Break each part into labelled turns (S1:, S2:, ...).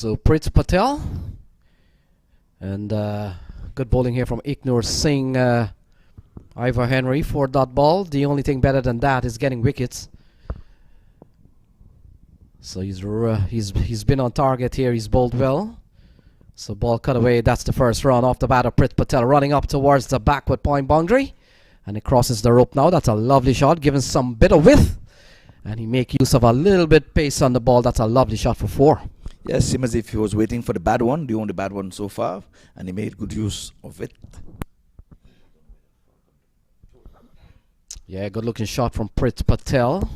S1: So Tirth Patel, and good bowling here from Ignore Singh. Ivor Henry for that ball. The only thing better than that is getting wickets. So he's been on target here. He's bowled well. So ball cut away. That's the first run off the bat of Tirth Patel, running up towards the backward point boundary, and it crosses the rope now. That's a lovely shot, given some bit of width, and he make use of a little bit pace on the ball. That's a lovely shot for 4.
S2: Yes, seems as if he was waiting for the bad one, the only bad one so far, and he made good use of it.
S1: Yeah, good looking shot from Tirth Patel.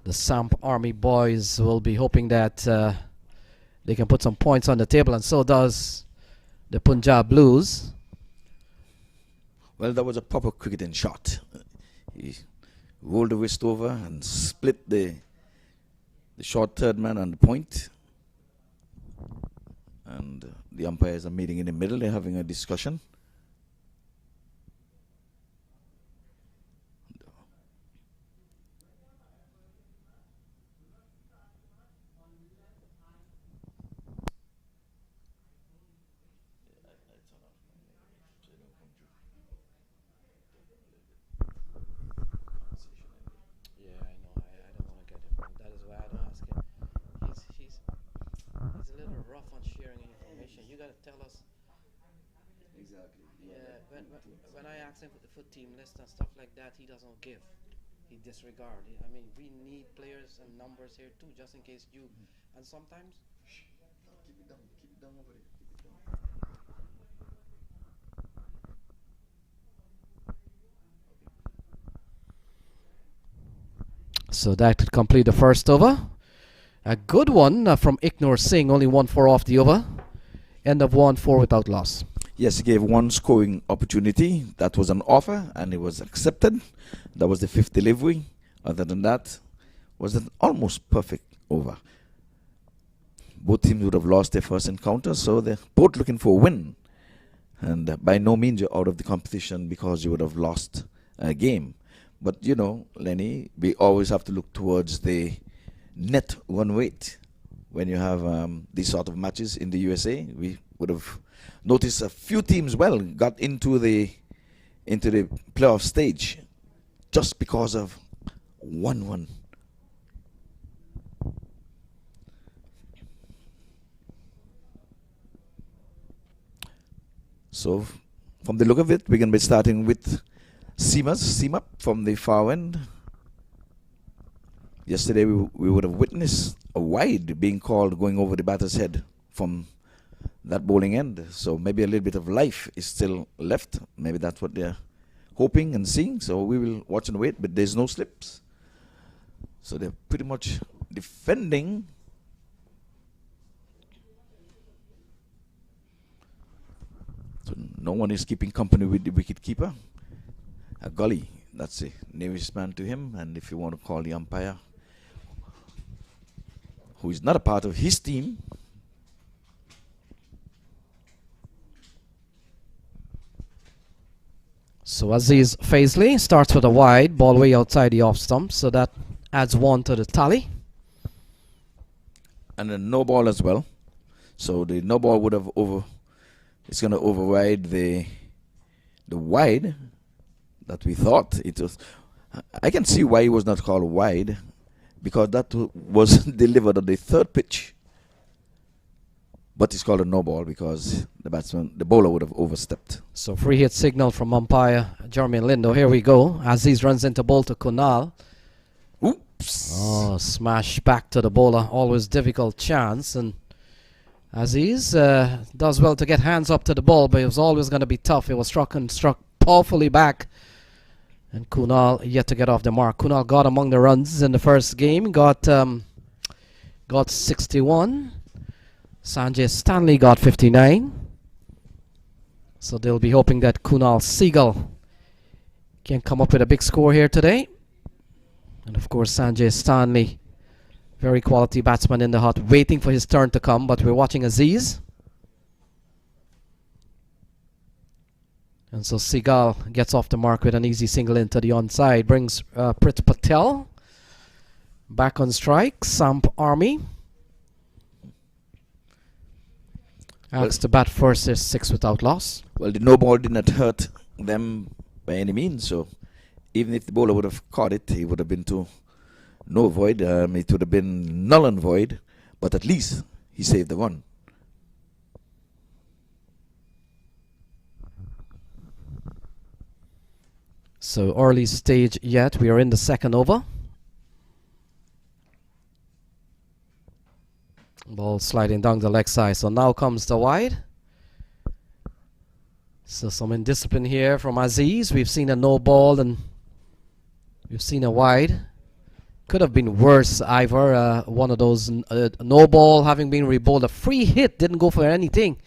S1: The Samp Army boys will be hoping that they can put some points on the table, and so does the Punjab Blues.
S2: Well, that was a proper cricketing shot. He rolled the wrist over and split the short third man on the point. And the umpires are meeting in the middle. They're having a discussion.
S1: Tell us exactly. Yeah, when I ask him for team list and stuff like that, he doesn't give. He disregard. I mean, we need players and numbers here too, just in case you. And sometimes. Keep it down. Keep it down over there. Keep it down. So that could complete the first over. A good one from Ignore Singh, only 1-4 off the over. End of 1-4 without loss.
S2: Yes, he gave one scoring opportunity. That was an offer, and it was accepted. That was the 5th delivery. Other than that, was an almost perfect over. Both teams would have lost their first encounter, so they're both looking for a win. And by no means you're out of the competition because you would have lost a game. But, you know, Lenny, we always have to look towards the net run rate. When you have these sort of matches in the USA, we would have noticed a few teams got into the playoff stage just because of 1-1. So from the look of it, we're going to be starting with Seam up from the far end. Yesterday we would have witnessed a wide being called going over the batter's head from that bowling end. So maybe a little bit of life is still left. Maybe that's what they're hoping and seeing. So we will watch and wait, but there's no slips. So they're pretty much defending. So no one is keeping company with the wicket keeper. A gully, that's the nearest man to him. And if you want to call the umpire, who is not a part of his team.
S1: So Aziz Faisley starts with a wide ball way outside the off stump, so that adds 1 to the tally.
S2: And a no ball as well. So the no ball would have it's going to override the wide that we thought it was. I can see why it was not called wide, because that was delivered on the 3rd pitch. But it's called a no ball because the bowler would have overstepped.
S1: So free hit signal from umpire Jeremy Lindo. Here we go. Aziz runs into ball to Kunal.
S2: Oops.
S1: Oh, smash back to the bowler. Always difficult chance. And Aziz does well to get hands up to the ball, but it was always going to be tough. It was struck powerfully back. And Kunal yet to get off the mark. Kunal got among the runs in the first game. Got 61. Sanjay Stanley got 59. So they'll be hoping that Kunal Seagull can come up with a big score here today. And of course Sanjay Stanley, very quality batsman in the hut, waiting for his turn to come. But we're watching Aziz. And so Seagull gets off the mark with an easy single into the onside. Brings Tirth Patel back on strike. Samp Army Alex to bat first is 6 without loss.
S2: Well, the no ball did not hurt them by any means, so even if the bowler would have caught it, he would have been to no void. It would have been null and void, but at least he saved the run.
S1: So early stage yet. We are in the second over. Ball sliding down the leg side. So now comes the wide. So some indiscipline here from Aziz. We've seen a no ball and we've seen a wide. Could have been worse either. One of those no ball having been rebowled. A free hit didn't go for anything.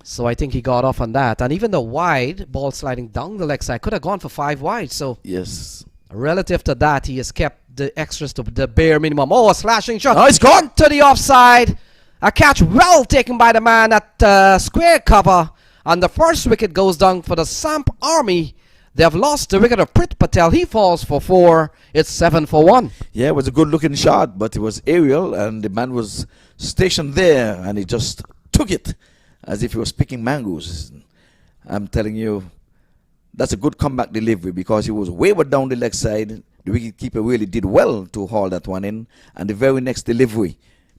S1: So I think he got off on that. And even the wide ball sliding down the leg side could have gone for 5 wide. So
S2: yes,
S1: relative to that, he has kept the extras to the bare minimum. Oh, a slashing shot.
S2: Oh, it's gone
S1: to the offside. A catch well taken by the man at square cover. And the first wicket goes down for the Samp Army. They have lost the wicket of Tirth Patel. He falls for 4. It's 7 for 1.
S2: Yeah, it was a good looking shot, but it was aerial and the man was stationed there and he just took it as if he was picking mangoes. I'm telling you, that's a good comeback delivery because he was wayward down the leg side. The wicketkeeper really did well to haul that one in. And the very next delivery,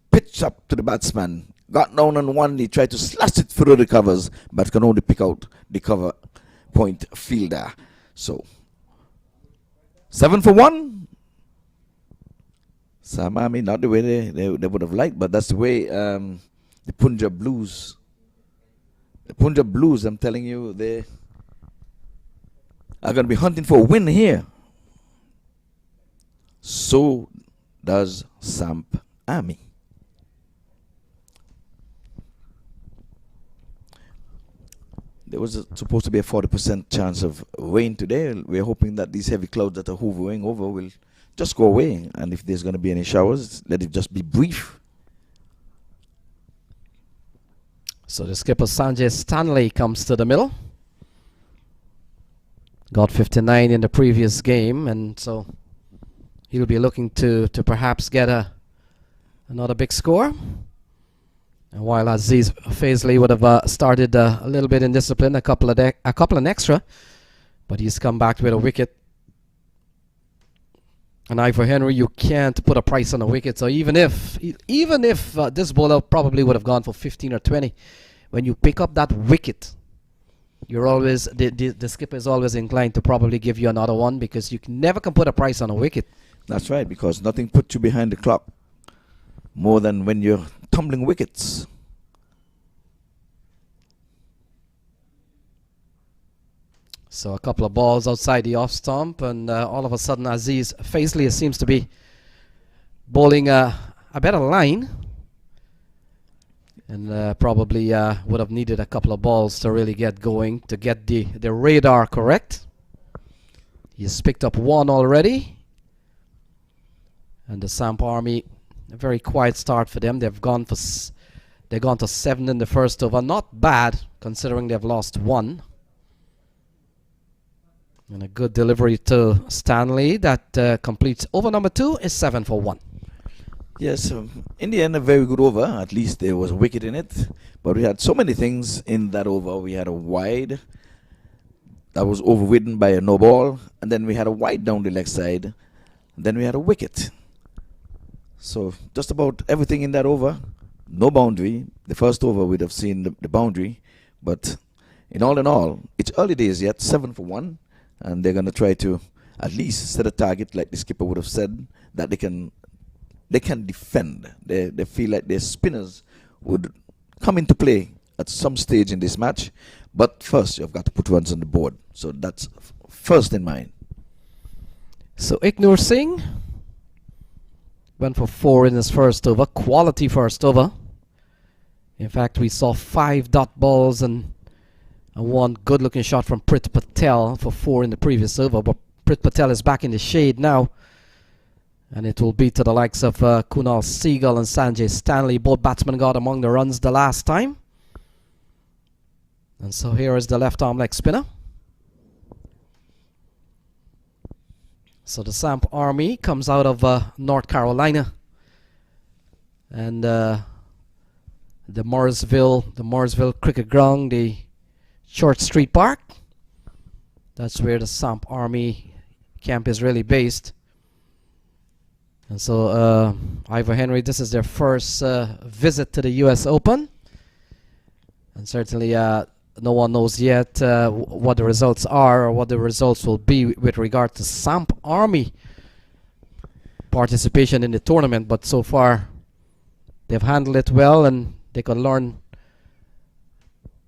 S2: pitch up to the batsman, got down on one, he tried to slash it through the covers, but can only pick out the cover point fielder. So, 7 for 1. Samp Army, not the way they would have liked, but that's the way the Punjab Blues. The Punjab Blues, I'm telling you, they are going to be hunting for a win here. So does Samp Army. There was supposed to be a 40% chance of rain today. We're hoping that these heavy clouds that are hovering over will just go away. And if there's going to be any showers, let it just be brief.
S1: So the skipper Sanjay Stanley comes to the middle. Got 59 in the previous game, and so he'll be looking to perhaps get another big score. And while Aziz Faisley would have started a little bit in discipline, a couple of extra, but he's come back with a wicket. And Ivor Henry, you can't put a price on a wicket. So even if this bowler probably would have gone for 15 or 20, when you pick up that wicket, you're always the skipper is always inclined to probably give you another one because you never can put a price on a wicket.
S2: That's right, because nothing puts you behind the clock more than when you're tumbling wickets.
S1: So a couple of balls outside the off stump, and all of a sudden Aziz Faisley seems to be bowling a better line, and probably would have needed a couple of balls to really get going, to get the radar correct. He's picked up one already, and the Samp Army, a very quiet start for them. They've gone to 7 in the first over. Not bad considering they've lost 1. And a good delivery to Stanley that completes over number 2 is 7 for 1.
S2: Yes, in the end, a very good over. At least there was a wicket in it. But we had so many things in that over. We had a wide that was overridden by a no ball. And then we had a wide down the leg side. And then we had a wicket. So just about everything in that over. No boundary. The first over we'd have seen the boundary. But in all, it's early days yet. 7 for 1. And they're going to try to at least set a target, like the skipper would have said, that they can defend. They feel like their spinners would come into play at some stage in this match. But first, you've got to put runs on the board. So that's first in mind.
S1: So Ignore Singh went for 4 in his first over. Quality first over. In fact, we saw 5 dot balls and one good-looking shot from Tirth Patel for 4 in the previous over. But Tirth Patel is back in the shade now. And it will be to the likes of Kunal Seagal and Sanjay Stanley. Both batsmen got among the runs the last time. And so here is the left-arm leg spinner. So the Samp Army comes out of North Carolina. And the Morrisville Cricket Ground, the Church Street Park. That's where the Samp Army camp is really based. And so Ivor Henry, this is their first visit to the US Open. And certainly no one knows yet what the results are or what the results will be with regard to Samp Army participation in the tournament. But so far they've handled it well, and they could learn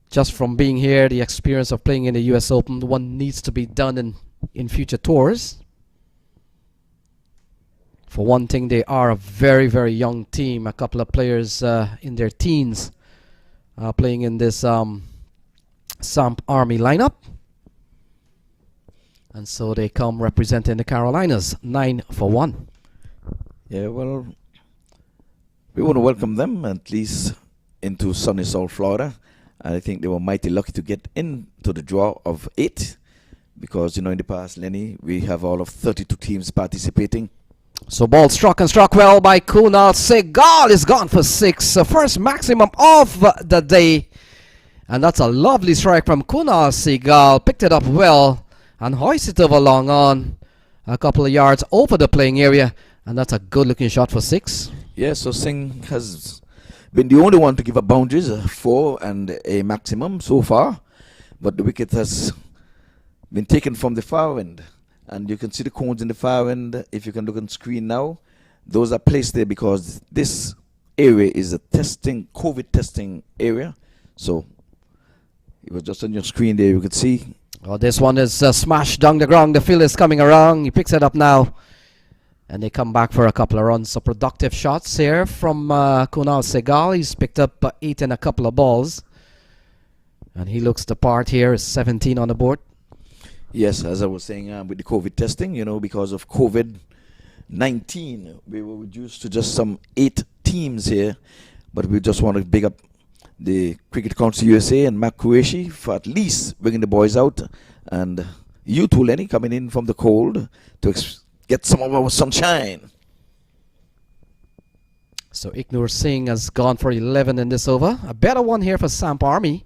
S1: just from being here, the experience of playing in the US Open. One needs to be done in future tours. For one thing, they are a very, very young team. A couple of players in their teens playing in this Samp Army lineup. And so they come representing the Carolinas, 9-1.
S2: Yeah, well, we want to welcome them at least into sunny South Florida. And I think they were mighty lucky to get into the draw of 8. Because, in the past, Lenny, we have all of 32 teams participating.
S1: So ball struck and struck well by Kunal Segal. Is gone for 6. First maximum of the day. And that's a lovely strike from Kunal Segal. Picked it up well and hoisted it over long on. A couple of yards over the playing area. And that's a good looking shot for 6.
S2: Yeah, so Singh has been the only one to give up boundaries, 4 and a maximum so far. But the wicket has been taken from the far end. And you can see the cones in the far end. If you can look on screen now, those are placed there because this area is a COVID testing area. So it was just on your screen there, you could see.
S1: Oh, this one is smashed down the ground. The field is coming around. He picks it up now. And they come back for a couple of runs. So productive shots here from Kunal Segal. He's picked up 8 and a couple of balls. And he looks the part here. 17 on the board.
S2: Yes, as I was saying, with the COVID testing, because of COVID-19, we were reduced to just some 8 teams here. But we just want to big up the Cricket Council USA and MAQ TV for at least bringing the boys out. And you too, Lenny, coming in from the cold to get some of our sunshine.
S1: So Ignor Singh has gone for 11 in this over. A better one here for Samp Army.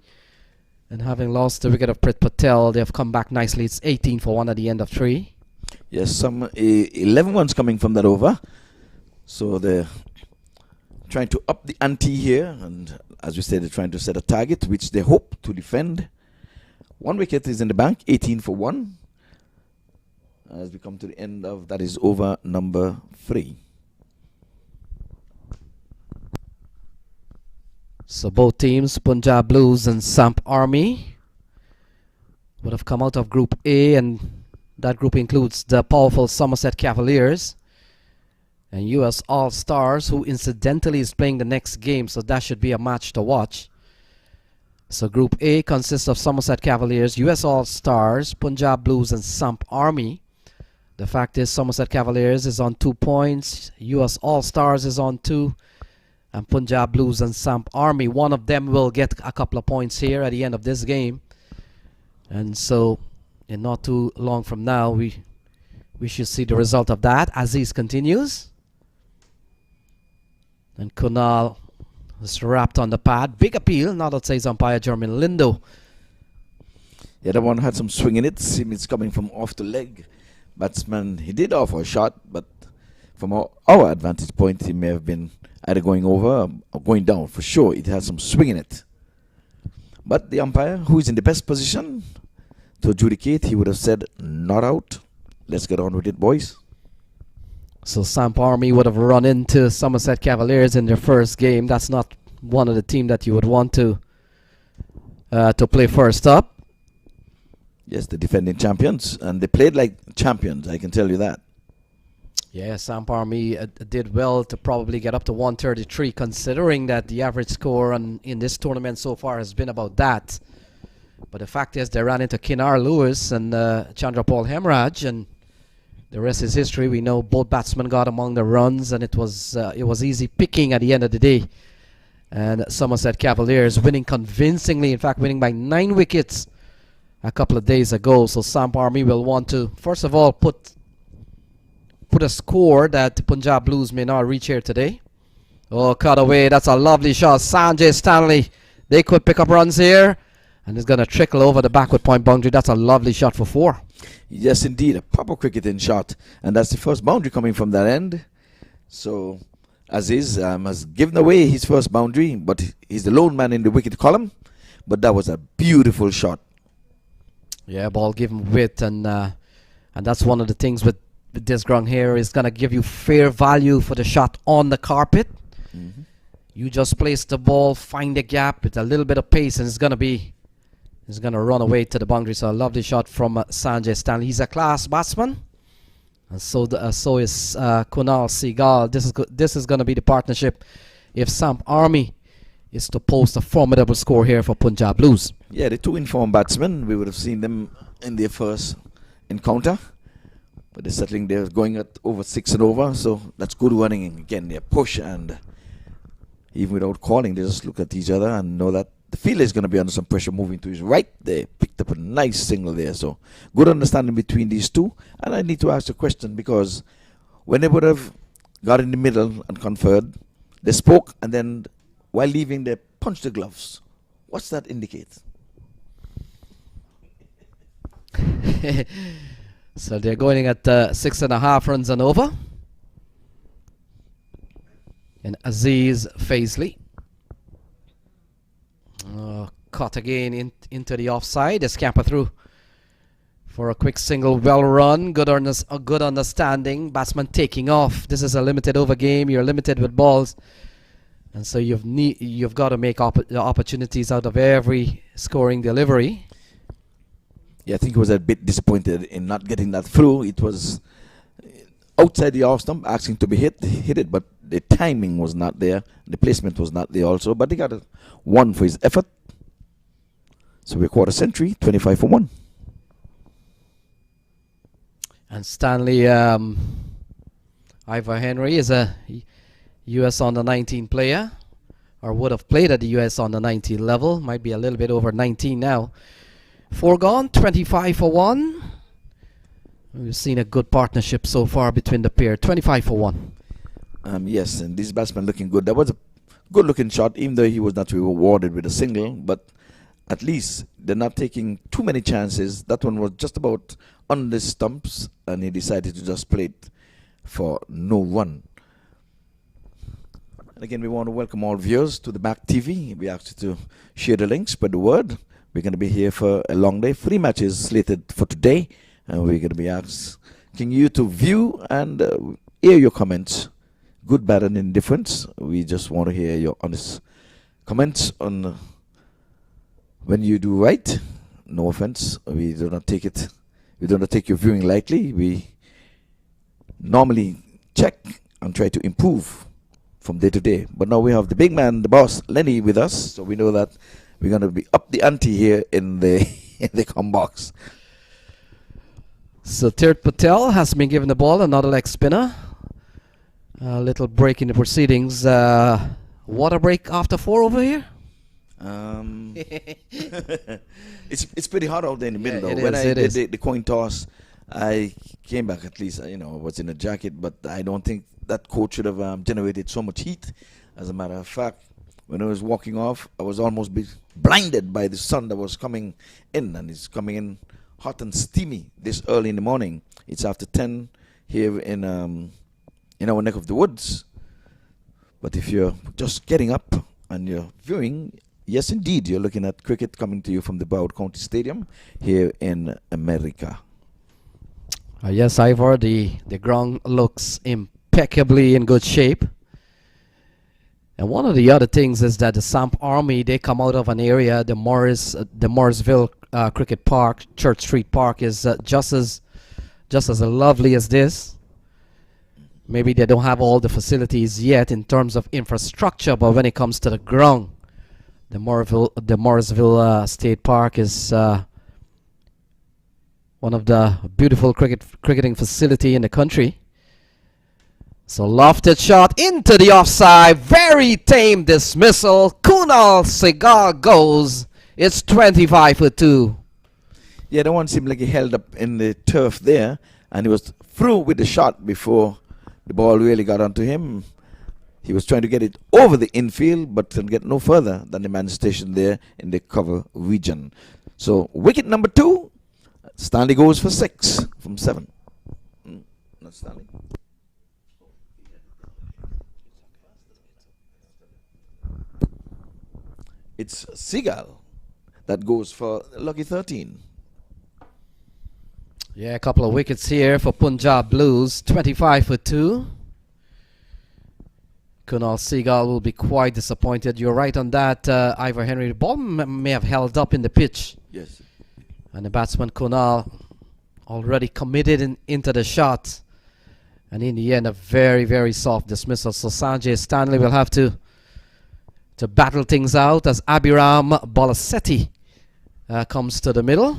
S1: And having lost the wicket of Tirth Patel, they have come back nicely. It's 18-1 at the end of 3.
S2: Yes, some 11 ones coming from that over. So they're trying to up the ante here. And as we said, they're trying to set a target, which they hope to defend. 1 wicket is in the bank, 18-1. As we come to the end of that is over number 3.
S1: So both teams, Punjab Blues and Samp Army, would have come out of Group A, and that group includes the powerful Somerset Cavaliers and US All Stars, who incidentally is playing the next game, so that should be a match to watch. So Group A consists of Somerset Cavaliers, US All Stars, Punjab Blues and Samp Army. The fact is Somerset Cavaliers is on 2 points, US All Stars is on 2, and Punjab Blues and Samp Army, one of them will get a couple of points here at the end of this game. And so in not too long from now we should see the result of that. Aziz continues. And Kunal is wrapped on the pad. Big appeal, now that says umpire Jeremy Lindo.
S2: The other one had some swing in it. It's coming from off the leg. Batsman, he did offer a shot, but from our advantage point, he may have been either going over or going down. For sure, it has some swing in it. But the umpire, who is in the best position to adjudicate, he would have said, not out. Let's get on with it, boys.
S1: So Samp Army would have run into Somerset Cavaliers in their first game. That's not one of the team that you would want to play first up.
S2: Yes, the defending champions. And they played like champions, I can tell you that.
S1: Yeah, Samp Army did well to probably get up to 133, considering that the average score in this tournament so far has been about that. But the fact is they ran into Kinar Lewis and Chandrapal Hemraj, and the rest is history. We know both batsmen got among the runs, and it was easy picking at the end of the day. And Somerset Cavaliers winning convincingly, in fact winning by 9 wickets a couple of days ago. So Samp Army will want to, first of all, put a score that Punjab Blues may not reach here today. Oh, cut away. That's a lovely shot. Sanjay Stanley. They could pick up runs here. And it's going to trickle over the backward point boundary. That's a lovely shot for 4.
S2: Yes, indeed. A proper cricketing shot. And that's the first boundary coming from that end. So Aziz has given away his first boundary, but he's the lone man in the wicket column. But that was a beautiful shot.
S1: Yeah, ball given width. And that's one of the things with this ground here is going to give you fair value for the shot on the carpet.
S2: Mm-hmm.
S1: You just place the ball, find the gap with a little bit of pace, and it's going to run away to the boundary. So a lovely shot from Sanjay Stanley. He's a class batsman, and so is Kunal Seagal. This is going to be the partnership if Samp Army is to post a formidable score here for Punjab Blues.
S2: Yeah, the two informed batsmen, we would have seen them in their first encounter. But they're settling, they're going at over 6 and over, so that's good running. And again, they push, and even without calling, they just look at each other and know that the fielder is going to be under some pressure moving to his right. They picked up a nice single there, so good understanding between these two. And I need to ask a question, because when they would have got in the middle and conferred, they spoke, and then while leaving, they punched the gloves. What's that indicate?
S1: So they're going at 6.5 runs and over. And Aziz Faisley. Caught again into the offside. They scamper through for a quick single. Well run. Good understanding. Batsman taking off. This is a limited over game. You're limited with balls. And so you've got to make opportunities out of every scoring delivery.
S2: Yeah, I think he was a bit disappointed in not getting that through. It was outside the off stump, asking to be hit it, but the timing was not there. The placement was not there also, but they got a 1 for his effort. So we're quarter century, 25 for 1.
S1: And Stanley Ivor Henry is a US under-19 player, or would have played at the US under-19 level. Might be a little bit over 19 now. 4 gone, 25 for 1. We've seen a good partnership so far between the pair. 25 for 1.
S2: Yes, and this batsman looking good. That was a good looking shot, even though he was not rewarded with a single. But at least they're not taking too many chances. That one was just about on the stumps, and he decided to just play it for no run. And again, we want to welcome all viewers to the MAQ TV. We ask you to share the link, spread the word. We're going to be here for a long day. 3 matches slated for today. And we're going to be asking you to view and hear your comments. Good, bad, and indifference. We just want to hear your honest comments on when you do right. No offense. We do not take it. We do not take your viewing lightly. We normally check and try to improve from day to day. But now we have the big man, the boss, Lenny, with us. So we know that we're going to be up the ante here in the com box.
S1: So Tirth Patel has been given the ball, another leg spinner. A little break in the proceedings. Water break after 4 over here?
S2: It's pretty hot out there in the middle, though.
S1: When I did
S2: the coin toss, I came back at least, I was in a jacket, but I don't think that coach should have generated so much heat. As a matter of fact, when I was walking off, I was almost blinded by the sun that was coming in, and it's coming in hot and steamy this early in the morning. It's after 10 here in our neck of the woods. But if you're just getting up and you're viewing, yes, indeed, you're looking at cricket coming to you from the Broward County Stadium here in America.
S1: Yes, Ivor, the ground looks impeccably in good shape. And one of the other things is that the Samp Army, they come out of an area, the Morrisville Cricket Park, Church Street Park is just as lovely as this. Maybe they don't have all the facilities yet in terms of infrastructure, but when it comes to the ground, the Morrisville State Park is one of the beautiful cricketing facility in the country. So lofted shot into the offside. Very tame dismissal. Kunal Seagal goes. It's 25 for 2.
S2: Yeah, the one seemed like he held up in the turf there, and he was through with the shot before the ball really got onto him. He was trying to get it over the infield, but can get no further than the man stationed there in the cover region. So wicket number 2, Stanley goes for 6 from 7. Not Stanley. It's Seagull that goes for lucky 13.
S1: Yeah, a couple of wickets here for Punjab Blues. 25 for 2. Kunal Seagull will be quite disappointed. You're right on that, Ivor Henry. The ball may have held up in the pitch.
S2: Yes.
S1: And the batsman Kunal already committed into the shot. And in the end, a very, very soft dismissal. So Sanjay Stanley will have to battle things out as Abhiram Bolasetti comes to the middle.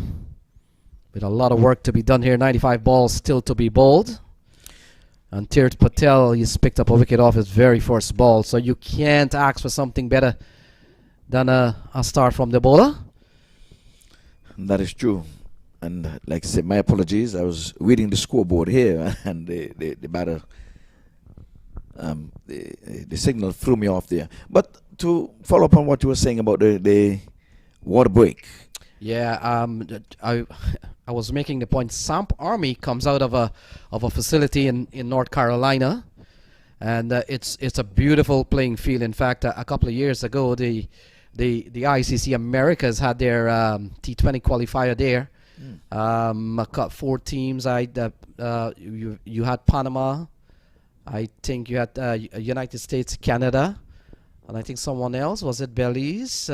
S1: With a lot of work to be done here. 95 balls still to be bowled. And Tirth Patel, he's picked up a wicket off his very first ball. So you can't ask for something better than a start from the bowler.
S2: That is true. And like I said, my apologies. I was reading the scoreboard here, and the batter, the signal threw me off there. But to follow up on what you were saying about the water break.
S1: Yeah, I was making the point. Samp Army comes out of a facility in North Carolina, and it's a beautiful playing field. In fact, a couple of years ago, the ICC Americas had their T20 qualifier there. 4 teams. You had Panama, I think you had United States, Canada, and I think someone else. Was it Belize?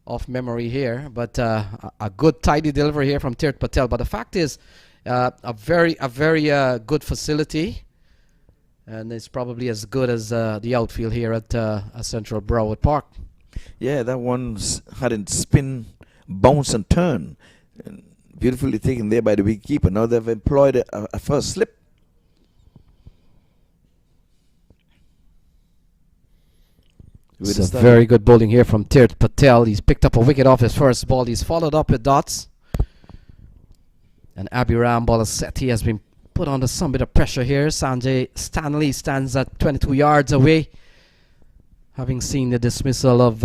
S1: Off memory here, but a good tidy delivery here from Tirth Patel. But the fact is, a very good facility, and it's probably as good as the outfield here at Central Broward Park.
S2: Yeah, that one's had it spin, bounce, and turn. And beautifully taken there by the wicketkeeper. Now they've employed a first slip.
S1: It's a very good bowling here from Tirth Patel. He's picked up a wicket off his first ball. He's followed up with dots. And Abhiram Bolasetti has been put under some bit of pressure here. Sanjay Stanley stands at 22 yards away, having seen the dismissal of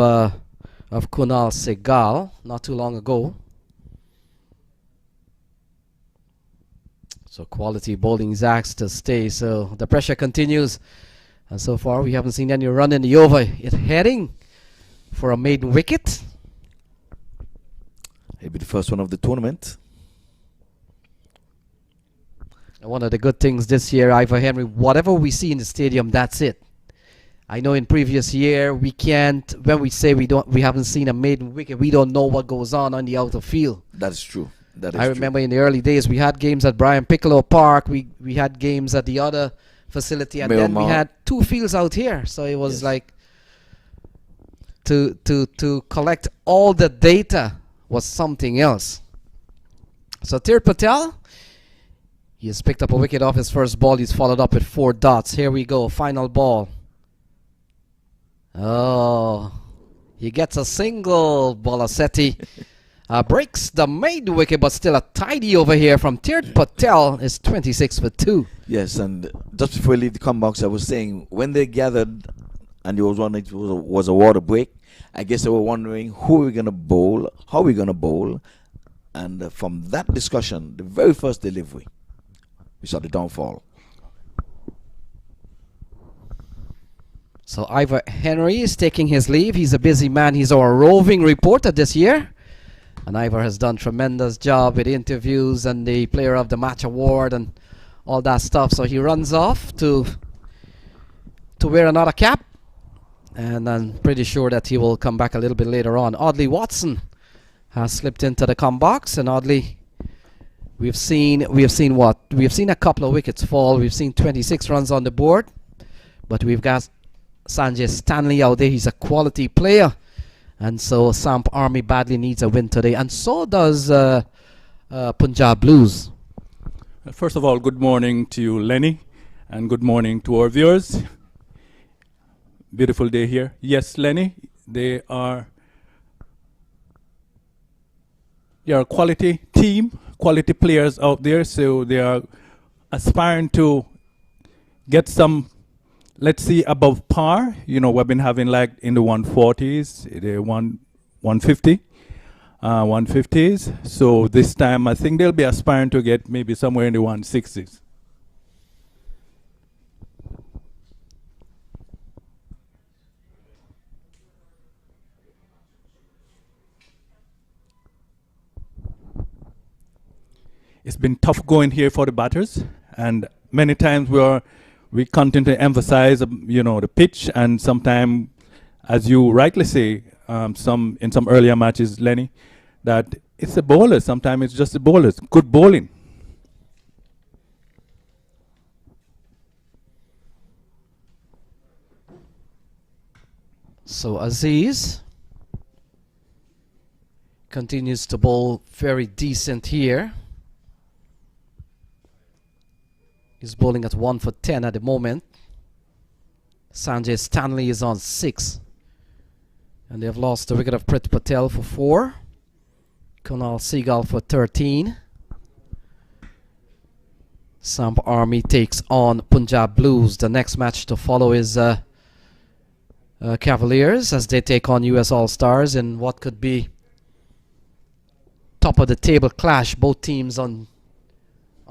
S1: Kunal Seagull not too long ago. So quality bowling is asked to stay. So the pressure continues. And so far, we haven't seen any run in the over. It's heading for a maiden wicket.
S2: It'll be the first one of the tournament.
S1: And one of the good things this year, Ivor Henry, whatever we see in the stadium, that's it. I know in previous year, we can't, when we say we haven't seen a maiden wicket, we don't know what goes on the outer field.
S2: That's true. That is
S1: I remember in the early days, we had games at Brian Piccolo Park. We had games at the other facility, and then we had 2 fields out here. So it was like to collect all the data was something else. So Tirth Patel, he has picked up a wicket off his first ball. He's followed up with 4 dots. Here we go, final ball. Oh, he gets a single. Bolasetti breaks the maiden wicket, but still a tidy over here from Tirth Patel. Is 26 for 2.
S2: Yes, and just before we leave the comment box, I was saying when they gathered and there was one, it was a water break, I guess they were wondering who we're going to bowl, how we're going to bowl. And from that discussion, the very first delivery, we saw the downfall.
S1: So Ivor Henry is taking his leave. He's a busy man. He's our roving reporter this year. And Ivor has done tremendous job with interviews and the Player of the Match award and all that stuff. So he runs off to wear another cap. And I'm pretty sure that he will come back a little bit later on. Audley Watson has slipped into the com box. And Audley, we've seen what? We've seen a couple of wickets fall. We've seen 26 runs on the board. But we've got Sanjay Stanley out there. He's a quality player. And so Samp Army badly needs a win today. And so does Punjab Blues.
S3: First of all, good morning to you, Lenny. And good morning to our viewers. Beautiful day here. Yes, Lenny, they are a quality team, quality players out there. So they are aspiring to get some let's see, above par. You know, we've been having like in the 140s, the 150, 150s. So this time I think they'll be aspiring to get maybe somewhere in the 160s. It's been tough going here for the batters, and many times we continue to emphasize, you know, the pitch, and sometimes, as you rightly say, in some earlier matches, Lenny, that it's the bowlers. Sometimes it's just the bowlers. Good bowling.
S1: So Aziz continues to bowl very decent here. He's bowling at 1 for 10 at the moment. Sanjay Stanley is on 6. And they've lost the wicket of Tirth Patel for 4. Kunal Sehgal for 13. Samp Army takes on Punjab Blues. The next match to follow is Cavaliers as they take on US All-Stars in what could be top of the table clash. Both teams on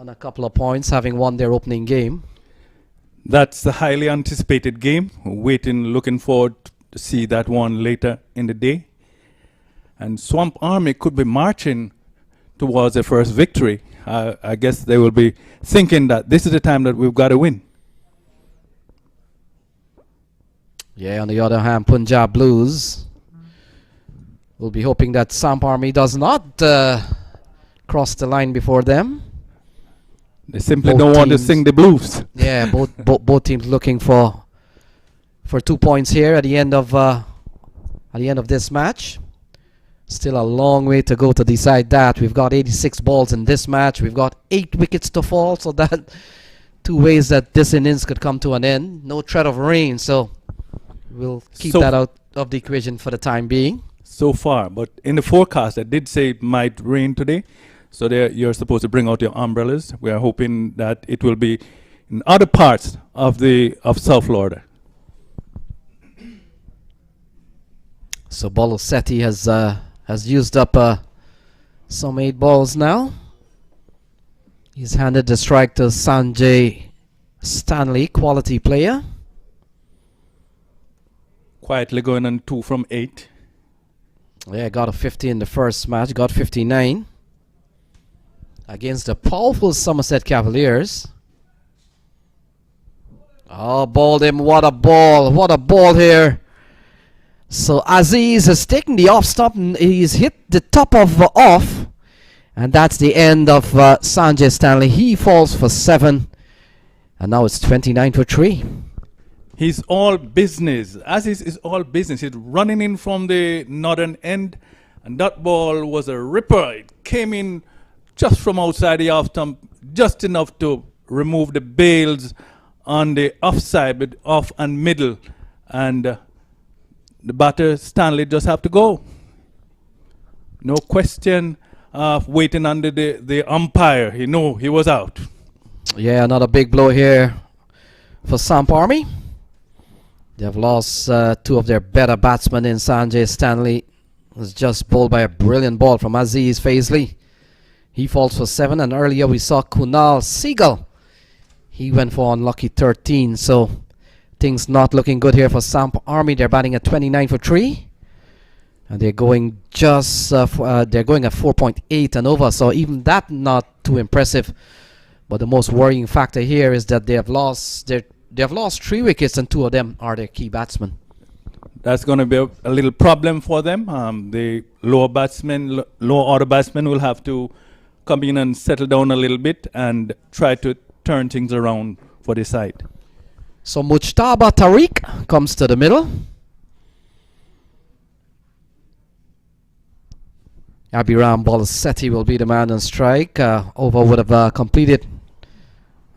S1: a couple of points, having won their opening game.
S3: That's a highly anticipated game. Looking forward to see that one later in the day. And Samp Army could be marching towards their first victory. I guess they will be thinking that this is the time that we've got to win.
S1: Yeah, on the other hand, Punjab Blues will be hoping that Samp Army does not cross the line before them.
S3: They simply don't want to sing the blues.
S1: Yeah, both teams looking for 2 points here at the end of this match. Still a long way to go to decide that. We've got 86 balls in this match. We've got 8 wickets to fall, so that 2 ways that this innings could come to an end. No threat of rain, so we'll keep that out of the equation for the time being.
S3: So far, but in the forecast, I did say it might rain today. So you're supposed to bring out your umbrellas. We are hoping that it will be in other parts of South Florida.
S1: So Bolosetti has used up some 8 balls now. He's handed the strike to Sanjay Stanley, quality player.
S3: Quietly going on 2 from 8.
S1: Yeah, got a 50 in the first match, got 59. Against the powerful Somerset Cavaliers. Oh, bowled him. What a ball. What a ball here. So Aziz has taken the off stop and he's hit the top of off. And that's the end of Sanjay Stanley. He falls for 7. And now it's 29 for 3.
S3: He's all business. Aziz is all business. He's running in from the northern end. And that ball was a ripper. It came in just from outside the off stump, just enough to remove the bails on the offside, but off and middle. And the batter, Stanley, just have to go. No question of waiting under the umpire. He knew he was out.
S1: Yeah, another big blow here for Samp Army. They have lost 2 of their better batsmen in Sanjay Stanley. Was just bowled by a brilliant ball from Aziz Faisley. He falls for 7, and earlier we saw Kunal Sehgal. He went for unlucky 13, so things not looking good here for Samp Army. They're batting at 29 for 3, and they're going just they're going at 4.8 and over. So even that not too impressive. But the most worrying factor here is that they have lost 3 wickets, and 2 of them are their key batsmen.
S3: That's going to be a little problem for them. The lower order batsmen will have to come in and settle down a little bit and try to turn things around for the side.
S1: So Mujtaba Tariq comes to the middle. Abhiram Bolosetti will be the man on strike. Over would have completed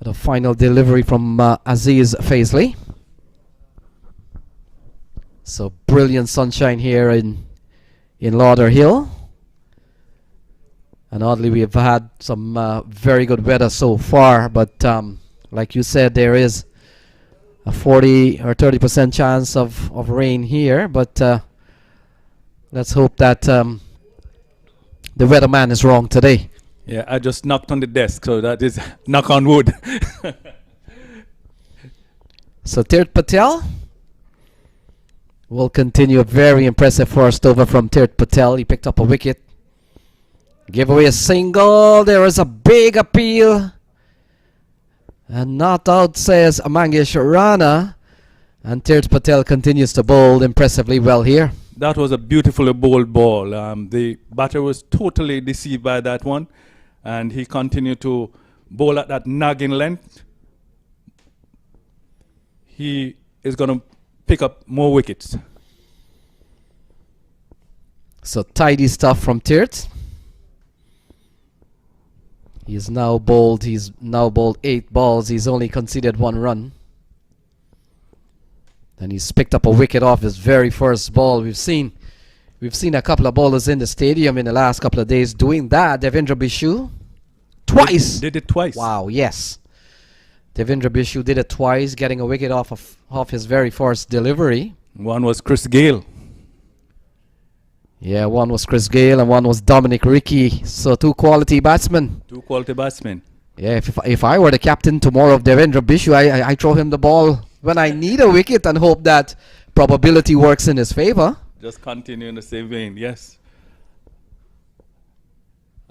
S1: the final delivery from Aziz Faisley. So brilliant sunshine here in Lauderhill. And oddly, we have had some very good weather so far. But like you said, there is a 40 or 30% chance of rain here, but let's hope that the weatherman is wrong today.
S3: Yeah, I just knocked on the desk, so that is knock on wood.
S1: So Tirth Patel will continue. A very impressive first over from Tirth Patel. He picked up a wicket. Give away a single. There is a big appeal. And not out, says Mangesh Rana. And Tirth Patel continues to bowl impressively well here.
S3: That was a beautifully bowled ball. The batter was totally deceived by that one. And he continued to bowl at that nagging length. He is going to pick up more wickets.
S1: So tidy stuff from Tirth. He's now bowled 8 balls. He's only conceded 1 run. And he's picked up a wicket off his very first ball. We've seen a couple of bowlers in the stadium in the last couple of days doing that. Devendra Bishu twice.
S3: Did it twice.
S1: Wow, yes. Devendra Bishu did it twice, getting a wicket off his very first delivery.
S3: One was Chris Gayle.
S1: Yeah, one was Chris Gayle and one was Dominic Rickey. So 2 quality batsmen.
S3: 2 quality batsmen.
S1: Yeah, if I were the captain tomorrow of Devendra Bishu, I throw him the ball when I need a wicket and hope that probability works in his favor.
S3: Just continue in the same vein, yes.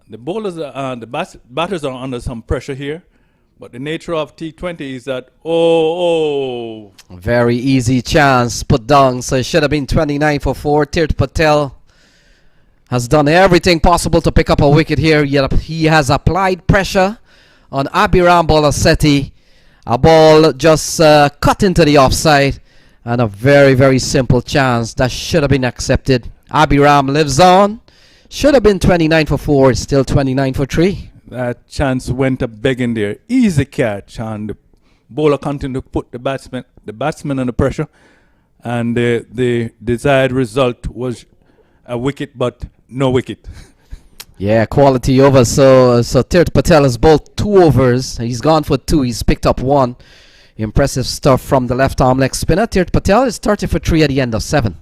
S3: The bowlers, the batters are under some pressure here. But the nature of T20 is that,
S1: very easy chance put down. So it should have been 29 for 4. Tirth Patel has done everything possible to pick up a wicket here. Yet he has applied pressure on Abhiram Bolasetti. A ball just cut into the offside. And a very, very simple chance that should have been accepted. Abhiram lives on. Should have been 29 for 4. It's still 29 for 3.
S3: That chance went up begging there. Easy catch, and the bowler continued to put the batsman under pressure, and the desired result was a wicket, but no wicket.
S1: Yeah, quality over. So Tirth Patel has bowled 2 overs. He's gone for 2. He's picked up 1. Impressive stuff from the left arm leg spinner. Tirth Patel is 30 for 3 at the end of 7.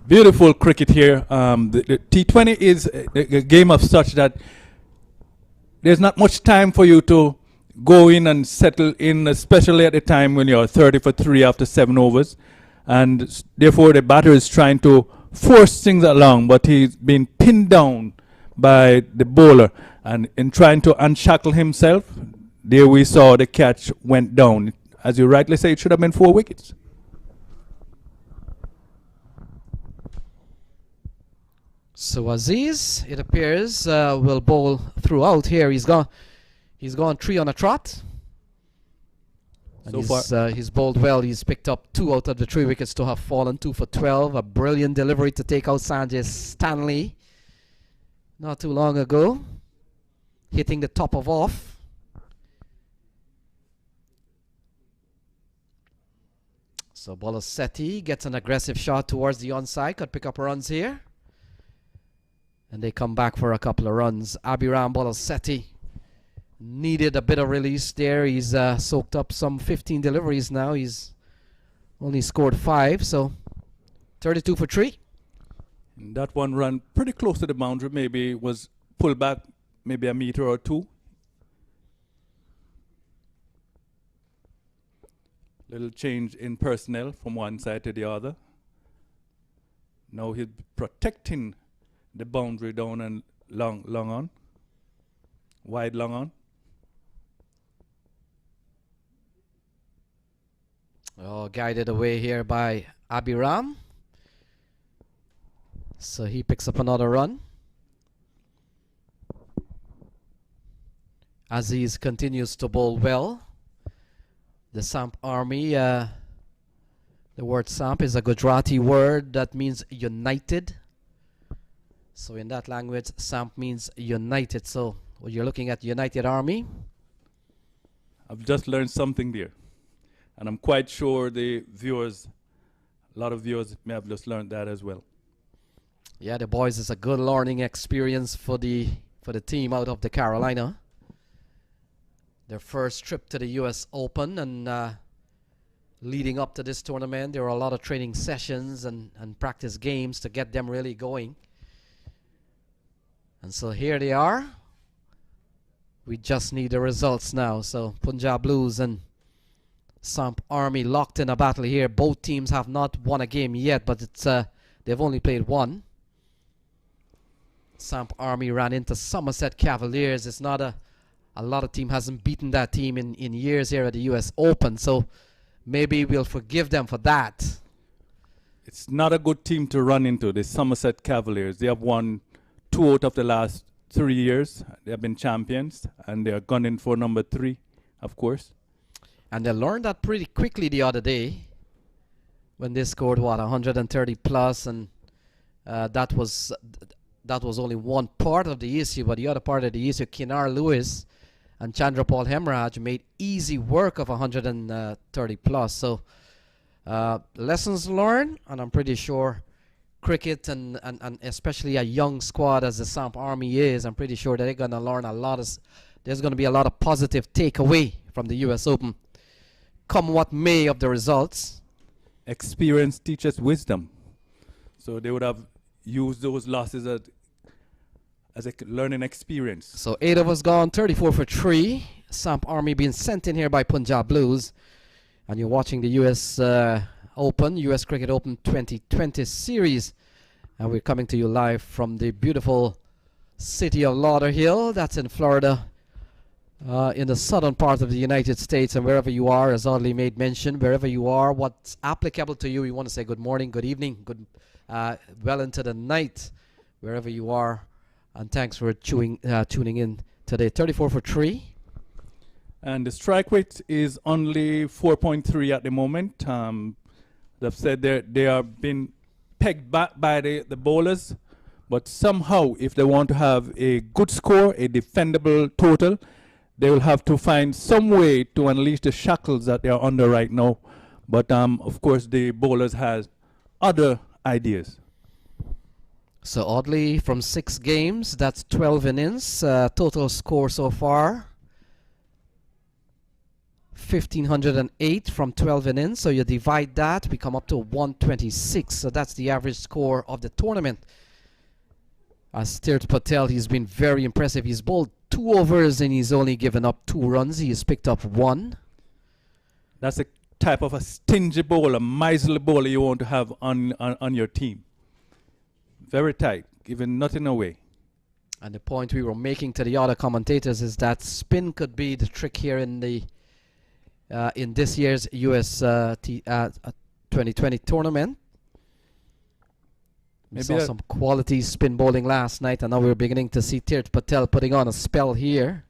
S3: Beautiful cricket here. The T20 is a game of such that there's not much time for you to go in and settle in, especially at the time when you're 30 for 3 after 7 overs. And therefore, the batter is trying to force things along, but he's been pinned down by the bowler. And in trying to unshackle himself, there we saw the catch went down. As you rightly say, it should have been 4 wickets.
S1: So Aziz, it appears, will bowl throughout here. He's gone 3 on a trot. And he's bowled well. He's picked up 2 out of the 3 wickets to have fallen. 2 for 12. A brilliant delivery to take out Sanjay Stanley not too long ago, hitting the top of off. So Bolasetti gets an aggressive shot towards the onside. Could pick up runs here. And they come back for a couple of runs. Abhiram Bolasetti needed a bit of release there. He's soaked up some 15 deliveries now. He's only scored 5, so 32 for 3.
S3: That one ran pretty close to the boundary. Maybe was pulled back maybe a meter or 2. Little change in personnel from one side to the other. Now he's protecting the boundary down and long on. Wide long on.
S1: Oh, guided away here by Abhiram. So he picks up another run. Aziz continues to bowl well. The Samp Army, the word Samp is a Gujarati word that means united. So in that language, Samp means united. So you're looking at United Army.
S3: I've just learned something there. And I'm quite sure the viewers, a lot of viewers may have just learned that as well.
S1: Yeah, the boys is a good learning experience for the team out of the Carolina. Their first trip to the US Open, and leading up to this tournament. There were a lot of training sessions and practice games to get them really going. And so here they are. We just need the results now. So Punjab Blues and Samp Army locked in a battle here. Both teams have not won a game yet, but it's they've only played one. Samp Army ran into Somerset Cavaliers. It's not a lot of team hasn't beaten that team in years here at the US Open, so maybe we'll forgive them for that.
S3: It's not a good team to run into, the Somerset Cavaliers. They have won 2 out of the last 3 years. They have been champions, and they are gunning for number 3, of course.
S1: And they learned that pretty quickly the other day when they scored, what, 130 plus, and that was only one part of the issue, but the other part of the issue, Kinar Lewis and Chandrapal Hemraj made easy work of 130 plus. So lessons learned, and I'm pretty sure cricket and especially a young squad as the Samp Army is, I'm pretty sure that they're going to learn a lot. There's going to be a lot of positive takeaway from the US Open, come what may of the results.
S3: Experience teaches wisdom. So they would have used those losses as a learning experience.
S1: So 8 of us gone, 34 for 3. Samp Army being sent in here by Punjab Blues. And you're watching the US Open, US Cricket Open 2020 series. And we're coming to you live from the beautiful city of Lauderhill. That's in Florida, in the southern part of the United States. And wherever you are, as Audley made mention, wherever you are, what's applicable to you, you want to say good morning, good evening, good well into the night, wherever you are. And thanks for tuning in today. 34 for 3.
S3: And the strike rate is only 4.3 at the moment. They've said they are being pegged back by the bowlers. But somehow, if they want to have a good score, a defendable total, they will have to find some way to unleash the shackles that they are under right now. But of course, the bowlers has other ideas.
S1: So Audley, from 6 games, that's 12 innings. Total score so far, 1,508 from 12 innings. So you divide that, we come up to 126. So that's the average score of the tournament. As Tirth Patel, he's been very impressive. He's bowled 2 overs and he's only given up 2 runs. He has picked up 1.
S3: That's a type of a stingy bowler, miserly bowler you want to have on your team. Very tight, giving nothing away.
S1: And the point we were making to the other commentators is that spin could be the trick here in the in this year's US 2020 tournament. We saw some quality spin bowling last night, and now we're beginning to see Tirth Patel putting on a spell here.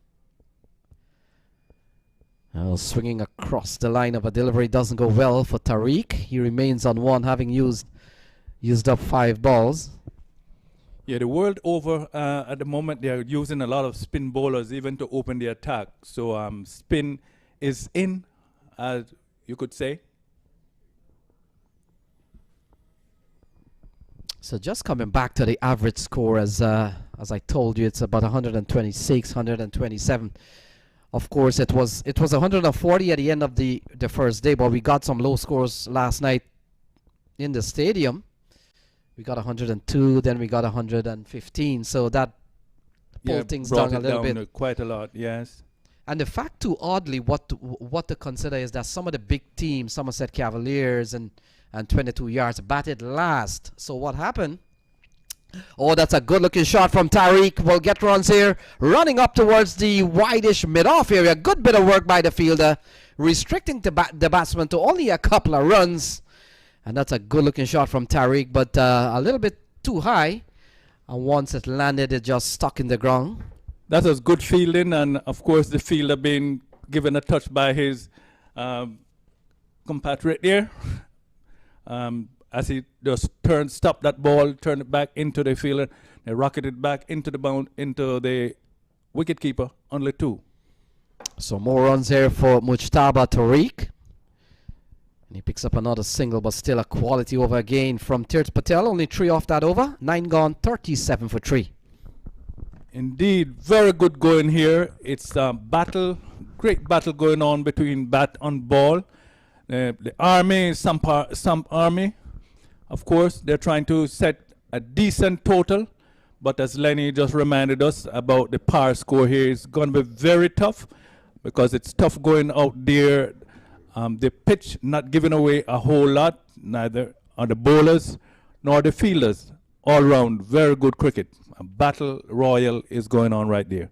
S1: Swinging across the line of a delivery doesn't go well for Tariq. He remains on 1, having used up 5 balls.
S3: Yeah, the world over at the moment they are using a lot of spin bowlers even to open the attack. So spin is in, as you could say.
S1: So just coming back to the average score, as I told you, it's about 126, 127. Of course, it was 140 at the end of the first day, but we got some low scores last night in the stadium. We got 102, then we got 115. So that pulled things down a little bit.
S3: Quite a lot, yes.
S1: And the fact too, oddly, what to consider is that some of the big teams, Somerset Cavaliers and 22 yards, batted last. So what happened? Oh, that's a good-looking shot from Tariq. Will get runs here. Running up towards the wide-ish mid-off area. Good bit of work by the fielder. Restricting the batsman to only a couple of runs. And that's a good-looking shot from Tariq, but a little bit too high. And once it landed, it just stuck in the ground.
S3: That was good fielding, and of course the fielder being given a touch by his compatriot there. As he just stopped that ball, turned it back into the fielder, and rocketed back into the wicketkeeper, only 2.
S1: So more runs here for Mujtaba Tariq. And he picks up another single, but still a quality over again from Tirth Patel. Only 3 off that over. 9 gone, 37 for 3.
S3: Indeed, very good going here. It's a battle, great battle going on between bat and ball. the army, Samp Army, of course, they're trying to set a decent total. But as Lenny just reminded us about the par score here, it's going to be very tough because it's tough going out there. The pitch not giving away a whole lot, neither are the bowlers nor the fielders. All round, very good cricket. A battle royal is going on right there.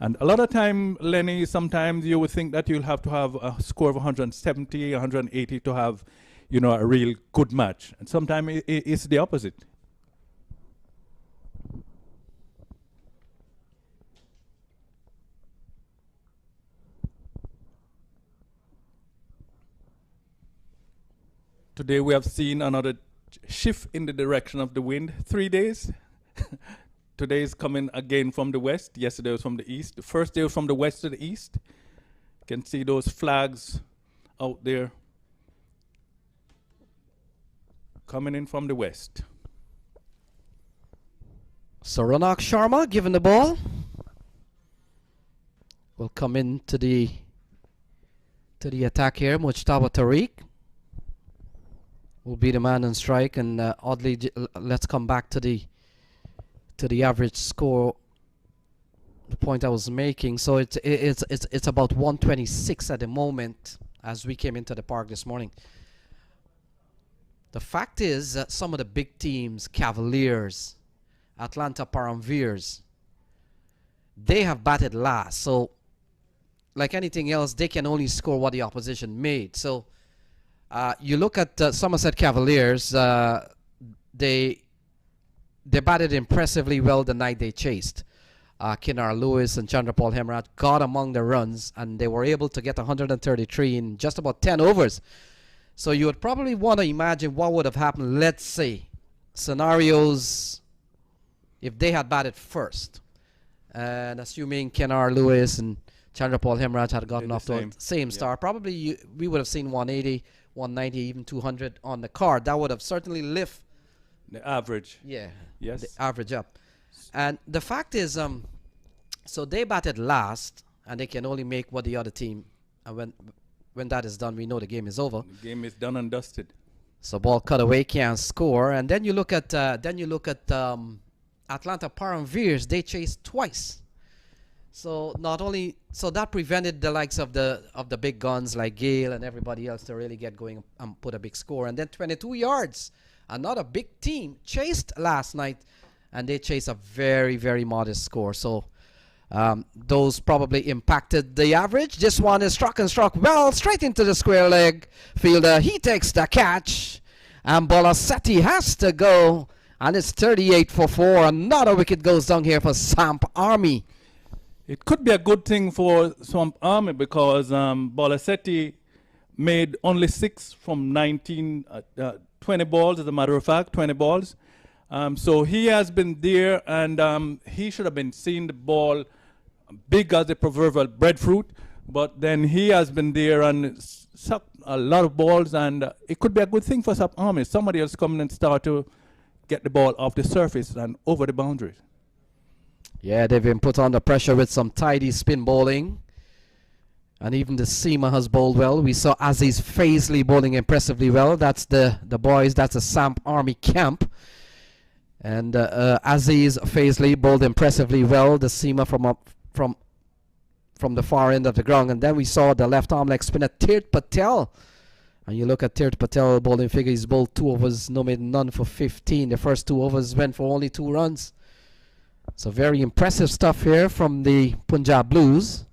S3: And a lot of time, Lenny, sometimes you would think that you'll have to have a score of 170, 180 to have, you know, a real good match. And sometimes it's the opposite. Today we have seen another shift in the direction of the wind. 3 days. Today is coming again from the west. Yesterday was from the east. The first day was from the west to the east. You can see those flags out there coming in from the west.
S1: So Ronak Sharma given the ball. Will come into the attack here. Mujtaba Tariq will be the man on strike, and oddly, let's come back to the average score. The point I was making. So it's about 126 at the moment as we came into the park this morning. The fact is that some of the big teams, Cavaliers, Atlanta Paramveers, they have batted last. So like anything else, they can only score what the opposition made. So you look at Somerset Cavaliers, they batted impressively well the night they chased. Kinar Lewis and Chandrapal Hemraj got among the runs, and they were able to get 133 in just about 10 overs. So you would probably want to imagine what would have happened, let's say, scenarios if they had batted first. And assuming Kinar Lewis and Chandrapal Hemraj had gotten off to the same start, probably we would have seen 180, 190, even 200 on the card. That would have certainly lifted
S3: the average.
S1: Yeah.
S3: Yes.
S1: The average up. And the fact is, so they batted last, and they can only make what the other team. And when that is done, we know the game is over.
S3: The game is done and dusted.
S1: So ball cut away, can't score. And then you look at Atlanta Paramveers. They chased twice. So not only that prevented the likes of the big guns like Gale and everybody else to really get going and put a big score. And then 22 yards, another big team chased last night, and they chased a very, very modest score. So those probably impacted the average. This one is struck well straight into the square leg. Fielder, he takes the catch, and Bolasetti has to go, and it's 38 for 4. Another wicket goes down here for Samp Army.
S3: It could be a good thing for Swamp Army because Bolasetti made only 6 from 19, 20 balls, as a matter of fact, 20 balls. So he has been there, and he should have been seeing the ball big as the proverbial breadfruit. But then he has been there and sucked a lot of balls, and it could be a good thing for Swamp Army. Somebody else coming and start to get the ball off the surface and over the boundaries.
S1: Yeah, they've been put under pressure with some tidy spin bowling. And even the seamer has bowled well. We saw Aziz Faisley bowling impressively well. That's the boys. That's a Samp Army camp. And Aziz Faisley bowled impressively well. The seamer from the far end of the ground. And then we saw the left arm leg spinner Tirth Patel. And you look at Tirth Patel bowling figure. He's bowled 2 overs, no made none for 15. The first 2 overs went for only 2 runs. So very impressive stuff here from the Punjab Blues.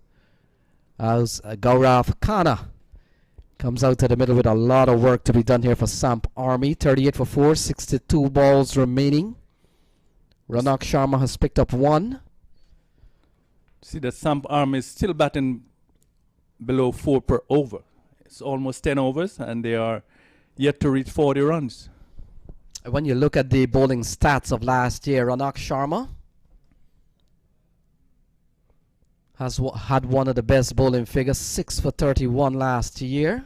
S1: As Gaurav Khanna comes out to the middle with a lot of work to be done here for Samp Army. 38 for 4, 62 balls remaining. Ronak Sharma has picked up 1.
S3: See, the Samp Army is still batting below 4 per over. It's almost 10 overs, and they are yet to reach 40 runs.
S1: When you look at the bowling stats of last year, Ronak Sharma has had one of the best bowling figures, 6 for 31 last year.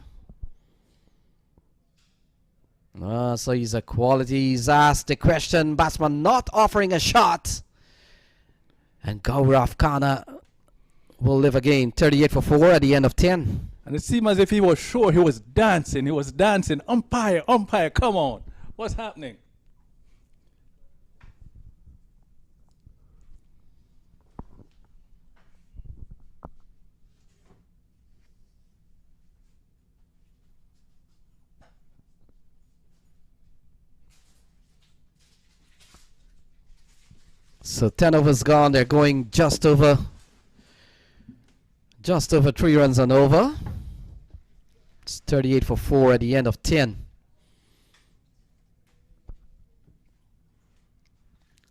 S1: So he's a quality. He's asked the question, batsman not offering a shot. And Gaurav Khanna will live again. 38 for 4 at the end of 10.
S3: And it seemed as if he was sure. He was dancing. He was dancing. Umpire, umpire, come on. What's happening?
S1: So 10 overs gone. They're going just over 3 runs and over. It's 38 for 4 at the end of 10.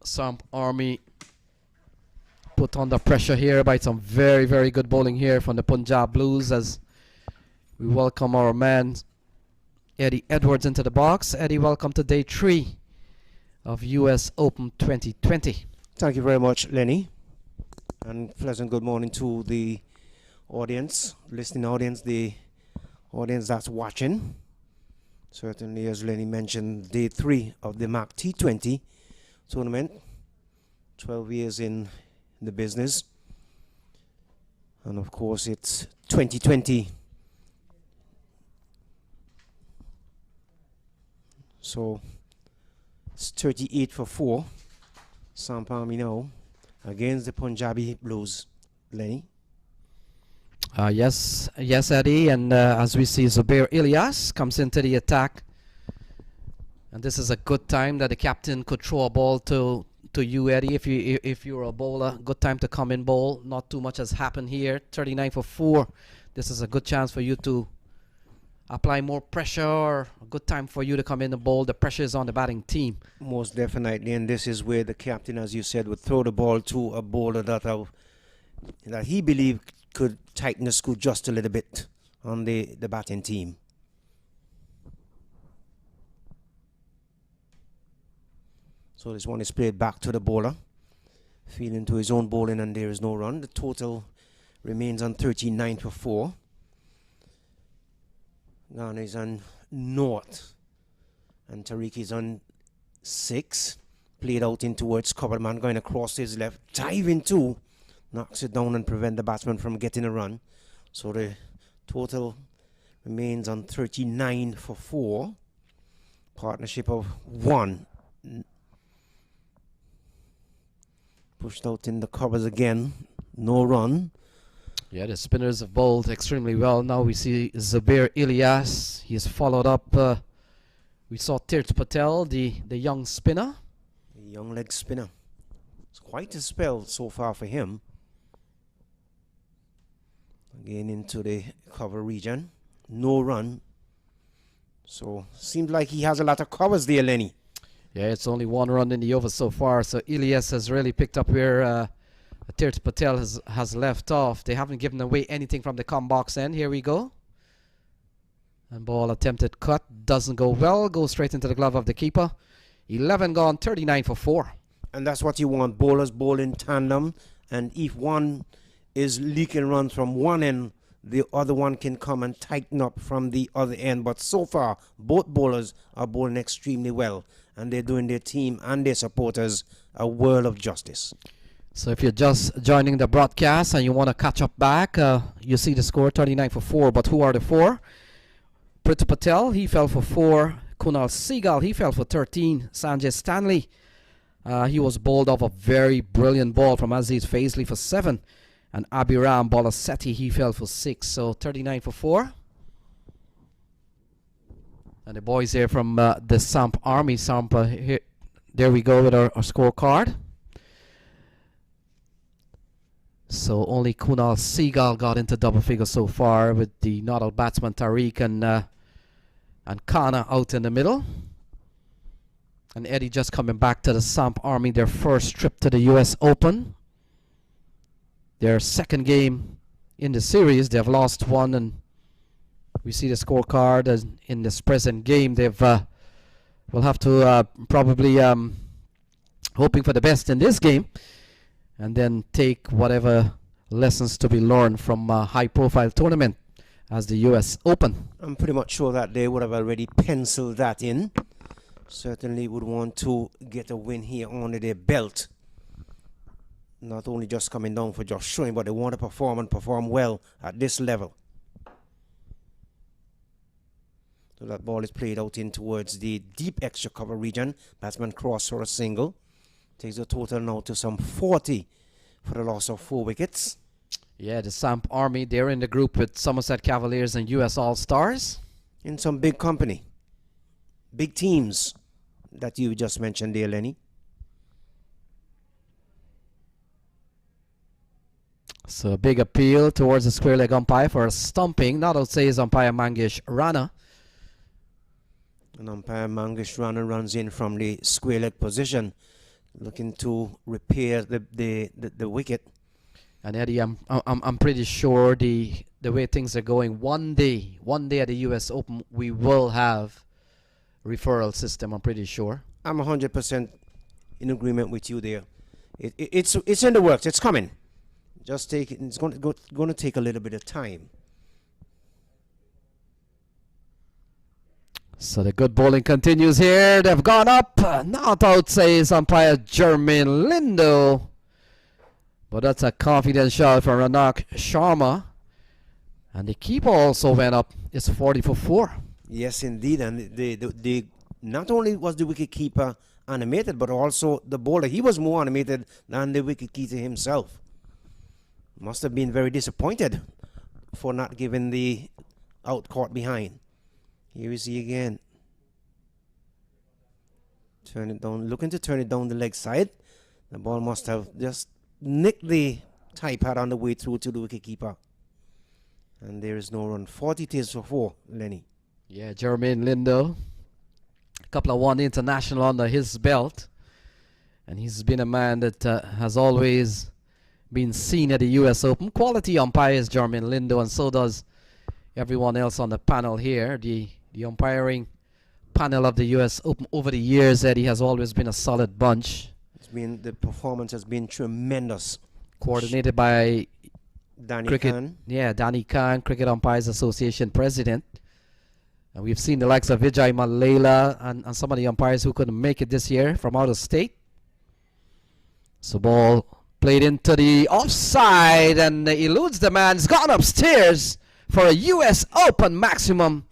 S1: Samp Army put under pressure here by some very, very good bowling here from the Punjab Blues as we welcome our man Eddie Edwards into the box. Eddie, welcome to day 3 of US Open 2020.
S4: Thank you very much, Lenny. And pleasant good morning to the audience, listening audience, the audience that's watching. Certainly, as Lenny mentioned, day 3 of the MAQ T20 tournament. 12 years in the business. And of course, it's 2020. So, it's 38 for 4. Samp Army now against the Punjabi Blues. Lenny?
S1: Yes, Eddie. And as we see, Zubair Ilyas comes into the attack. And this is a good time that the captain could throw a ball to you, Eddie. If you're a bowler, good time to come in bowl. Not too much has happened here. 39 for 4. This is a good chance for you to apply more pressure. A good time for you to come in and bowl. The pressure is on the batting team.
S4: Most definitely, and this is where the captain, as you said, would throw the ball to a bowler that he believed could tighten the screw just a little bit on the batting team. So this one is played back to the bowler, feeling to his own bowling, and there is no run. The total remains on 39 for 4. Ghana is on North, and Tariq is on 6. Played out in towards cover man, going across his left, diving two, knocks it down and prevent the batsman from getting a run. So the total remains on 39 for 4. Partnership of 1. Pushed out in the covers again, no run.
S1: Yeah, the spinners have bowled extremely well. Now we see Zubair Ilyas. He's followed up. We saw Tirth Patel, the young spinner.
S4: A young leg spinner. It's quite a spell so far for him. Again into the cover region. No run. So seems like he has a lot of covers there, Lenny.
S1: Yeah, it's only 1 run in the over so far. So Ilyas has really picked up where Tirth Patel has left off. They haven't given away anything from the come box end. Here we go. And ball attempted cut. Doesn't go well. Goes straight into the glove of the keeper. 11 gone, 39 for 4.
S4: And that's what you want. Bowlers bowl in tandem. And if one is leaking runs from one end, the other one can come and tighten up from the other end. But so far, both bowlers are bowling extremely well. And they're doing their team and their supporters a world of justice.
S1: So if you're just joining the broadcast and you want to catch up back, you see the score 39 for 4. But who are the 4? Tirth Patel, he fell for 4. Kunal Seagal, he fell for 13. Sanjay Stanley, he was bowled off a very brilliant ball from Aziz Faisley for 7. And Abhiram Balasetti, he fell for 6. So 39 for 4. And the boys here from the Samp Army. Here, there we go with our scorecard. So only Kunal Seagal got into double figures so far, with the not out batsman Tariq and Kana out in the middle. And Eddie just coming back to the Samp Army, their first trip to the US Open. Their second game in the series. They've lost 1, and we see the scorecard as in this present game. They've will have to probably hoping for the best in this game, and then take whatever lessons to be learned from a high-profile tournament as the US Open.
S4: I'm pretty much sure that they would have already penciled that in. Certainly would want to get a win here under their belt. Not only just coming down for just showing, but they want to perform and perform well at this level. So that ball is played out in towards the deep extra cover region. Batsman cross for a single. Takes the total now to some 40 for the loss of 4 wickets.
S1: Yeah, the Samp Army, they're in the group with Somerset Cavaliers and US All-Stars.
S4: In some big company. Big teams that you just mentioned there, Lenny.
S1: So a big appeal towards the square leg umpire for a stumping. Not outside is umpire Mangesh Rana.
S4: And umpire Mangesh Rana runs in from the square leg position, looking to repair the wicket.
S1: And Eddie, I'm pretty sure the way things are going, one day at the US Open, we will have referral system. I'm pretty sure.
S4: I'm 100% in agreement with you there. It's in the works. It's coming. Just take it. It's going to take a little bit of time.
S1: So the good bowling continues here. They've gone up. Not out, says umpire Jermaine Lindo. But that's a confident shot from Ranak Sharma. And the keeper also went up. It's 40 for 4.
S4: Yes, indeed. And the not only was the wicket keeper animated, but also the bowler. He was more animated than the wicket keeper himself. Must have been very disappointed for not giving the out caught behind. Here we see again. Turn it down, looking to turn it down the leg side. The ball must have just nicked the tie pad on the way through to the wicketkeeper. And there is no run. 40 it is for 4, Lenny.
S1: Yeah, Jermaine Lindo. A couple of one international under his belt. And he's been a man that has always been seen at the US Open. Quality umpires, Jermaine Lindo, and so does everyone else on the panel here. The umpiring panel of the US Open over the years, Eddie, has always been a solid bunch.
S4: The performance has been tremendous.
S1: Coordinated by
S4: Danny Khan.
S1: Yeah, Danny Khan, Cricket Umpires Association president. And we've seen the likes of Vijay Malela and some of the umpires who couldn't make it this year from out of state. So ball played into the offside and eludes the man. It's gone upstairs for a US Open maximum.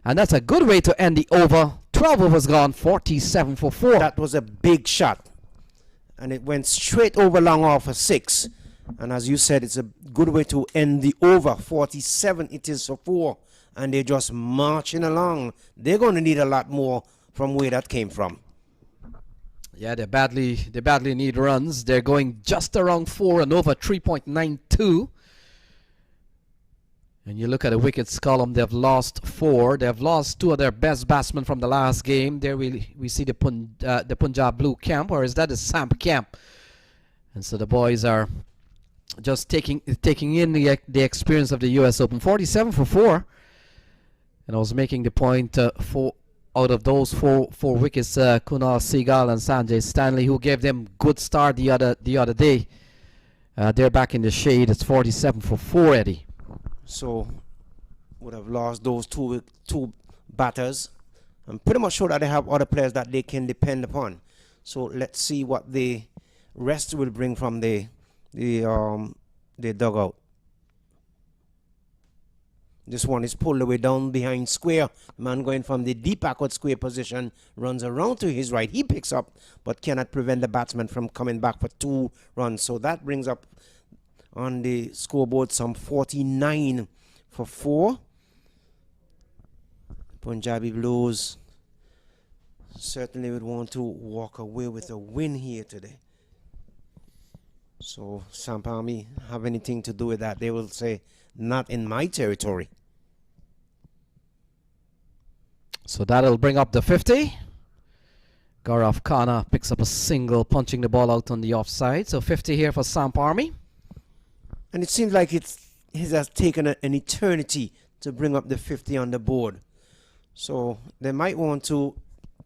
S1: And that's a good way to end the over. 12 overs gone, 47 for 4.
S4: That was a big shot. And it went straight over long off for 6. And as you said, it's a good way to end the over. 47 it is for 4. And they're just marching along. They're going to need a lot more from where that came from.
S1: Yeah, they badly need runs. They're going just around 4 and over 3.92. And you look at the wickets column, they've lost 4. They've lost 2 of their best batsmen from the last game. There we see the Punjab Blue camp, or is that the Samp camp? And so the boys are just taking in the experience of the US Open. 47 for 4. And I was making the point, 4 out of those four wickets, Kunal Seagal and Sanjay Stanley, who gave them good start the other day. They're back in the shade. It's 47 for 4, Eddie.
S4: So would have lost those two batters. I'm pretty much sure that they have other players that they can depend upon. So let's see what the rest will bring from the dugout. This one is pulled away down behind square. Man going from the deep backward square position runs around to his right. He picks up but cannot prevent the batsman from coming back for 2 runs. So that brings up on the scoreboard some 49 for 4. Punjabi Blues certainly would want to walk away with a win here today. So Samp Army have anything to do with that, they will say, not in my territory.
S1: So that'll bring up the 50. Gaurav Khanna picks up a single, punching the ball out on the offside. So 50 here for Samp Army.
S4: And it seems like it has taken an eternity to bring up the 50 on the board. So they might want to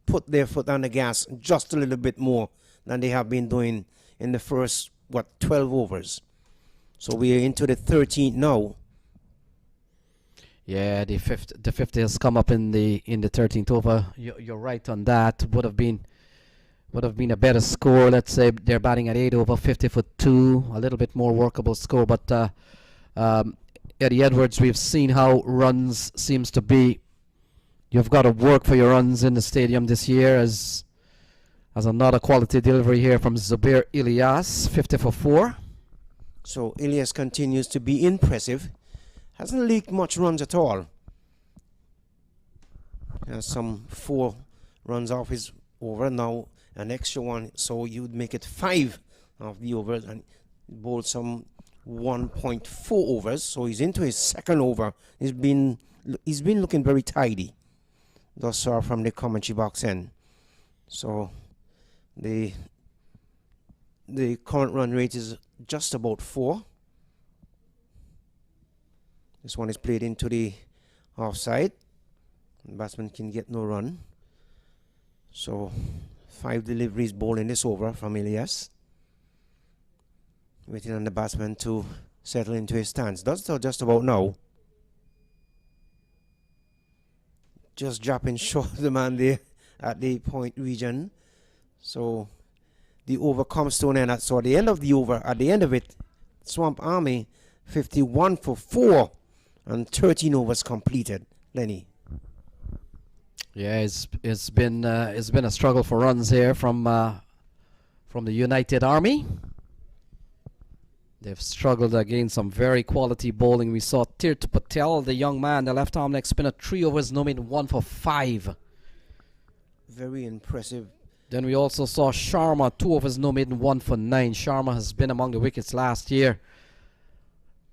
S4: put their foot on the gas just a little bit more than they have been doing in the first, 12 overs. So we are into the 13th now.
S1: Yeah, the 50 has come up in the 13th over. You're right on that. Would have been a better score. Let's say they're batting at 8 over, 50 for 2. A little bit more workable score. But Eddie Edwards, we've seen how runs seems to be, you've got to work for your runs in the stadium this year. As another quality delivery here from Zubair Ilyas, 50 for 4.
S4: So Ilyas continues to be impressive. Hasn't leaked much runs at all. Has some 4 runs off his over, now an extra one, so you'd make it 5 of the overs, and bowled some 1.4 overs, so he's into his second over. He's been looking very tidy thus far from the commentary box end. So the current run rate is just about 4. This one is played into the offside. The batsman can get no run. So 5 deliveries bowled in this over from Ilyas. Waiting on the batsman to settle into his stance. Does so just about now. Just dropping short of the man there at the point region. So the over comes to an end. So at the end of the over, at the end of it, Samp Army 51 for 4 and 13 overs completed. Lenny.
S1: Yeah, it's been a struggle for runs here from the United Army. They've struggled against some very quality bowling. We saw Tirth Patel, the young man, the left arm leg spinner, 3 overs, no made, 1 for 5.
S4: Very impressive.
S1: Then we also saw Sharma, 2 overs, no made, 1 for 9. Sharma has been among the wickets last year,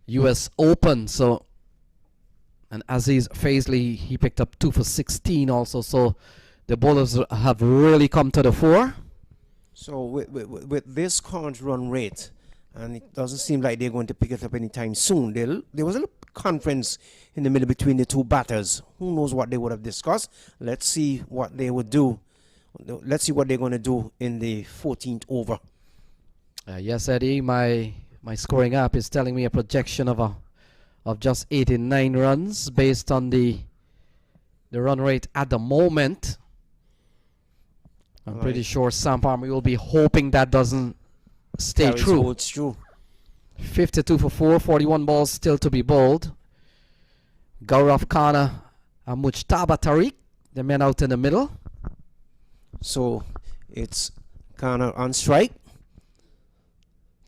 S1: US Open. So, and Aziz Faisley, he picked up 2 for 16 also. So the bowlers have really come to the fore.
S4: So with this current run rate, and it doesn't seem like they're going to pick it up anytime soon. There was a little conference in the middle between the two batters. Who knows what they would have discussed? Let's see what they would do. Let's see what they're going to do in the 14th over.
S1: Yes, Eddie, my scoring app is telling me a projection of just 89 runs based on the run rate at the moment. I'm pretty sure Samp Army will be hoping that doesn't stay true.
S4: It's true.
S1: 52 for 4, 41 balls still to be bowled. Gaurav Khanna and Mujtaba Tariq, the men out in the middle.
S4: So it's Khanna on strike.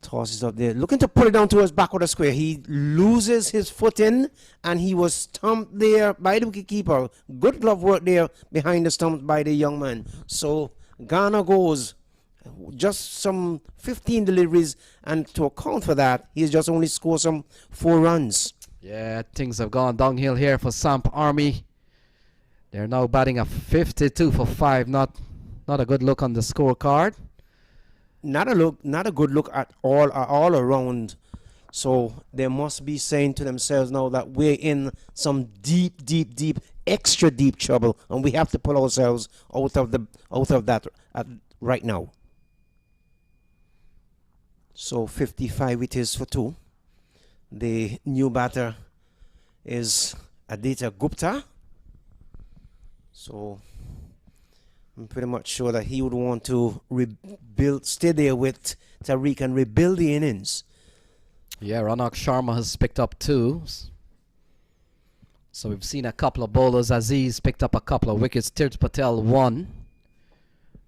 S4: Tosses up there, looking to put it down towards back of the square. He loses his footing, and he was stumped there by the wicketkeeper. Good glove work there behind the stump by the young man. So Ghana goes just some 15 deliveries, and to account for that, he's just only scored some 4 runs.
S1: Yeah, things have gone downhill here for Samp Army. They're now batting a 52 for 5. Not a good look on the scorecard.
S4: Not a good look at all around. So they must be saying to themselves now that we're in some deep, extra deep trouble, and we have to pull ourselves out of that right now. So 55 it is for 2. The new batter is Aditya Gupta. So I'm pretty much sure that he would want to stay there with Tariq and rebuild the innings.
S1: Yeah, Ranak Sharma has picked up 2. So we've seen a couple of bowlers. Aziz picked up a couple of wickets. Tirth Patel 1.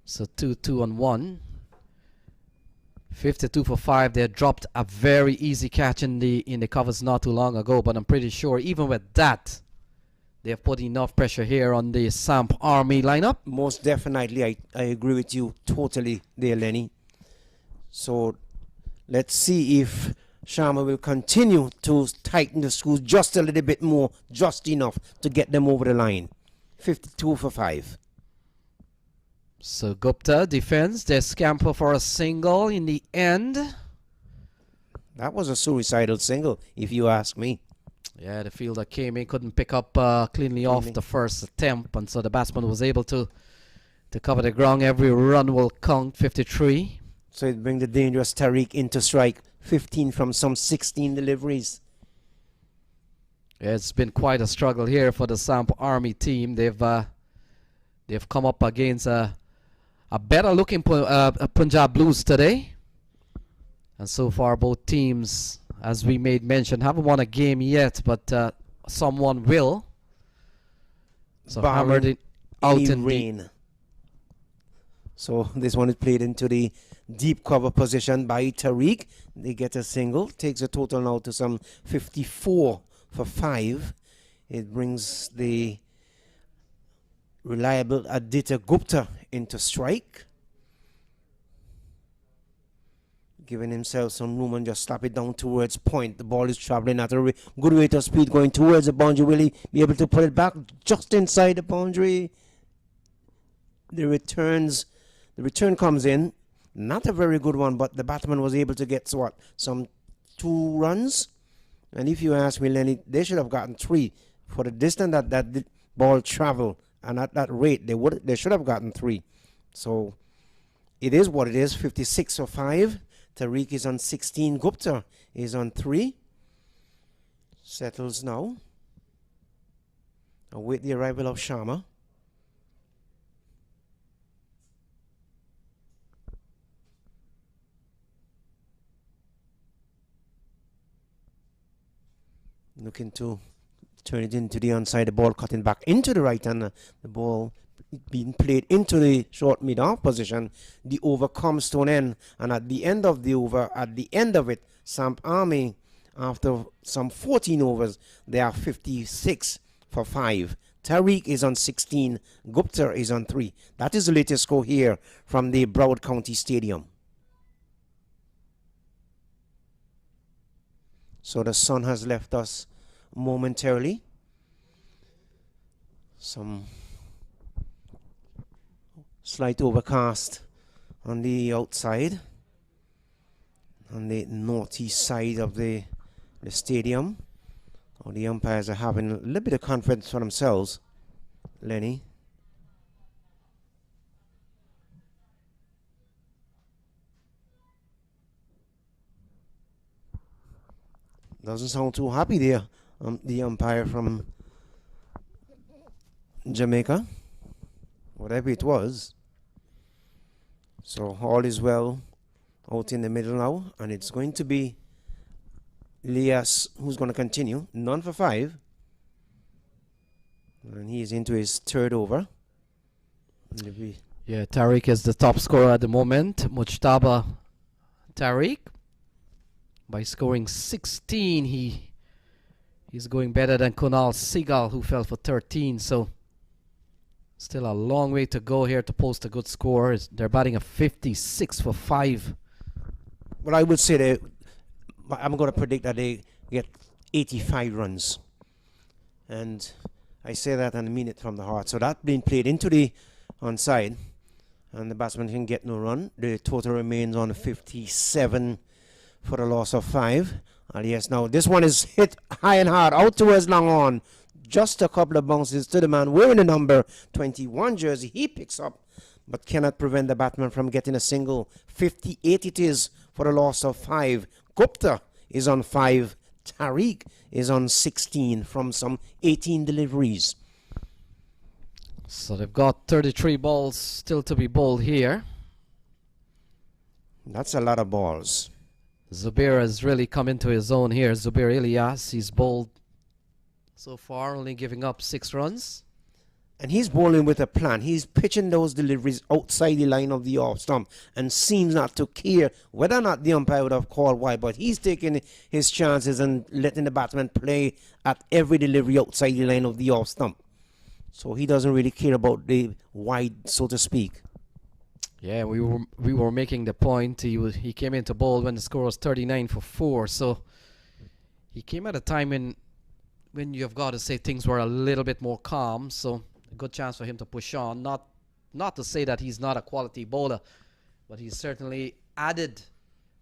S1: So 2 and 1. 52 for 5. They dropped a very easy catch in the covers not too long ago, but I'm pretty sure even with that, they have put enough pressure here on the Samp Army lineup.
S4: Most definitely, I agree with you totally there, Lenny. So let's see if Sharma will continue to tighten the screws just a little bit more, just enough to get them over the line. 52 for 5.
S1: So Gupta defends. They scamper for a single in the end.
S4: That was a suicidal single, if you ask me.
S1: Yeah, the fielder came in, couldn't pick up cleanly off the first attempt, and so the batsman was able to cover the ground. Every run will count, 53.
S4: So it brings the dangerous Tariq into strike, 15 from some 16 deliveries.
S1: Yeah, it's been quite a struggle here for the Samp Army team. They've come up against a better looking Punjab Blues today, and so far both teams, as we made mention, haven't won a game yet, but someone will. So
S4: barring
S1: hammered it out
S4: any
S1: in the
S4: rain. So this one is played into the deep cover position by Tariq. They get a single, takes a total now to some 54 for 5. It brings the reliable Aditya Gupta into strike, giving himself some room and just slap it down towards point. The ball is traveling at a good rate of speed going towards the boundary. Will he be able to put it back just inside the boundary? The return comes in. Not a very good one, but the batsman was able to get some 2 runs. And if you ask me, Lenny, they should have gotten 3 for the distance that the ball traveled, and at that rate they should have gotten 3. So it is what it is. 56 for 5. Tariq is on 16. Gupta is on 3. Settles now. Await the arrival of Sharma. Looking to turn it into the onside. The ball cutting back into the right hand. The ball being played into the short mid-off position. The over comes to an end, and at the end of the over, at the end of it, Samp Army, after some 14 overs, they are 56 for 5. Tariq is on 16. Gupta is on 3. That is the latest score here from the Broward County Stadium. So the sun has left us momentarily. Some slight overcast on the outside, on the northeast side of the stadium. Or the umpires are having a little bit of confidence for themselves, Lenny. Doesn't sound too happy there, the umpire from Jamaica, whatever it was. So all is well out in the middle now, and it's going to be Elias who's going to continue. None for 5. And he's into his 3rd over.
S1: Yeah, Tariq is the top scorer at the moment. Mujtaba Tariq. By scoring 16, he's going better than Kunal Seagal, who fell for 13. So still a long way to go here to post a good score. They're batting a 56 for 5.
S4: Well, I would say I'm going to predict that they get 85 runs. And I say that and mean it from the heart. So that being played into the onside, and the batsman can get no run. The total remains on 57 for the loss of 5. And yes, now this one is hit high and hard out towards long on. Just a couple of bounces to the man wearing the number 21 jersey. He picks up, but cannot prevent the batsman from getting a single. 58 it is for the loss of 5. Gupta is on 5. Tariq is on 16 from some 18 deliveries.
S1: So they've got 33 balls still to be bowled here.
S4: That's a lot of balls.
S1: Zubair has really come into his own here. Zubair Ilyas, he's bowled so far, only giving up 6 runs.
S4: And he's bowling with a plan. He's pitching those deliveries outside the line of the off stump and seems not to care whether or not the umpire would have called wide. But he's taking his chances and letting the batsman play at every delivery outside the line of the off stump. So he doesn't really care about the wide, so to speak.
S1: Yeah, we were making the point. He came into bowl when the score was 39 for 4. So he came at a time when you've got to say things were a little bit more calm. So a good chance for him to push on. Not to say that he's not a quality bowler, but he's certainly added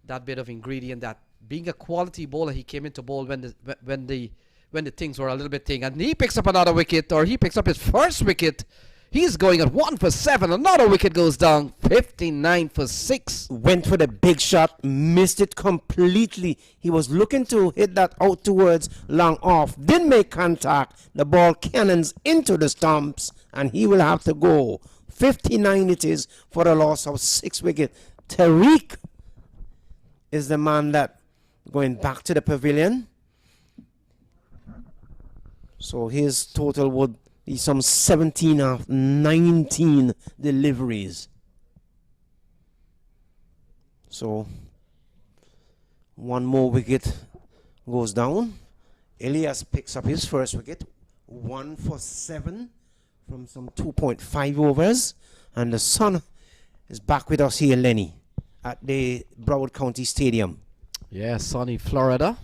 S1: that bit of ingredient that being a quality bowler, he came into bowl when the things were a little bit thing, and he picks up another wicket, or he picks up his first wicket. He's going at 1 for 7. Another wicket goes down. 59 for 6.
S4: Went for the big shot, missed it completely. He was looking to hit that out towards long off. Didn't make contact. The ball cannons into the stumps, and he will have to go. 59 it is for a loss of 6 wickets. Tariq is the man that going back to the pavilion. So his total would He's some 17 of 19 deliveries. So one more wicket goes down. Elias picks up his first wicket. 1 for 7 from some 2.5 overs. And the sun is back with us here, Lenny, at the Broward County Stadium.
S1: Yeah, sunny Florida.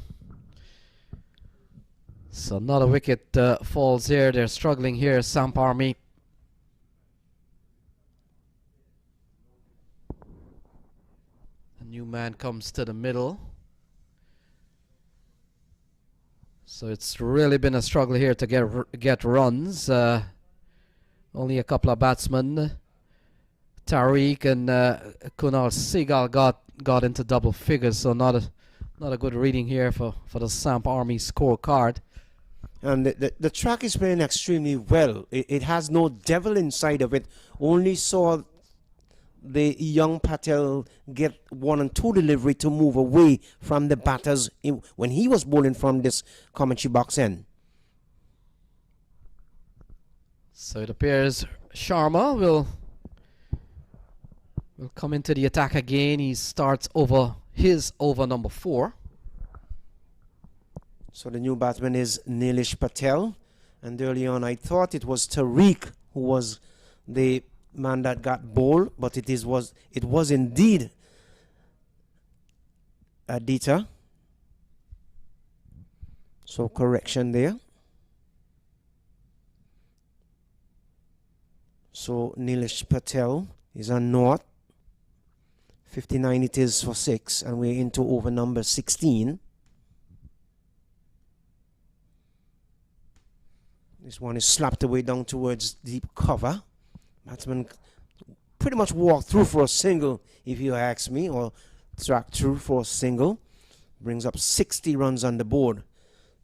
S1: So another wicket falls here. They're struggling here, Samp Army. A new man comes to the middle. So it's really been a struggle here to get runs. Only a couple of batsmen, Tariq and Kunal Seagal, got into double figures. So not a good reading here for the Samp Army scorecard.
S4: And the track is playing extremely well. It has no devil inside of it. Only saw the young Patel get 1 and 2 delivery to move away from the batters when he was bowling from this commentary box end.
S1: So it appears Sharma will come into the attack again. He starts over number 4.
S4: So the new batsman is Nilesh Patel. And early on I thought it was Tariq who was the man that got bowled, but it was indeed Aditya. So correction there. So Nilesh Patel is on north. 59 it is for 6, and we're into over number 16. This one is slapped away down towards deep cover. Batsman pretty much walked through for a single, if you ask me, or tracked through for a single. Brings up 60 runs on the board.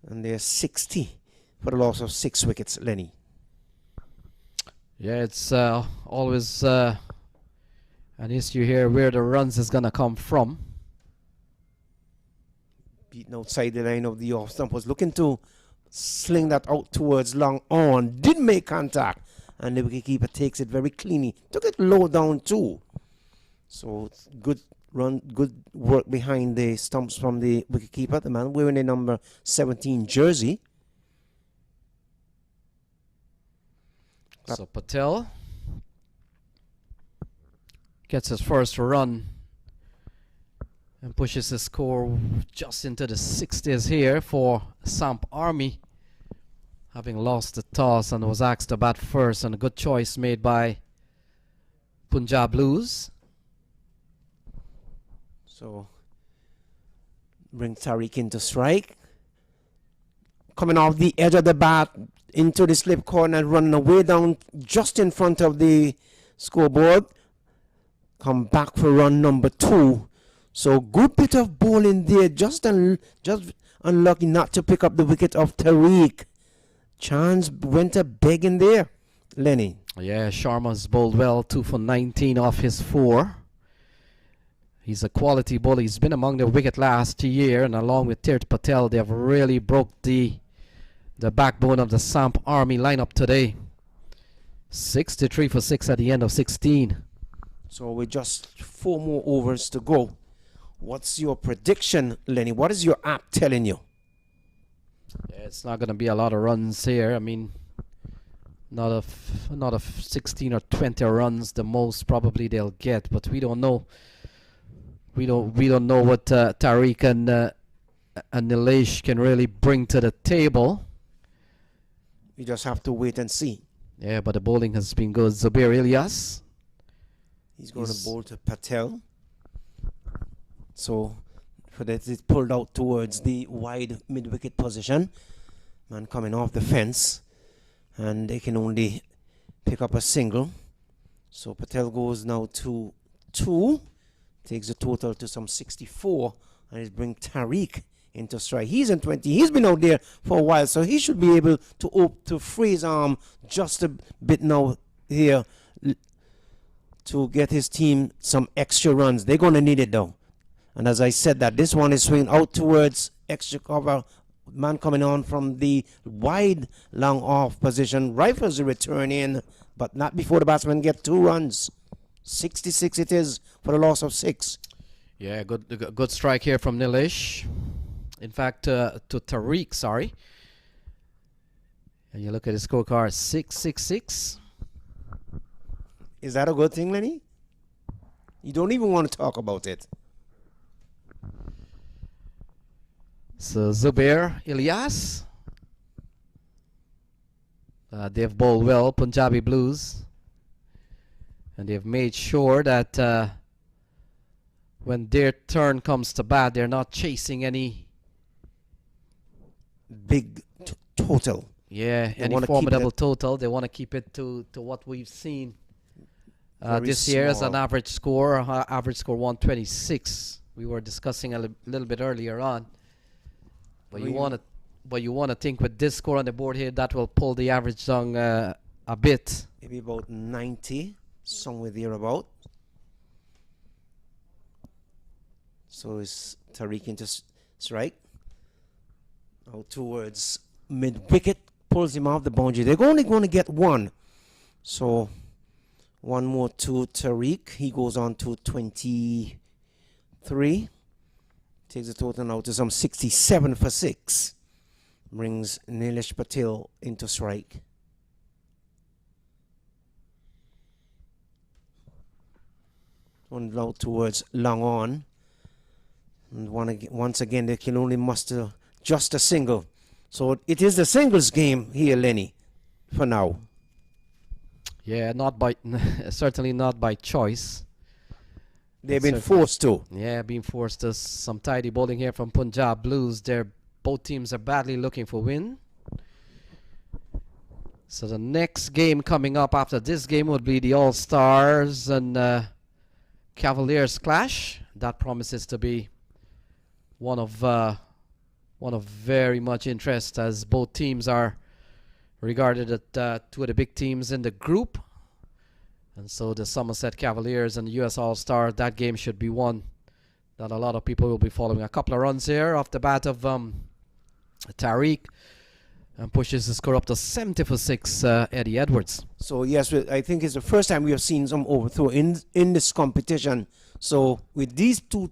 S4: And there's 60 for the loss of 6 wickets, Lenny.
S1: Yeah, it's always an issue here where the runs is going to come from.
S4: Beaten outside the line of the off stump, was looking to sling that out towards long on. Didn't make contact. And the wicketkeeper takes it very cleanly. Took it low down too. So good run, good work behind the stumps from the wicketkeeper, the man wearing the number 17 jersey.
S1: So Patel gets his first run and pushes the score just into the 60s here for Samp Army, having lost the toss and was asked to bat first, and a good choice made by Punjab Blues.
S4: So bring Tariq into strike. Coming off the edge of the bat into the slip corner and running away down just in front of the scoreboard. Come back for run number 2. So good bit of bowling there. Just unlucky not to pick up the wicket of Tariq. Chance went a begging there, Lenny.
S1: Yeah, Sharma's bowled well, 2 for 19 off his 4. He's a quality bowler. He's been among the wicket last year, and along with Tirth Patel, they have really broke the backbone of the Samp Army lineup today. 63 for 6 at the end of 16.
S4: So with just 4 more overs to go, what's your prediction, Lenny? What is your app telling you?
S1: Yeah, it's not going to be a lot of runs here. I mean, not of 16 or 20 runs, the most probably they'll get, but we don't know. We don't know what Tariq and Nilesh can really bring to the table.
S4: You just have to wait and see.
S1: Yeah, but the bowling has been good. Zubir Ilyas.
S4: He's going to bowl to Patel. So for that, it's pulled out towards the wide mid-wicket position. Man coming off the fence. And they can only pick up a single. So Patel goes now to 2. Takes the total to some 64. And it brings Tariq into strike. He's in 20. He's been out there for a while, so he should be able to free his arm just a bit now here to get his team some extra runs. They're going to need it though. And as I said, that this one is swinging out towards extra cover man coming on from the wide long off position. Rifles a return in, but not before the batsman get 2 runs. 66 it is for the loss of 6.
S1: Yeah, good strike here from Nilesh. In fact, to Tariq, sorry. And you look at his scorecard, 666.
S4: Is that a good thing, Lenny? You don't even want to talk about it.
S1: So Zubair Ilyas. They've bowled well, Punjabi Blues. And they've made sure that when their turn comes to bat, they're not chasing any
S4: big total.
S1: Yeah,
S4: They
S1: any
S4: wanna keep
S1: formidable
S4: it
S1: total. They want to keep it to what we've seen
S4: very
S1: this year as an
S4: small.
S1: average score 126. We were discussing a little bit earlier on. But you want to think with this score on the board here, that will pull the average down a bit.
S4: Maybe about 90, somewhere thereabout. So is Tariq into strike. Out towards mid-wicket, pulls him off the boundary. They're only going to get 1. So 1 more to Tariq. He goes on to 23. Takes the total now to some 67 for 6. Brings Nilesh Patel into strike. One out towards long on. And once again, they can only muster just a single. So it is the singles game here, Lenny, for now.
S1: Yeah, not by certainly not by choice.
S4: They've been forced to.
S1: Yeah, being forced to. Some tidy bowling here from Punjab Blues. Both teams are badly looking for win. So the next game coming up after this game would be the All-Stars and Cavaliers clash. That promises to be one of very much interest, as both teams are regarded as 2 of the big teams in the group. And so the Somerset Cavaliers and the US All-Star, that game should be one that a lot of people will be following. A couple of runs here off the bat of Tariq, and pushes the score up to 70 for 6, Eddie Edwards.
S4: So yes, I think it's the first time we have seen some overthrow in this competition. So with these two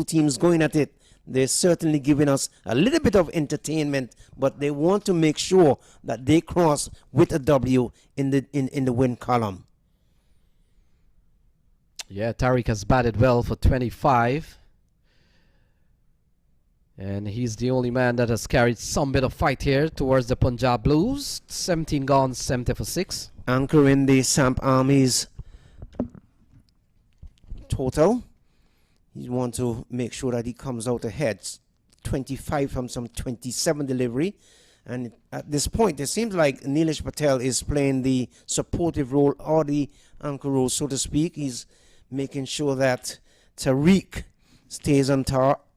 S4: teams going at it, they're certainly giving us a little bit of entertainment, but they want to make sure that they cross with a W in the win column.
S1: Yeah, Tariq has batted well for 25. And he's the only man that has carried some bit of fight here towards the Punjab Blues. 17 gone, 70 for 6.
S4: Anchor in the Samp Army's total. You want to make sure that he comes out ahead. 25 from some 27 delivery. And at this point, it seems like Nilesh Patel is playing the supportive role or the anchor role, so to speak. He's making sure that Tariq stays on top.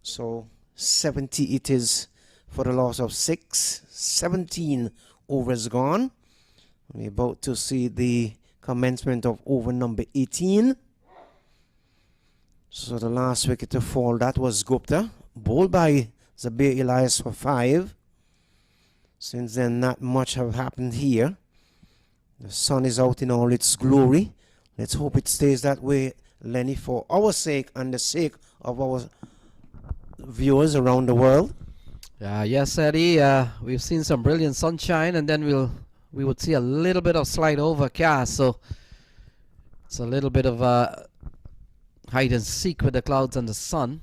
S4: So 70 it is for the loss of 6. 17 overs gone. We're about to see the commencement of over number 18. So the last wicket to fall, that was Gupta, bowled by Zubair Ilyas for 5. Since then, not much have happened here. The sun is out in all its glory. Let's hope it stays that way, Lenny, for our sake and the sake of our viewers around the world.
S1: Yes, Eddie. We've seen some brilliant sunshine, and then we would see a little bit of slight overcast. So it's a little bit of hide and seek with the clouds and the sun.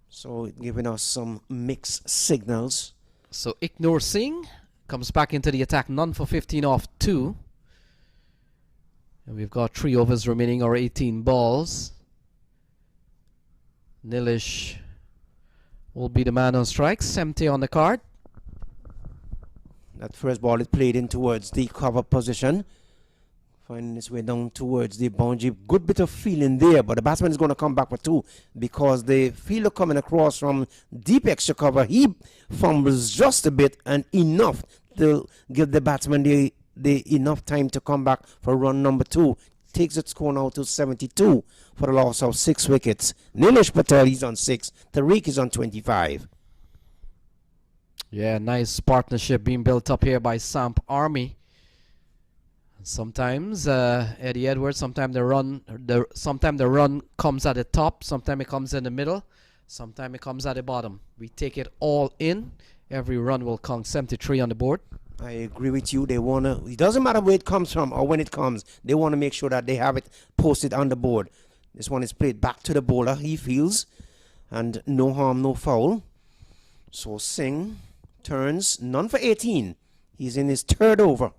S4: So giving us some mixed signals.
S1: So Ignore Singh comes back into the attack, none for 15 off 2. And we've got 3 overs remaining, or 18 balls. Nilesh will be the man on strikes, empty on the card.
S4: That first ball is played in towards the cover position. Finding its way down towards the boundary. Good bit of feeling there, but the batsman is going to come back for 2 because the fielder coming across from deep extra cover, he fumbles just a bit and enough to give the batsman the enough time to come back for run number 2. takes its score now to 72 for the loss of 6 wickets. Tirth Patel is on 6. Tariq is on 25.
S1: Yeah, nice partnership being built up here by Samp Army. Sometimes Eddie Edwards, sometimes the run comes at the top, sometimes it comes in the middle, sometimes it comes at the bottom. We take it all in. Every run will count. 73 on the board.
S4: I agree with you. They wanna. It doesn't matter where it comes from or when it comes. They want to make sure that they have it posted on the board. This one is played back to the bowler. He feels, and no harm, no foul. So Singh turns, none for 18. He's in his 3rd over.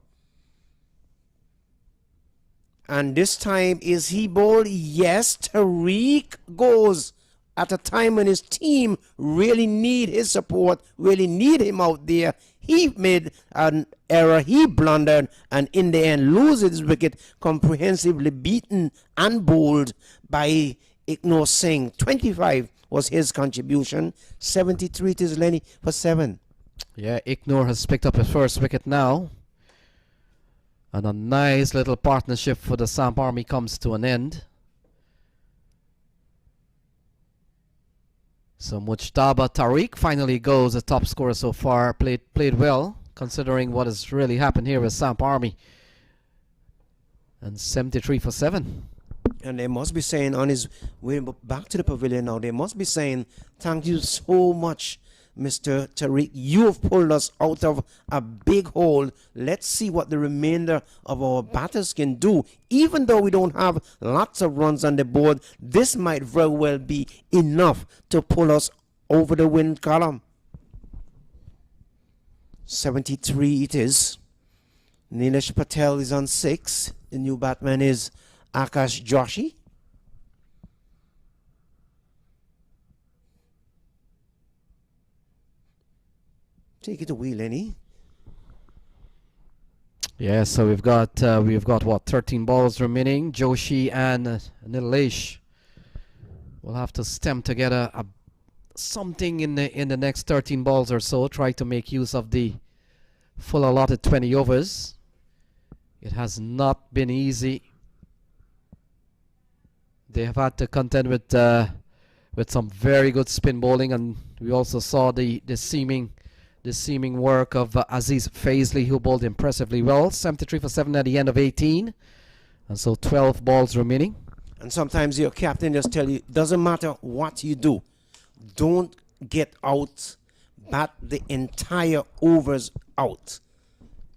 S4: And this time, is he bowled? Yes, Tariq goes at a time when his team really need his support, really need him out there. He made an error, he blundered, and in the end loses his wicket, comprehensively beaten and bowled by Ignore Singh. 25 was his contribution. 73 it is Lenny for 7.
S1: Yeah, Ignore has picked up his first wicket now. And a nice little partnership for the Samp Army comes to an end. So Mujtaba Tariq finally goes the top scorer so far. Played well, considering what has really happened here with Samp Army. And 73 for 7.
S4: And they must be saying on his way back to the pavilion now, they must be saying, thank you so much, Mr. Tariq. You have pulled us out of a big hole. Let's see what the remainder of our batters can do. Even though we don't have lots of runs on the board, this might very well be enough to pull us over the win column. 73 it is. Tirth Patel is on 6. The new batsman is Akash Joshi. Take it away, Lenny.
S1: Yeah, so we've got what, 13 balls remaining. Joshi and Nilesh will have to stem together something in the next 13 balls or so. Try to make use of the full allotted 20 overs. It has not been easy. They have had to contend with some very good spin bowling, and we also saw the seeming work of Aziz Faisley, who bowled impressively well. 73 for 7 at the end of 18, and so 12 balls remaining.
S4: And sometimes your captain just tell you, doesn't matter what you do, don't get out, bat the entire overs out.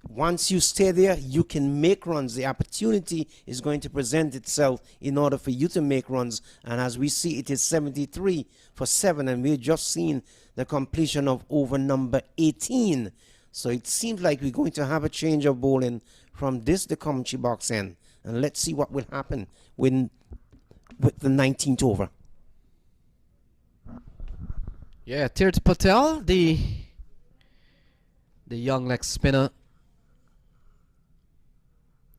S4: Once you stay there, you can make runs. The opportunity is going to present itself in order for you to make runs. And as we see, it is 73 for 7, and we've just seen the completion of over number 18. So it seems like we're going to have a change of bowling from the commentary box end. And let's see what will happen with the 19th over.
S1: Yeah, Tirth Patel, the young leg spinner,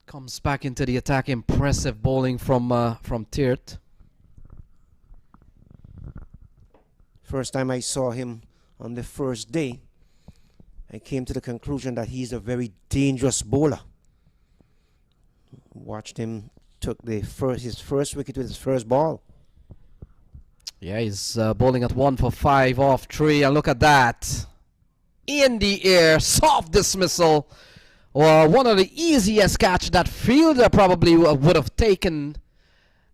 S1: comes back into the attack. Impressive bowling from Tirth.
S4: First time I saw him on the first day, I came to the conclusion that he's a very dangerous bowler. Watched him took his first wicket with his first ball.
S1: Yeah, he's bowling at 1 for 5 off 3, and look at that. In the air, soft dismissal. Or one of the easiest catch that fielder probably would have taken.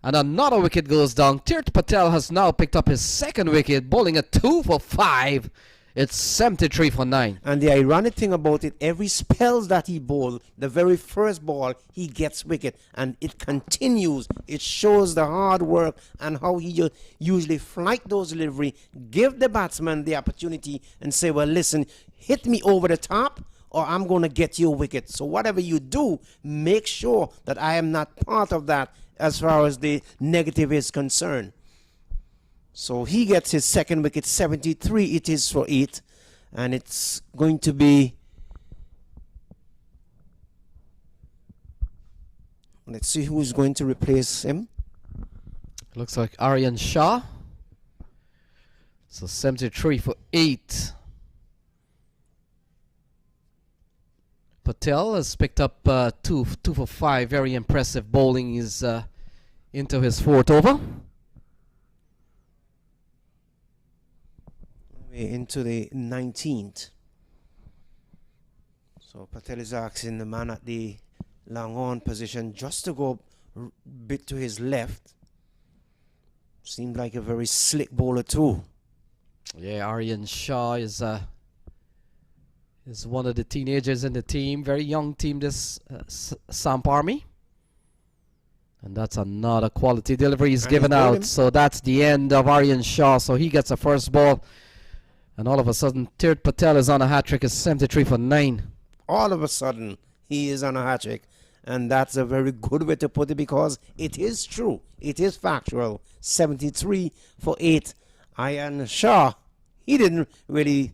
S1: And another wicket goes down. Tirth Patel has now picked up his 2nd wicket, bowling at 2 for 5. It's 73 for 9.
S4: And the ironic thing about it, every spells that he bowled, the very first ball, he gets wicket. And it continues. It shows the hard work and how he usually flight those delivery, give the batsman the opportunity and say, well, listen, hit me over the top, or I'm going to get you a wicket. So whatever you do, make sure that I am not part of that as far as the negative is concerned. So he gets his 2nd wicket, 73 it is for 8. And it's going to be, let's see who's going to replace him.
S1: Looks like Aryan Shah. So 73 for 8. Patel has picked up two for 5. Very impressive bowling. He's into his 4th over.
S4: We're into the 19th. So Patel is asking the man at the long on position just to go a bit to his left. Seemed like a very slick bowler too.
S1: Yeah, Aryan Shah is one of the teenagers in the team. Very young team, this Samp Army. And that's another quality delivery he's given out. So that's the end of Aryan Shah. So he gets a first ball. And all of a sudden, Tirth Patel is on a hat-trick. It's 73 for 9.
S4: All of a sudden, he is on a hat-trick. And that's a very good way to put it, because it is true. It is factual. 73 for 8. Aryan Shah, he didn't really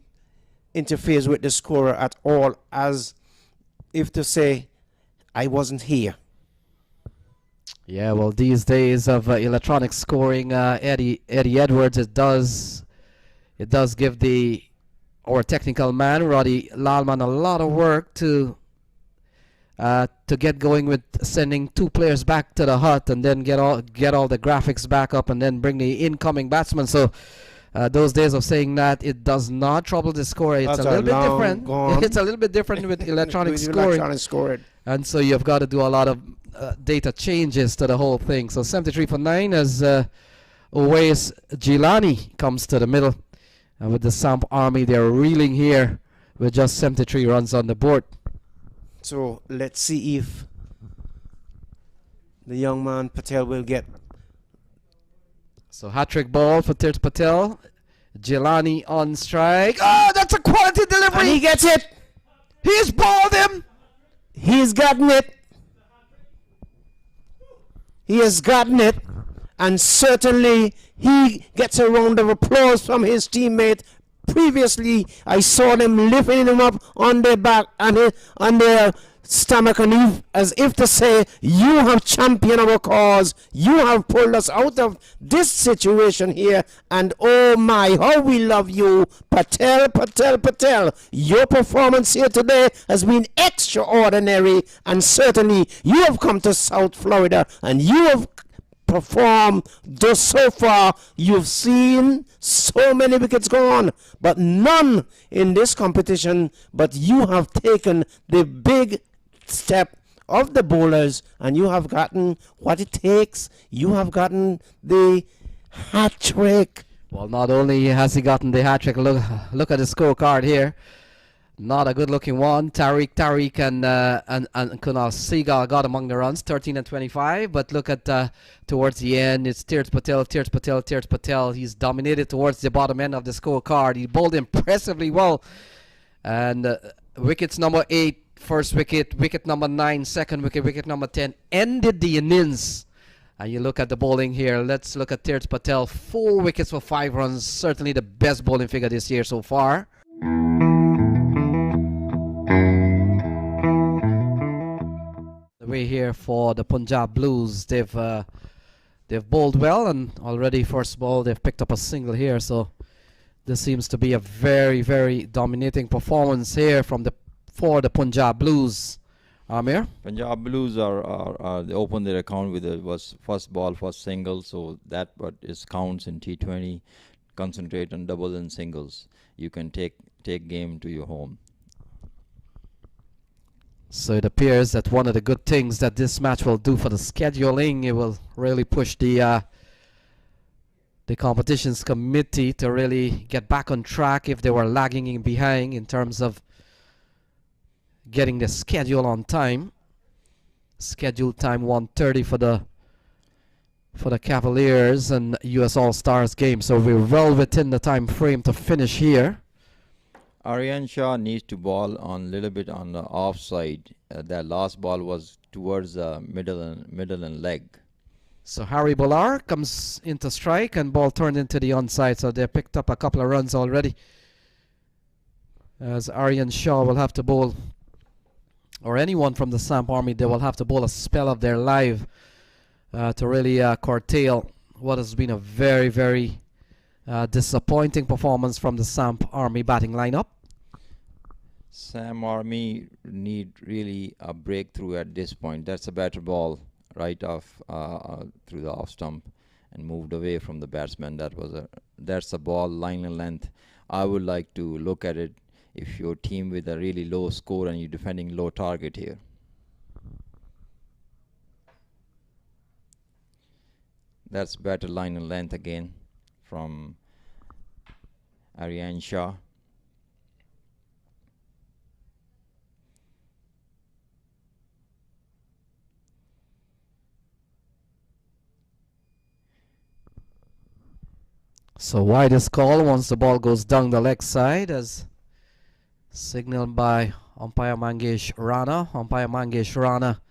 S4: interferes with the scorer at all, as if to say, I wasn't here.
S1: Yeah, well, these days of electronic scoring, Eddie Edwards, it does give our technical man Roddy Lalman a lot of work to get going with sending 2 players back to the hut and then get all the graphics back up and then bring the incoming batsman. So those days of saying that it does not trouble the scorer. It's a little bit different. It's a little bit different with electronic scoring. And so you've got to do a lot of data changes to the whole thing. So 73 for 9 as Owais Gilani comes to the middle. And with the Samp Army, they're reeling here with just 73 runs on the board.
S4: So let's see if the young man Patel will get.
S1: So hat-trick ball for Tirth Patel. Gilani on strike. Oh, that's a quality delivery.
S4: And he gets it.
S1: He's balled him.
S4: He's gotten it. He has gotten it. And certainly he gets a round of applause from his teammate. Previously, I saw them lifting him up on their back and on their stomach, and as if to say, you have championed our cause. You have pulled us out of this situation here, and oh my, how we love you, Patel, Patel, Patel. Your performance here today has been extraordinary, and certainly you have come to South Florida and you have performed. Thus so far, you've seen so many wickets gone, but none in this competition. But you have taken the big step of the bowlers, and you have gotten what it takes. You have gotten the hat trick.
S1: Well, not only has he gotten the hat trick, look at the scorecard here. Not a good looking one. Tariq and Kunal Seagal got among the runs, 13 and 25. But look at towards the end, it's Tirth Patel. He's dominated towards the bottom end of the scorecard. He bowled impressively well. And wickets number 8, first wicket, wicket number 9, second wicket, wicket number 10, ended the innings. And you look at the bowling here. Let's look at Tirth Patel. 4 wickets for 5 runs. Certainly the best bowling figure this year so far. The way here for the Punjab Blues, they've bowled well, and already first ball they've picked up a single here. So this seems to be a very, very dominating performance here for the Punjab Blues. Amir?
S5: Punjab Blues they opened their account with was first ball, first single, so that what is counts in T20. Concentrate on doubles and singles. You can take game to your home.
S1: So it appears that one of the good things that this match will do for the scheduling, it will really push the competitions committee to really get back on track if they were lagging in behind in terms of getting the schedule on time. Scheduled time 1:30 for the Cavaliers and US All-Stars game. So we're well within the time frame to finish here.
S5: Aryan Shah needs to ball on a little bit on the offside. That last ball was towards the middle and leg.
S1: So Harry Bowler comes into strike and ball turned into the onside. So they picked up a couple of runs already. As Aryan Shah will have to bowl, or anyone from the Samp Army, they will have to bowl a spell of their life to really curtail what has been a very, very disappointing performance from the Samp Army batting lineup.
S5: Sam Army need really a breakthrough at this point. That's a better ball right off through the off stump and moved away from the batsman. That's a ball line and length. I would like to look at it if your team with a really low score and you're defending low target here. That's better line and length again from Aryan Shah.
S1: So widest call once the ball goes down the leg side, as signaled by umpire Mangesh Rana. Umpire Mangesh Rana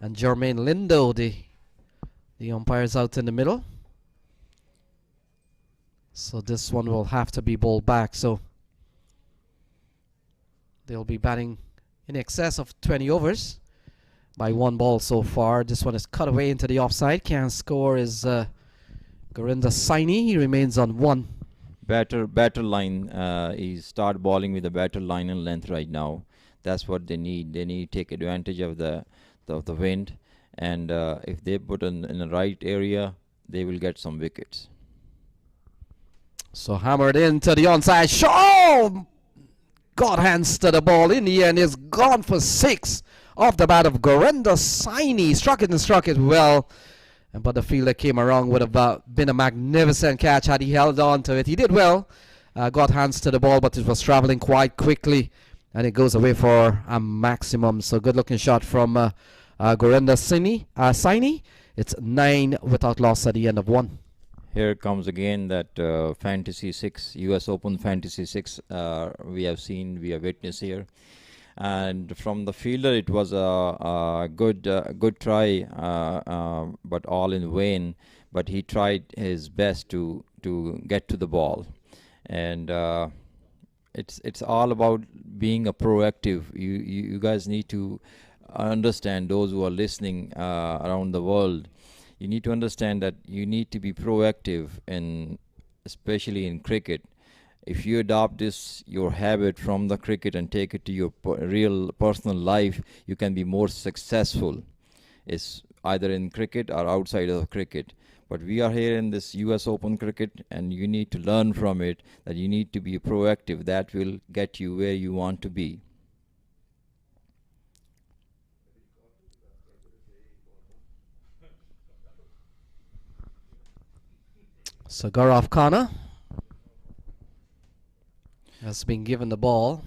S1: and Jermaine Lindo, the umpires out in the middle. So this one will have to be bowled back. So they'll be batting in excess of 20 overs by one ball so far. This one is cut away into the offside. Can score is Gurinder Saini. He remains on one.
S5: Better line. He start bowling with a better line and length right now. That's what they need. They need to take advantage of the wind, and if they put in the right area, they will get some wickets.
S1: So hammered into the onside. Oh! Got hands to the ball. In the end, is gone for 6 off the bat of Gurinder Saini. Struck it well. But the fielder came around. Would have been a magnificent catch had he held on to it. He did well. Got hands to the ball, but it was traveling quite quickly. And it goes away for a maximum. So good looking shot from Gurinder Saini. It's 9 without loss at the end of 1.
S5: Here comes again that Fantasy 6, US Open Fantasy 6 we have witnessed here. And from the fielder, it was a good try, but all in vain. But he tried his best to get to the ball, and it's all about being a proactive. You guys need to understand, those who are listening around the world. You need to understand that you need to be proactive, especially in cricket. If you adopt your habit from the cricket and take it to your real personal life, you can be more successful. It's either in cricket or outside of cricket. But we are here in this US Open cricket, and you need to learn from it that you need to be proactive. That will get you where you want to be.
S1: So Gaurav Khanna has been given the ball.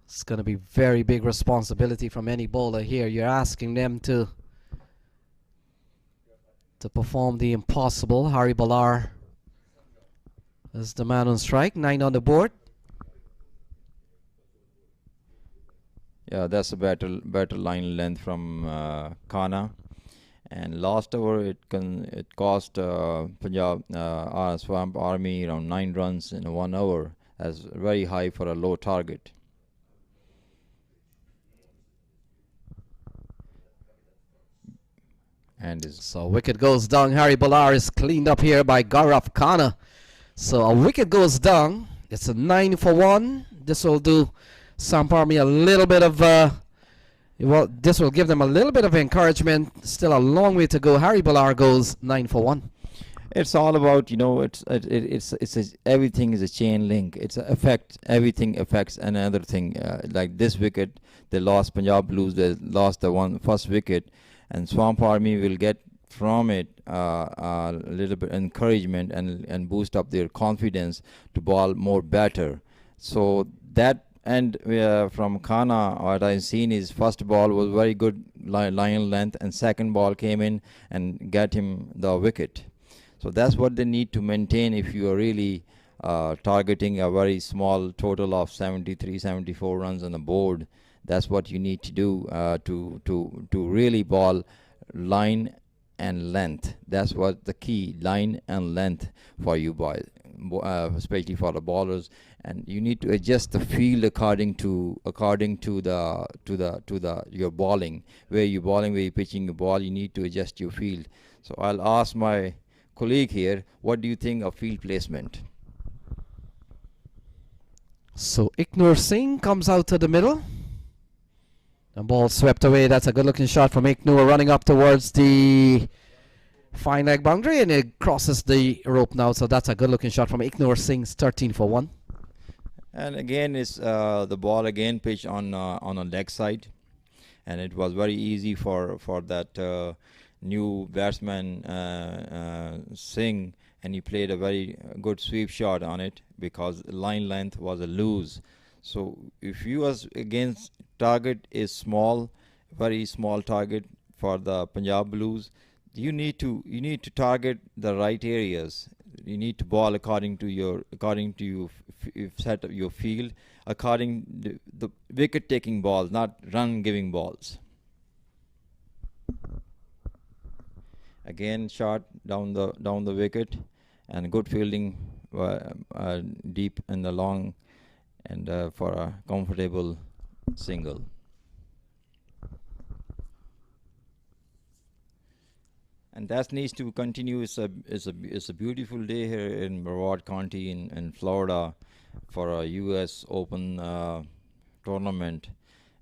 S1: It's going to be very big responsibility from any bowler here. You're asking them to perform the impossible. Hari Balar is the man on strike. 9 on the board.
S5: Yeah, that's a better line length from Khanna. And last over, it cost Punjab Samp Army around 9 runs in 1 over. That's very high for a low target. And
S1: so wicket goes down. Hari Balar is cleaned up here by Gaurav Khanna. So a wicket goes down. It's a 9 for 1. This will do Samp Army a little bit of this will give them a little bit of encouragement. Still a long way to go. Hari Balar goes 9 for 1.
S5: It's all about, everything is a chain link. It's a effect. Everything affects another thing. Like this wicket, they lost Punjab Blues. They lost the first wicket, and Samp Army will get from it a little bit encouragement and boost up their confidence to bowl more better. So that. And from Khanna, what I've seen is first ball was very good line length, and second ball came in and got him the wicket. So that's what they need to maintain if you are really targeting a very small total of 73, 74 runs on the board. That's what you need to do to really bowl line and length. That's what the key, line and length for you boys, especially for the bowlers. And you need to adjust the field according to your bowling. Where you're bowling, where you're pitching your ball, you need to adjust your field. So I'll ask my colleague here, what do you think of field placement?
S1: So Iknur Singh comes out to the middle. The ball swept away. That's a good looking shot from Iknur, running up towards the fine leg boundary, and it crosses the rope now. So that's a good looking shot from Iknur Singh's 13 for 1.
S5: And again, it's the ball again pitched on a leg side, and it was very easy for that new batsman Singh, and he played a very good sweep shot on it because line length was a loose. So if you was against target is small, very small target for the Punjab Blues, you need to target the right areas. You need to ball according to you set up your field according the wicket taking balls, not run giving balls. Again, shot down the wicket, and good fielding deep in the long, and for a comfortable single. And that needs to continue. It's a beautiful day here in Broward County in Florida for a U.S. Open tournament,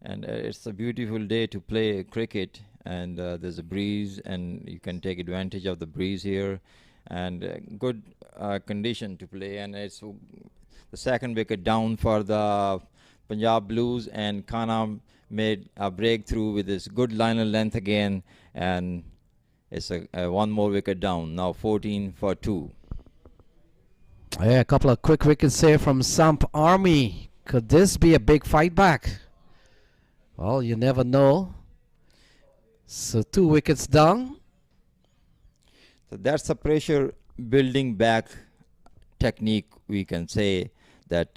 S5: and it's a beautiful day to play cricket. And there's a breeze, and you can take advantage of the breeze here, and good condition to play. And it's the second wicket down for the Punjab Blues, and Khanna made a breakthrough with this good liner length again, and it's a one more wicket down. Now 14 for 2.
S1: Yeah, a couple of quick wickets here from Samp Army. Could this be a big fight back? Well, you never know. So 2 wickets down.
S5: So that's the pressure building back technique, we can say, that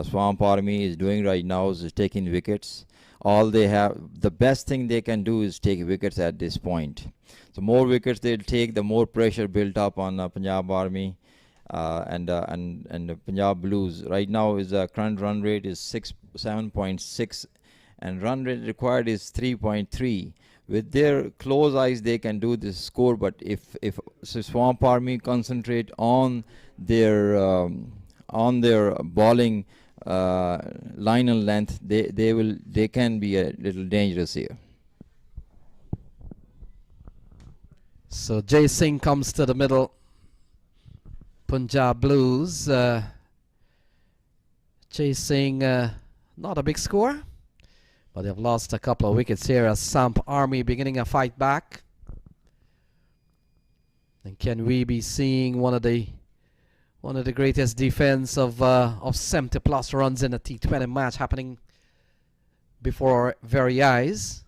S5: Swamp Army is doing right now is taking wickets. All they have, the best thing they can do is take wickets at this point. So more wickets they'll take, the more pressure built up on Punjab Army and the Punjab Blues. Right now is current run rate is 7.6, and run rate required is 3.3. With their close eyes, they can do this score. But if Swamp Army concentrate on their bowling line and length, they can be a little dangerous here.
S1: So Jay Singh comes to the middle. Punjab Blues. Jay Singh, not a big score, but they've lost a couple of wickets here as Samp Army beginning a fight back. And can we be seeing one of the greatest defense of 70 plus runs in a T20 match happening before our very eyes?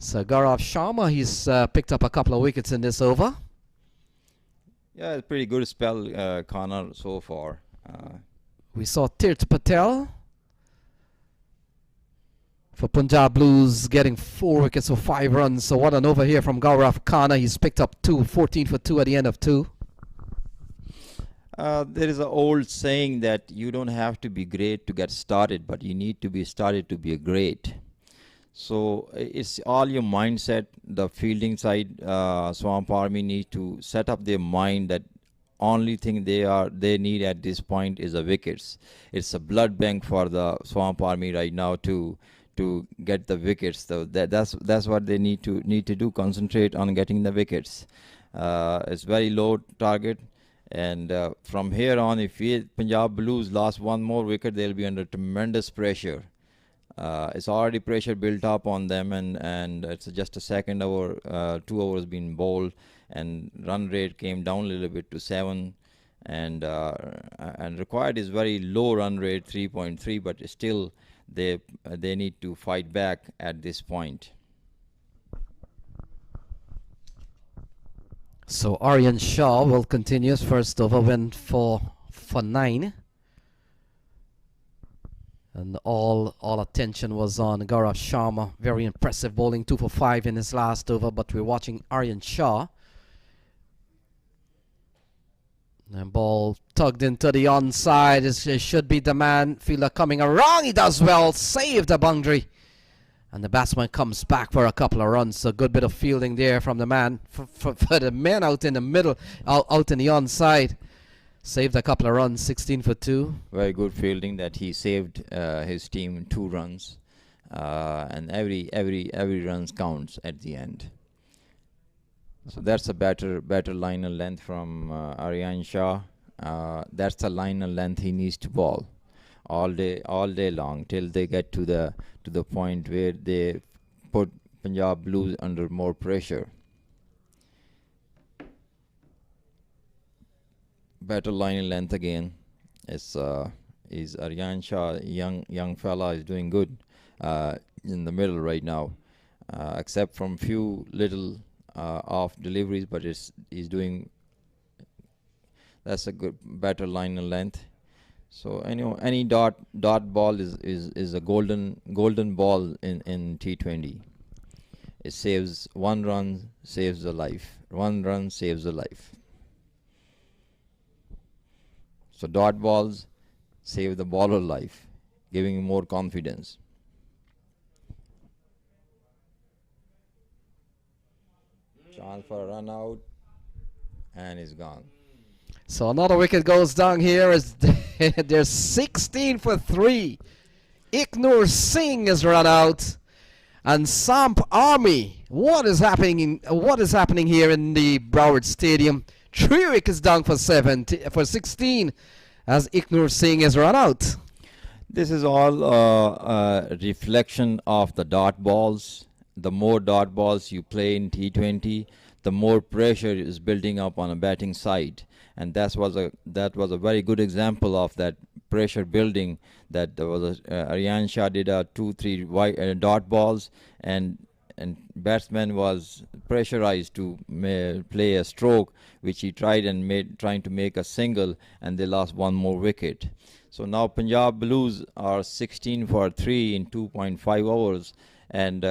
S1: So Gaurav Sharma, he's picked up a couple of wickets in this over.
S5: Yeah, it's a pretty good spell, Connor, so far.
S1: We saw Tirth Patel for Punjab Blues getting 4 wickets for 5 runs. So what an over here from Gaurav Khanna. He's picked up 14 for 2 at the end of 2.
S5: There is an old saying that you don't have to be great to get started, but you need to be started to be a great. So it's all your mindset. The fielding side, Swamp Army need to set up their mind that only thing they need at this point is the wickets. It's a blood bank for the Swamp Army right now to get the wickets. So that's what they need to do. Concentrate on getting the wickets. It's very low target. And from here on, if Punjab Blues lost one more wicket, they'll be under tremendous pressure. It's already pressure built up on them, and it's just a second over, 2 overs been bowled, and run rate came down a little bit to 7, and required is very low run rate, 3.3, but still they need to fight back at this point.
S1: So Aryan Shah will continue his first over, went for 9. And all attention was on Gaurav Sharma. Very impressive bowling, 2 for 5 in his last over. But we're watching Aryan Shah. And ball tugged into the onside. It should be the man fielder coming around. He does well, saved the boundary. And the batsman comes back for a couple of runs. So good bit of fielding there from the man. For the men out in the middle, out in the onside. Saved a couple of runs, 16 for 2.
S5: Very good fielding that he saved his team 2 runs, and every runs counts at the end. So that's a better liner length from Aryan Shah. That's the liner length he needs to bowl all day long till they get to the point where they put Punjab Blues under more pressure. Better line length again. Is Aryan Shah, young fella, is doing good in the middle right now, except from few little off deliveries, but he's doing. That's a good better line length. So any dot ball is a golden ball in T20. It saves 1 run, saves a life. 1 run saves a life. So dot balls save the bowler life, giving him more confidence. Chance for a run out, and he's gone.
S1: So another wicket goes down here. There's 16 for 3. Ignor Singh is run out, and Samp Army. What is happening here in the Broward Stadium? 3 wickets down for 16 as Ignor Singh is run out.
S5: This is all a reflection of the dot balls. The more dot balls you play in T20, the more pressure is building up on a batting side, and that was a very good example of that pressure building. That there was Aryan Shah did 2-3 dot balls, and batsman was pressurized to play a stroke, which he tried and trying to make a single, and they lost 1 more wicket. So now Punjab Blues are 16 for 3 in 2.5 overs, and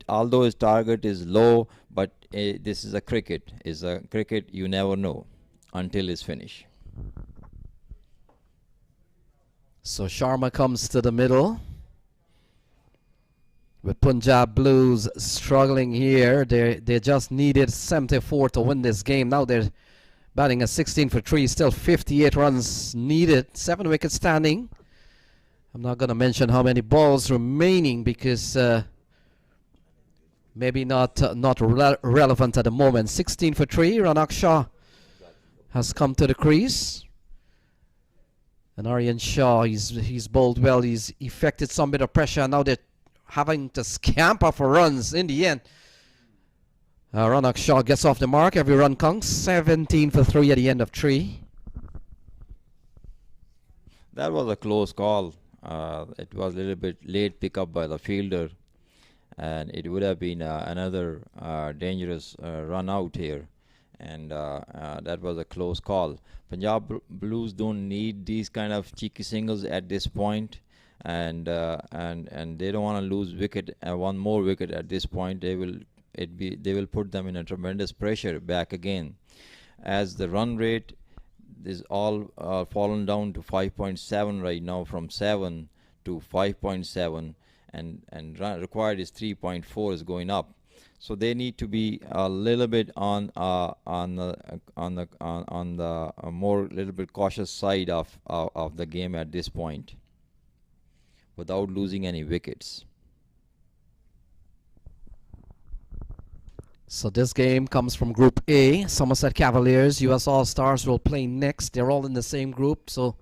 S5: although his target is low, but this is a cricket. Is a cricket you never know until it's finished.
S1: So Sharma comes to the middle. With Punjab Blues struggling here, they just needed 74 to win this game. Now they're batting a 16 for 3, still 58 runs needed, 7 wickets standing. I'm not going to mention how many balls remaining because maybe not relevant at the moment. 16 for 3, Ranak Shah has come to the crease. And Aryan Shah, he's bowled well, he's effected some bit of pressure. Now they're having to scamper for runs in the end. Ranak Shah gets off the mark. Every run counts. 17 for 3 at the end of 3.
S5: That was a close call. It was a little bit late pickup by the fielder, and it would have been another dangerous run out here. And that was a close call. Punjab Blues don't need these kind of cheeky singles at this point. And they don't want to lose wicket, 1 more wicket at this point. They will put them in a tremendous pressure back again, as the run rate is all fallen down to 5.7 right now, from 7 to 5.7, and required is 3.4 is going up. So they need to be a little bit on the more little bit cautious side of the game at this point, without losing any wickets.
S1: So this game comes from Group A. Somerset Cavaliers, US All-Stars will play next. They're all in the same group, so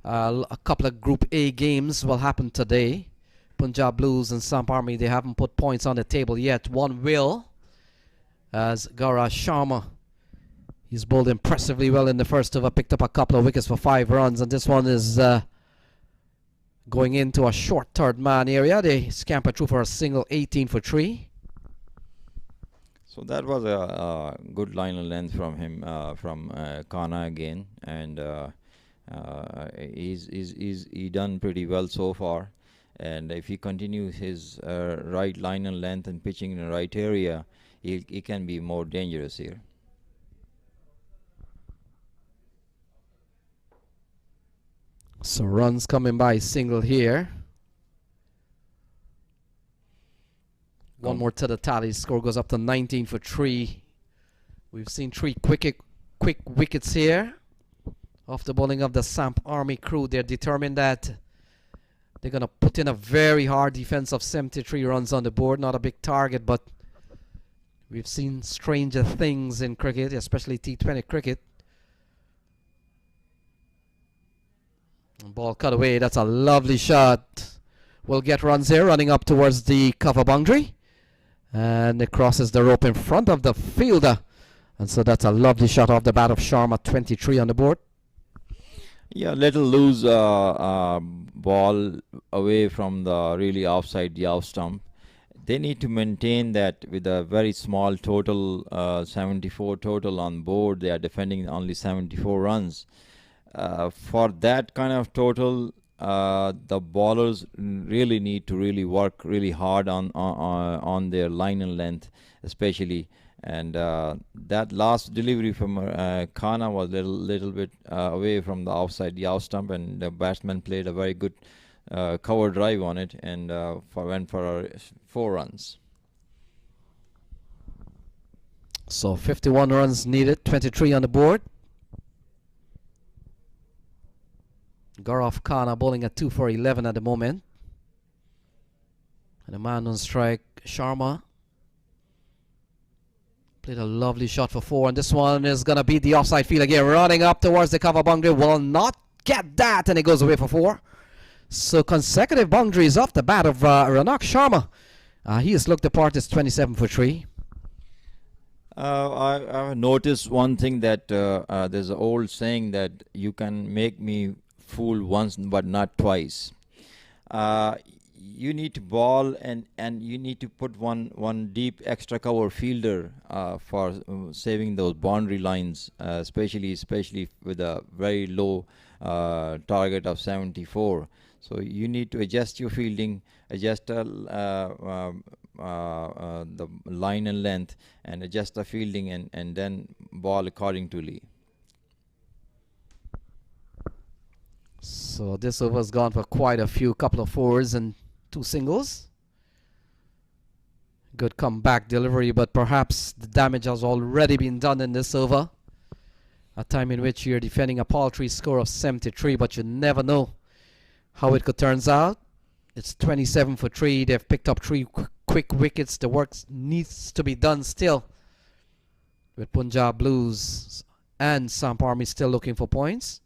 S1: a couple of Group A games will happen today. Punjab Blues and Samp Army, they haven't put points on the table yet. One will, as Gaurav Sharma, he's bowled impressively well in the first over, picked up a couple of wickets for 5 runs, and this one is going into a short third man area. They scamper through for a single, 18 for 3.
S5: So that was a good line of length from him, from Kana again, and he done pretty well so far. And if he continues his right line and length and pitching in the right area, he can be more dangerous here.
S1: So runs coming by single here. One more to the tally. Score goes up to 19 for 3. We've seen 3 quick wickets here. Off the bowling of the Samp Army crew, they're determined that they're going to put in a very hard defense of 73 runs on the board. Not a big target, but we've seen stranger things in cricket, especially T20 cricket. Ball cut away. That's a lovely shot. We'll get runs here, running up towards the cover boundary. And it crosses the rope in front of the fielder. And so that's a lovely shot off the bat of Sharma, 23 on the board.
S5: Yeah, little loose ball away from the really offside the off stump. They need to maintain that with a very small total, 74 total on board. They are defending only 74 runs. For that kind of total, the bowlers really need to really work really hard on their line and length, especially. And that last delivery from Khanna was little bit away from the outside the out stump, and the batsman played a very good cover drive on it, and went for 4 runs.
S1: So 51 runs needed, 23 on the board. Gaurav Khanna bowling at 2 for 11 at the moment. And the man on strike, Sharma, played a lovely shot for 4, and this one is going to beat the offside field again. Running up towards the cover boundary, will not get that, and it goes away for 4. So consecutive boundaries off the bat of Ranak Sharma. He has looked the part. It's 27 for 3.
S5: I've noticed one thing, that there's an old saying that you can make me fool once but not twice. You need to bowl, and you need to put one deep extra cover fielder for saving those boundary lines, especially with a very low target of 74. So you need to adjust your fielding, adjust the line and length, and adjust the fielding, and then bowl accordingly.
S1: So this over's gone for quite a few, couple of 4s and 2 singles. Good comeback delivery, but perhaps the damage has already been done in this over. A time in which you're defending a paltry score of 73, but you never know how it could turn out. It's 27 for 3. They've picked up 3 quick wickets. The work needs to be done still, with Punjab Blues and Samp Army still looking for points.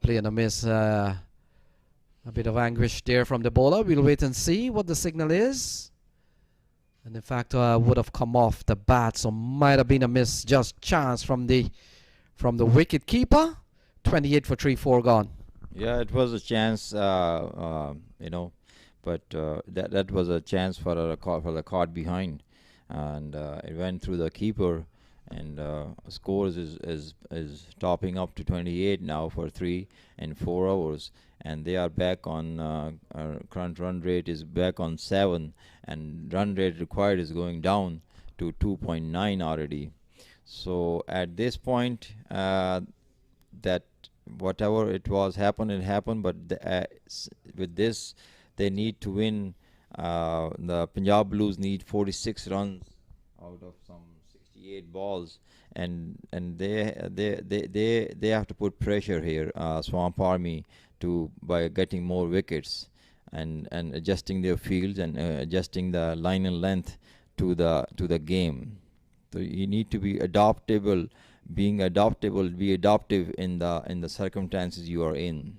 S1: Play and a miss. A bit of anguish there from the bowler. We'll wait and see what the signal is. And in fact, would have come off the bat, so might have been a misjudged chance from the wicket keeper. 28 for 3, 4 gone.
S5: Yeah, it was a chance, but that was a chance for the caught behind, and it went through the keeper. And scores is topping up to 28 now for 3 and 4 overs, and they are back on current run rate is back on 7, and run rate required is going down to 2.9 already. So at this point, that whatever it was happened, it happened. But with this, they need to win. The Punjab Blues need 46 runs out of some 68 balls, and they have to put pressure here, Swamp Army, by getting more wickets, and adjusting their fields, and adjusting the line and length to the game. So you need to be adaptable, be adaptive in the circumstances you are in.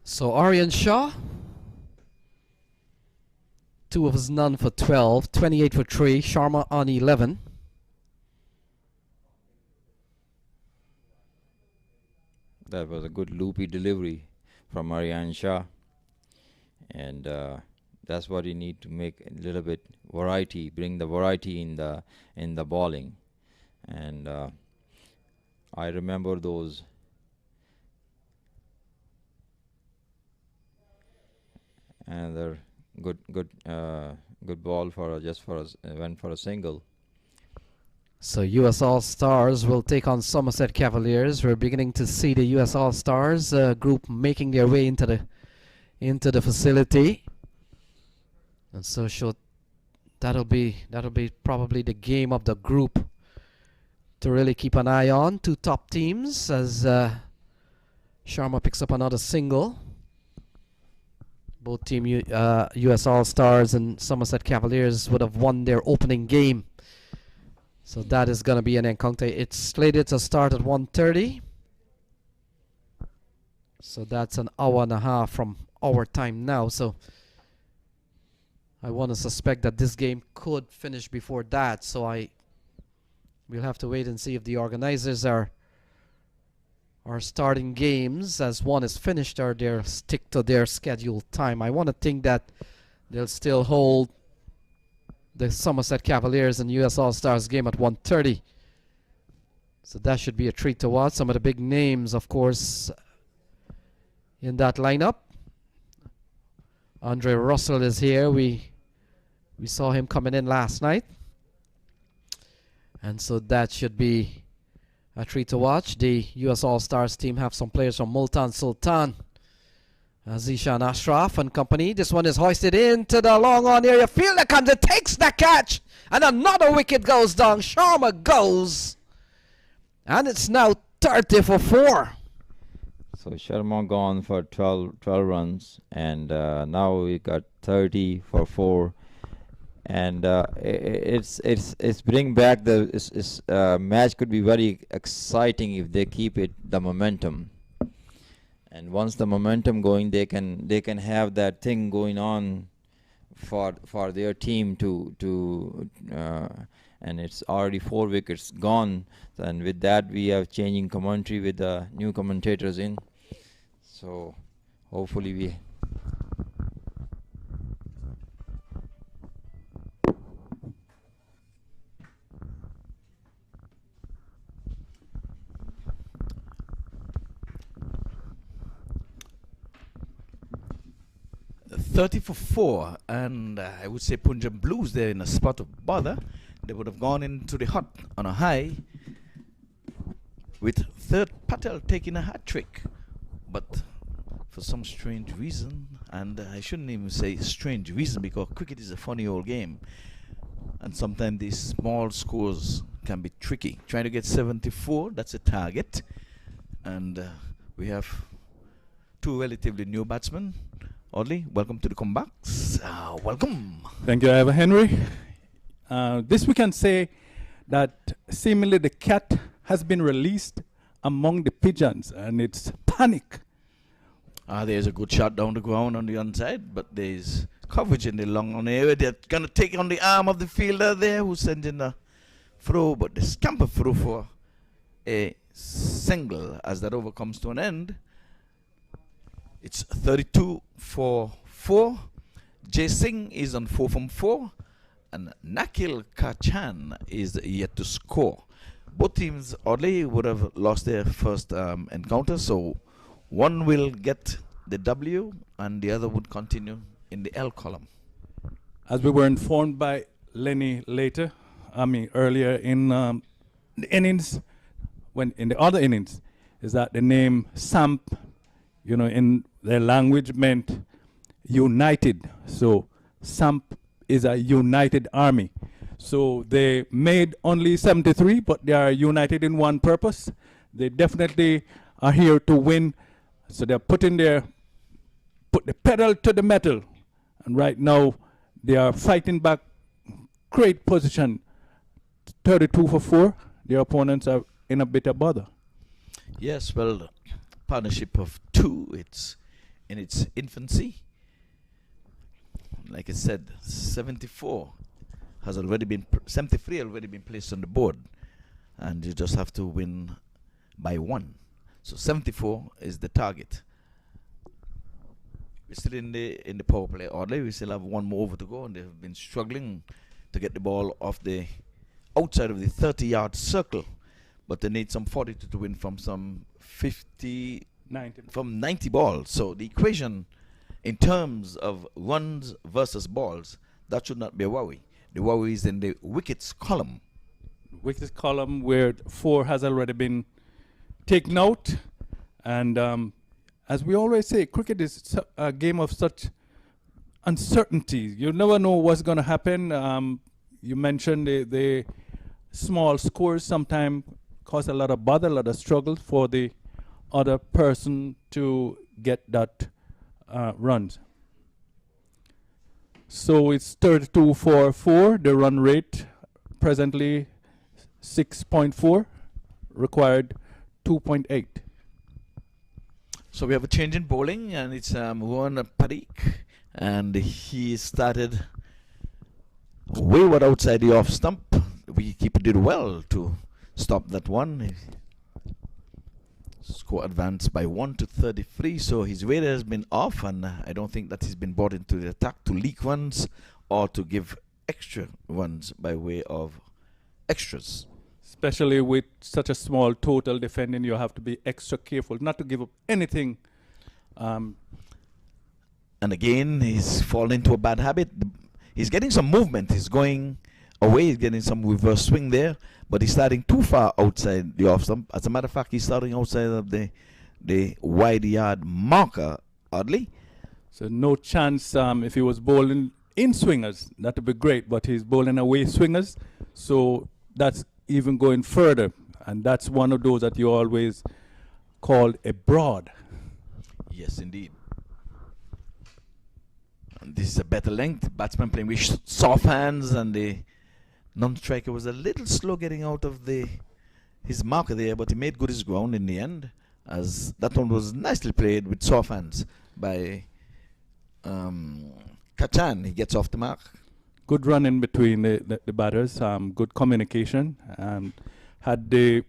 S1: So Aryan Shah, 2 of his none for 12, 28 for 3, Sharma on 11.
S5: That was a good loopy delivery from Aryan Shah, and that's what you need to make a little bit variety, bring the variety in the bowling. And I remember those. Another good ball went for a single,
S1: So US All Stars will take on Somerset Cavaliers. We're beginning to see the US All Stars group making their way into the facility, and so that'll be probably the game of the group to really keep an eye on. Two top teams as Sharma picks up another single. Both team US All Stars and Somerset Cavaliers would have won their opening game. So that is going to be an encounter. It's slated to start at 1:30. So that's an hour and a half from our time now. So I want to suspect that this game could finish before that. So we'll have to wait and see if the organizers are starting games as one is finished, or they'll stick to their scheduled time. I want to think that they'll still hold the Somerset Cavaliers and US All Stars game at 1:30. So that should be a treat to watch. Some of the big names, of course, in that lineup. Andre Russell is here. We saw him coming in last night. And so that should be a treat to watch. The US All Stars team have some players from Multan Sultan, Zishan Ashraf and company. This one is hoisted into the long on area. Fielder comes and takes the catch, and another wicket goes down. Sharma goes, and it's now 30 for 4.
S5: So Sharma gone for 12 runs, and now we got 30 for 4. And it's bring back the match could be very exciting if they keep the momentum. And once the momentum going, they can have that thing going on for their team to and it's already 4 wickets gone. And with that, we have changing commentary with the new commentators in. So hopefully we.
S2: $30 for 4, and I would say Punjab Blues, they're in a spot of bother. They would have gone into the hut on a high with Tirth Patel taking a hat trick, but for some strange reason, and I shouldn't even say strange reason, because cricket is a funny old game, and sometimes these small scores can be tricky. Trying to get 74, that's a target, and we have 2 relatively new batsmen. Audley, welcome to the comebacks. Welcome.
S3: Thank you, Ever Henry. This we can say that seemingly the cat has been released among the pigeons, and it's panic.
S2: There's a good shot down the ground on the onside, but there's coverage in the long on area. They're going to take on the arm of the fielder there who's sending a throw, but they scamper through for a single as that over comes to an end. It's 32 for 4. Jay Singh is on 4 from 4. And Nakil Kachan is yet to score. Both teams, oddly, would have lost their first encounter. So one will get the W and the other would continue in the L column.
S3: As we were informed by Lenny earlier in the innings, in the other innings, is that the name Samp, in their language meant united. So Samp is a united army. So they made only 73, but they are united in one purpose. They definitely are here to win. So they're put the pedal to the metal. And right now they are fighting back, great position, 32 for 4. Their opponents are in a bit of bother.
S2: Yes, well, partnership of 2, it's in its infancy. Like I said, 74 has already been 73 already been placed on the board, and you just have to win by 1. So 74 is the target. We're still in the power play order. We still have 1 more over to go, and they've been struggling to get the ball off the outside of the 30-yard circle, but they need some 42 to win from some 90 balls. So the equation in terms of runs versus balls, that should not be a worry. The worry is in the wickets column.
S3: wicket column where 4 has already been taken out. And as we always say, cricket is a game of such uncertainty. You never know what's going to happen. You mentioned the small scores sometimes cause a lot of bother, a lot of struggle for the other person to get that runs. So it's 32 for 4. The run rate presently 6.4, required 2.8.
S2: So we have a change in bowling, and it's Juan Parik, and he started wayward outside the off stump. The wicketkeeper did well to stop that one. Score advanced by 1 to 33, so his weight has been off, and I don't think that he's been brought into the attack to leak runs or to give extra runs by way of extras.
S3: Especially with such a small total defending, you have to be extra careful not to give up anything.
S2: And again, he's fallen into a bad habit. He's getting some movement. He's going away. He's getting some reverse swing there, but he's starting too far outside the off stump. As a matter of fact, he's starting outside of the wide yard marker, oddly.
S3: So no chance if he was bowling in swingers, that would be great, but he's bowling away swingers, so that's even going further, and that's one of those that you always call a broad.
S2: Yes, indeed. And this is a better length. Batsman playing with soft hands, and the non-striker was a little slow getting out of his marker there, but he made good his ground in the end, as that one was nicely played with soft hands by Kachan. He gets off the mark.
S3: Good run in between the batters, good communication. Had the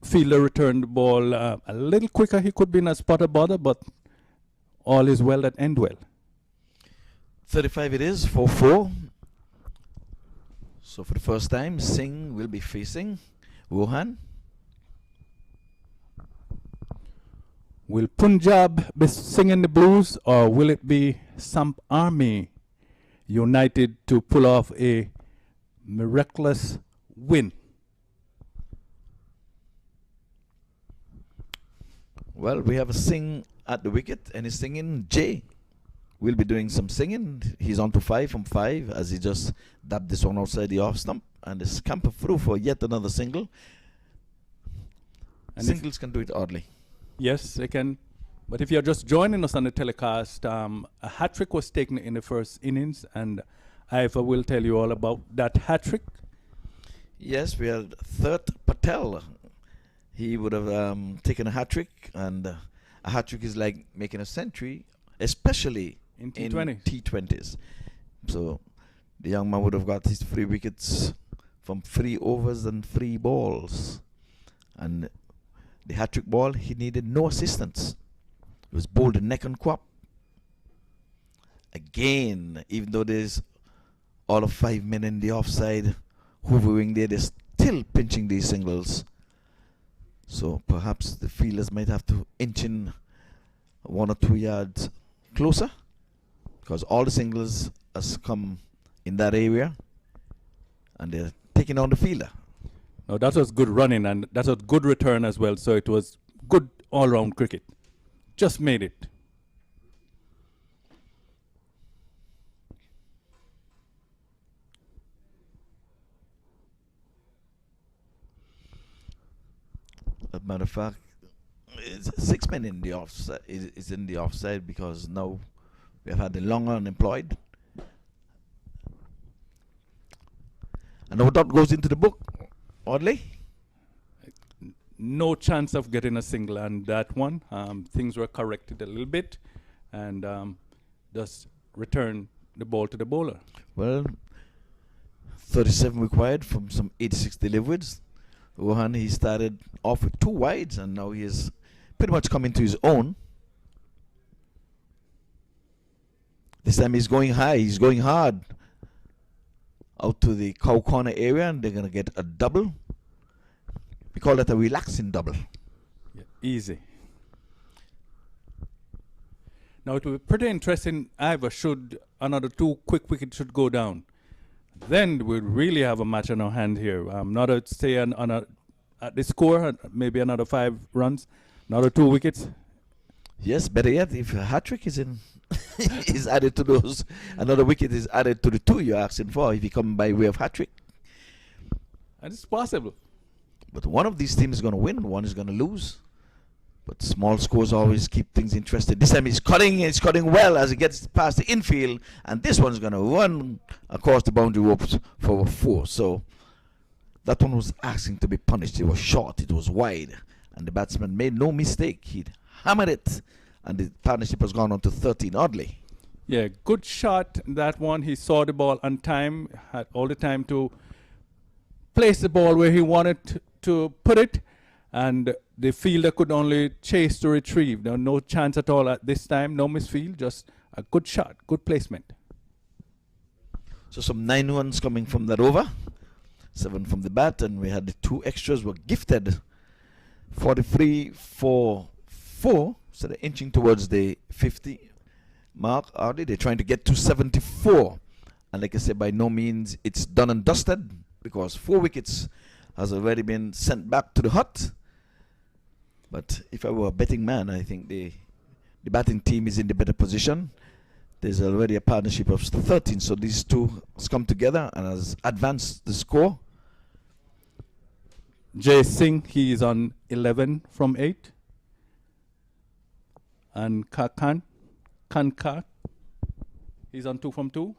S3: fielder returned the ball a little quicker, he could be in a spot of bother, but all is well that end well.
S2: 35 it is, 4-4. So for the first time, Singh will be facing Rohan.
S3: Will Punjab be singing the blues, or will it be Samp Army united to pull off a miraculous win?
S2: Well, we have a Singh at the wicket, and he's singing. Jay will be doing some singing. He's on to 5 from 5 as he just dabbed this one outside the off stump, and is scamper through for yet another single. And singles can do it oddly.
S3: Yes, they can. But if you're just joining us on the telecast, a hat-trick was taken in the first innings, and Ivor will tell you all about that hat-trick.
S2: Yes, we had Tirth Patel. He would have taken a hat-trick, and a hat-trick is like making a century, especially
S3: in
S2: T20s. So the young man would have got his 3 wickets from 3 overs and 3 balls. And the hat-trick ball, he needed no assistance. It was bowled neck and crop. Again, even though there's all of 5 men in the offside hovering there, they're still pinching these singles. So perhaps the fielders might have to inch in 1 or 2 yards closer, because all the singles has come in that area, and they're taking on the fielder.
S3: No, that was good running, and that was good return as well. So it was good all-round cricket. Just made it.
S2: As a matter of fact, it's 6 men in the offside. Is in the offside because now we have had the long unemployed. And no doubt goes into the book, oddly.
S3: No chance of getting a single on that one. Things were corrected a little bit, and just return the ball to the bowler.
S2: Well, 37 required from some 86 deliveries. Rohan, he started off with 2 wides, and now he is pretty much coming to his own. This time he's going high. He's going hard out to the cow corner area, and they're going to get a double. We call that a relaxing double.
S3: Yeah, easy. Now it will be pretty interesting, Ivor, should another 2 quick wickets should go down. then we'd really have a match on our hand here. Not to stay at the score, maybe another 5 runs, another 2 wickets.
S2: Yes, better yet, if a hat trick is in, is added to those, another wicket is added to the 2 you're asking for. If you come by way of hat trick,
S3: And it's possible.
S2: but one of these teams is going to win, one is going to lose. But small scores always keep things interesting. This time he's cutting well as he gets past the infield, and this one's going to run across the boundary ropes for a 4. So that one was asking to be punished. It was short, it was wide, and the batsman made no mistake. He'd hammered it, and the partnership has gone on to 13 oddly.
S3: Yeah, good shot. That one, he saw the ball on time, had all the time to place the ball where he wanted to put it, and the fielder could only chase to retrieve. There was no chance at all at this time, no misfield, just a good shot, good placement.
S2: So some 9 runs coming from that over, 7 from the bat, and we had the 2 extras were gifted 43 for 4, so they're inching towards the 50 mark. Are they? They're trying to get to 74, and like I said, by no means it's done and dusted, because 4 wickets has already been sent back to the hut. But if I were a betting man, I think the batting team is in the better position. There's already a partnership of 13, so these 2 has come together and has advanced the score.
S3: Jay Singh, he is on 11 from 8. And Kankar, he's on 2 from 2.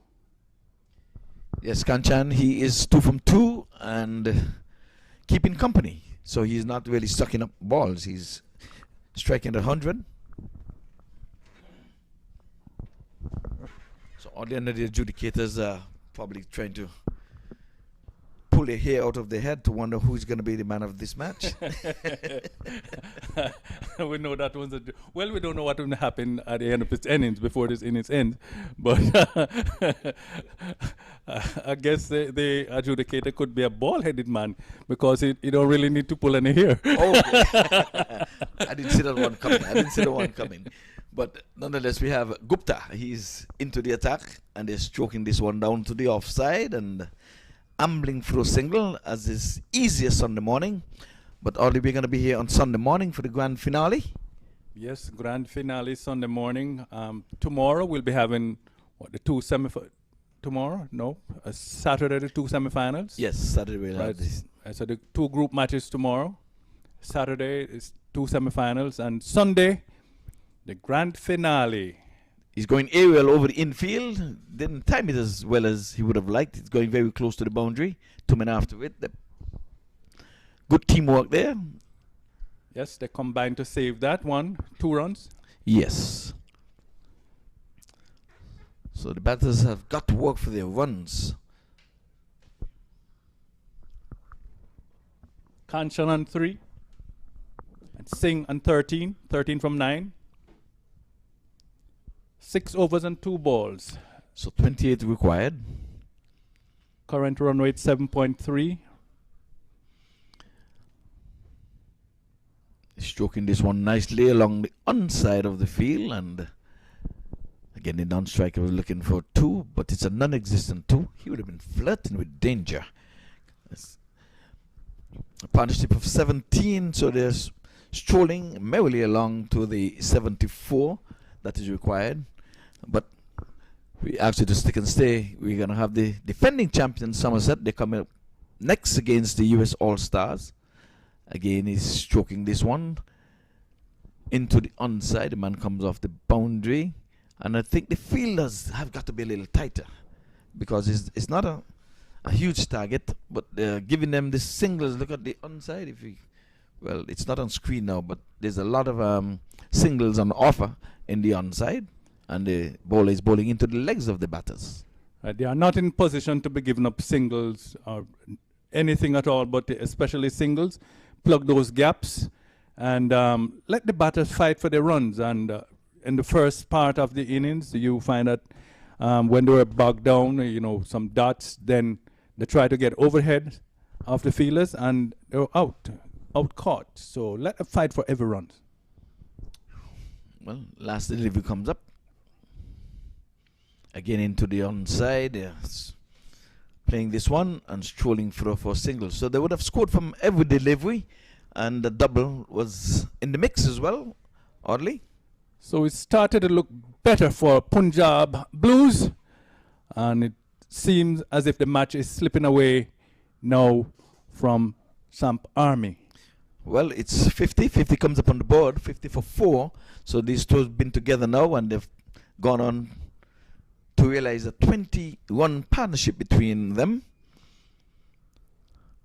S2: Yes, Kanchan, he is 2 from 2 and keeping company. So he's not really sucking up balls. He's striking at 100. So all the other adjudicators are probably trying to pull their hair out of their head to wonder who's going to be the man of this match.
S3: We know that one's well, we don't know what will happen at the end of this innings before this innings ends, but I guess the adjudicator could be a ball-headed man because he don't really need to pull any hair.
S2: Oh, I didn't see that one coming. But nonetheless, we have Gupta. He's into the attack and they're stroking this one down to the offside and ambling through a single as is easiest Sunday morning. But Ollie, we're going to be here on Sunday morning for the grand finale.
S3: Yes, grand finale Sunday morning. Tomorrow we'll be having the 2 tomorrow? No, Saturday the 2 semifinals.
S2: Yes, Saturday we'll
S3: Right.
S2: have this.
S3: So the 2 group matches tomorrow. Saturday is 2 semifinals, and Sunday the grand finale.
S2: He's going aerial over the infield. Didn't time it as well as he would have liked. It's going very close to the boundary. 2 men after it. Good teamwork there.
S3: Yes, they combined to save that one. 2 runs.
S2: Yes. So the batters have got to work for their runs.
S3: Kanchan on 3. And Singh on 13. 13 from 9. 6 overs and 2 balls.
S2: So 28 required.
S3: Current run rate 7.3.
S2: Stroking this one nicely along the onside of the field, and again the non-striker was looking for 2, but it's a non-existent 2. He would have been flirting with danger. That's a partnership of 17, so they're strolling merrily along to the 74 that is required. But we ask you to stick and stay. We're going to have the defending champion Somerset. They come up next against the US All-Stars. Again, he's stroking this one into the onside. The man comes off the boundary. And I think the fielders have got to be a little tighter because it's not a huge target, but they're giving them the singles. Look at the onside. Well, it's not on screen now, but there's a lot of singles on offer in the onside. And the bowler is bowling into the legs of the batters.
S3: They are not in position to be giving up singles or anything at all, but especially singles. Plug those gaps and let the batters fight for their runs. And in the first part of the innings, you find that when they were bogged down, some dots, then they try to get overhead of the fielders and they were out caught. So let them fight for every run.
S2: Well, last delivery comes up. Again into the onside. Yes. playing this one and strolling through for a single. So they would have scored from every delivery, and the double was in the mix as well, oddly.
S3: So it started to look better for Punjab Blues, and it seems as if the match is slipping away now from Samp Army.
S2: Well, it's 50. 50 comes up on the board, 50 for 4. So these two have been together now, and they've gone on to realize a 21 partnership between them.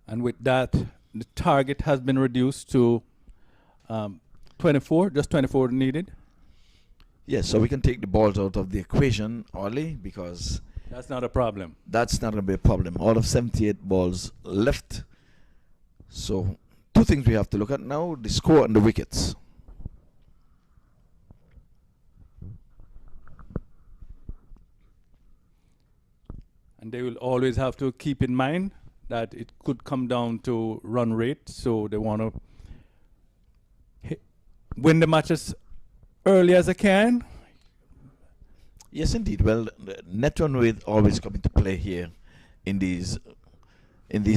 S3: And with that, the target has been reduced to 24, just 24 needed.
S2: Yes, so we can take the balls out of the equation, Ollie, because
S3: That's not a problem.
S2: that's not going to be a problem. All of 78 balls left. So two things we have to look at now, the score and the wickets.
S3: And they will always have to keep in mind that it could come down to run rate, so they want to win the matches early as they can.
S2: Yes, indeed. Well, the net run rate always come into play here in these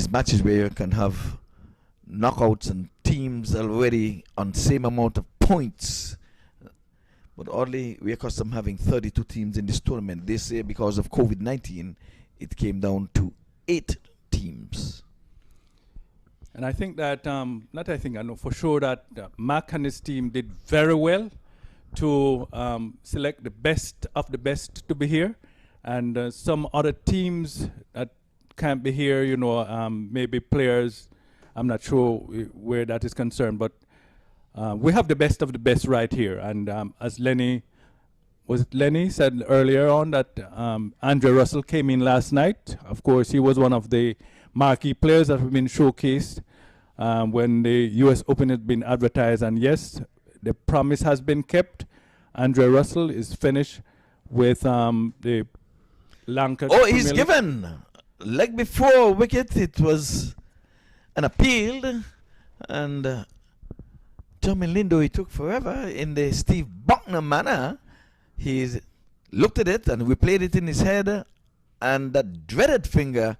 S2: matches where you can have knockouts and teams already on same amount of points. But oddly, we're accustomed having 32 teams in this tournament. This year, because of COVID-19, it came down to 8 teams.
S3: And I think that, I know for sure that MAQ and his team did very well to select the best of the best to be here. And some other teams that can't be here, maybe players, I'm not sure where that is concerned, but we have the best of the best right here. And as Lenny said earlier on that Andre Russell came in last night. Of course, he was one of the marquee players that have been showcased when the U.S. Open had been advertised. And yes, the promise has been kept. Andre Russell is finished with the Lanka.
S2: Oh, he's given. Leg before wicket, it was an appeal. And Tommy Lindo, he took forever in the Steve Buckner manner. He looked at it and we played it in his head, and that dreaded finger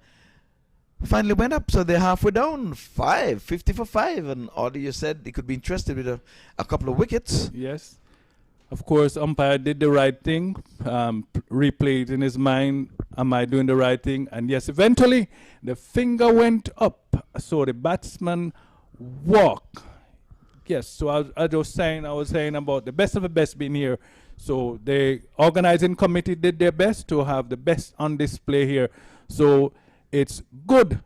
S2: finally went up. So they're halfway down, 50 for 5. And Audie, you said he could be interested with a couple of wickets.
S3: Yes. Of course, umpire did the right thing, replayed in his mind, am I doing the right thing? And yes, eventually the finger went up. So the batsman walked. Yes, so I was saying about the best of the best being here. So the organizing committee did their best to have the best on display here. So it's good,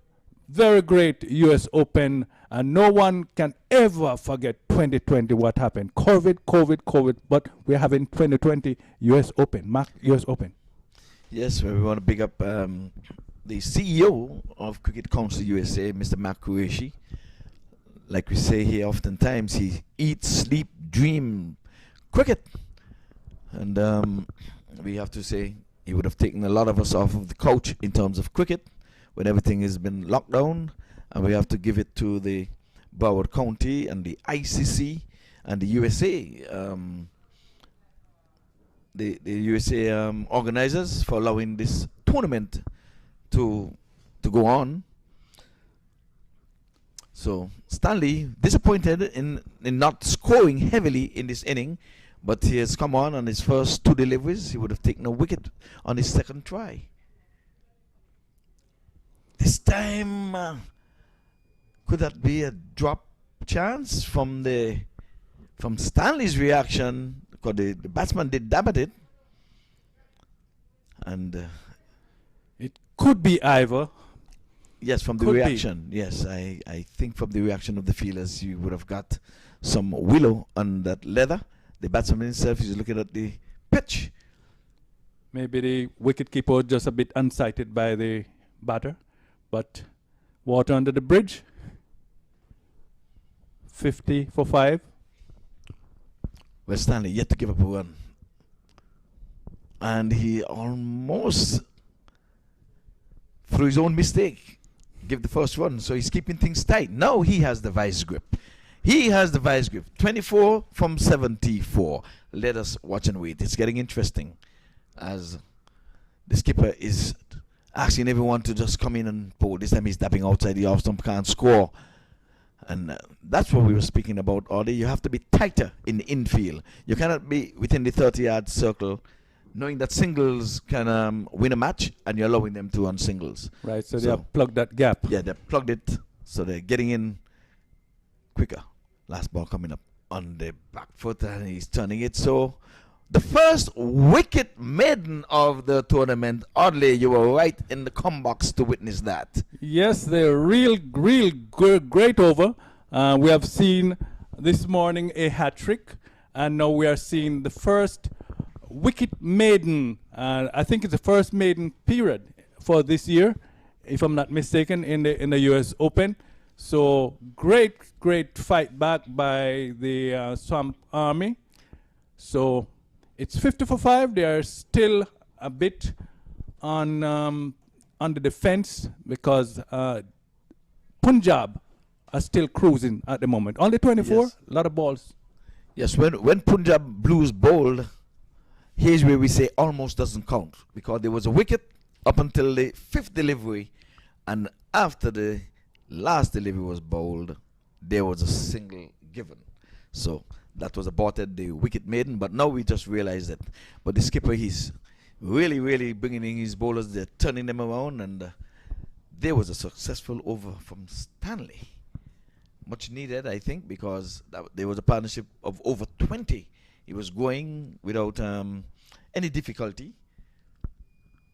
S3: very great US Open, and no one can ever forget 2020 what happened. COVID, but we're having 2020 US Open, MAQ US Open.
S2: Yes, well, we want to big up the CEO of Cricket Council USA, Mr. MAQ Qureshi. Like we say here oftentimes, he eats, sleep, dream cricket. And we have to say he would have taken a lot of us off of the couch in terms of cricket when everything has been locked down. And we have to give it to the Broward County and the ICC and the USA, the USA organizers for allowing this tournament to go on. So Stanley disappointed in not scoring heavily in this inning, but he has come on his first 2 deliveries. He would have taken a wicket on his second try. This time, could that be a drop chance from Stanley's reaction? Because the batsman did dab at it. And
S3: it could be either.
S2: Yes, from the reaction. Yes, I think from the reaction of the fielders, you would have got some willow on that leather. The batsman himself is looking at the pitch.
S3: Maybe the wicketkeeper was just a bit unsighted by the batter, but water under the bridge. 50 for 5.
S2: Well, Stanley yet to give up a run. And he almost, through his own mistake, give the first run. So he's keeping things tight. Now he has the vice grip. 24 from 74. Let us watch and wait. It's getting interesting as the skipper is asking everyone to just come in and bowl. This time he's tapping outside the off stump, can't score. And that's what we were speaking about all day. You have to be tighter in the infield. You cannot be within the 30-yard circle, knowing that singles can win a match, and you're allowing them to on singles.
S3: Right, so they have plugged that gap.
S2: Yeah, they plugged it, so they're getting in quicker. Last ball coming up on the back foot, and he's turning it. So the first wicket maiden of the tournament. Oddly, you were right in the box to witness that.
S3: Yes, they're real great over. We have seen this morning a hat-trick, and now we are seeing the first wicket maiden. I think it's the first maiden period for this year, if I'm not mistaken, in the U.S. Open. So great fight back by the Samp Army. So it's 50 for 5. They are still a bit on the defense because Punjab are still cruising at the moment. Only 24,
S2: Yes.
S3: a lot of balls.
S2: Yes, when Punjab Blues bowled, here's where we say almost doesn't count, because there was a wicket up until the 5th delivery, and after the last delivery was bowled, there was a single given. So that was aborted, the wicket maiden, but now we just realize that. But the skipper, he's really bringing in his bowlers, they're turning them around, and there was a successful over from Stanley. Much needed, I think, because there was a partnership of over 20. He was going without any difficulty.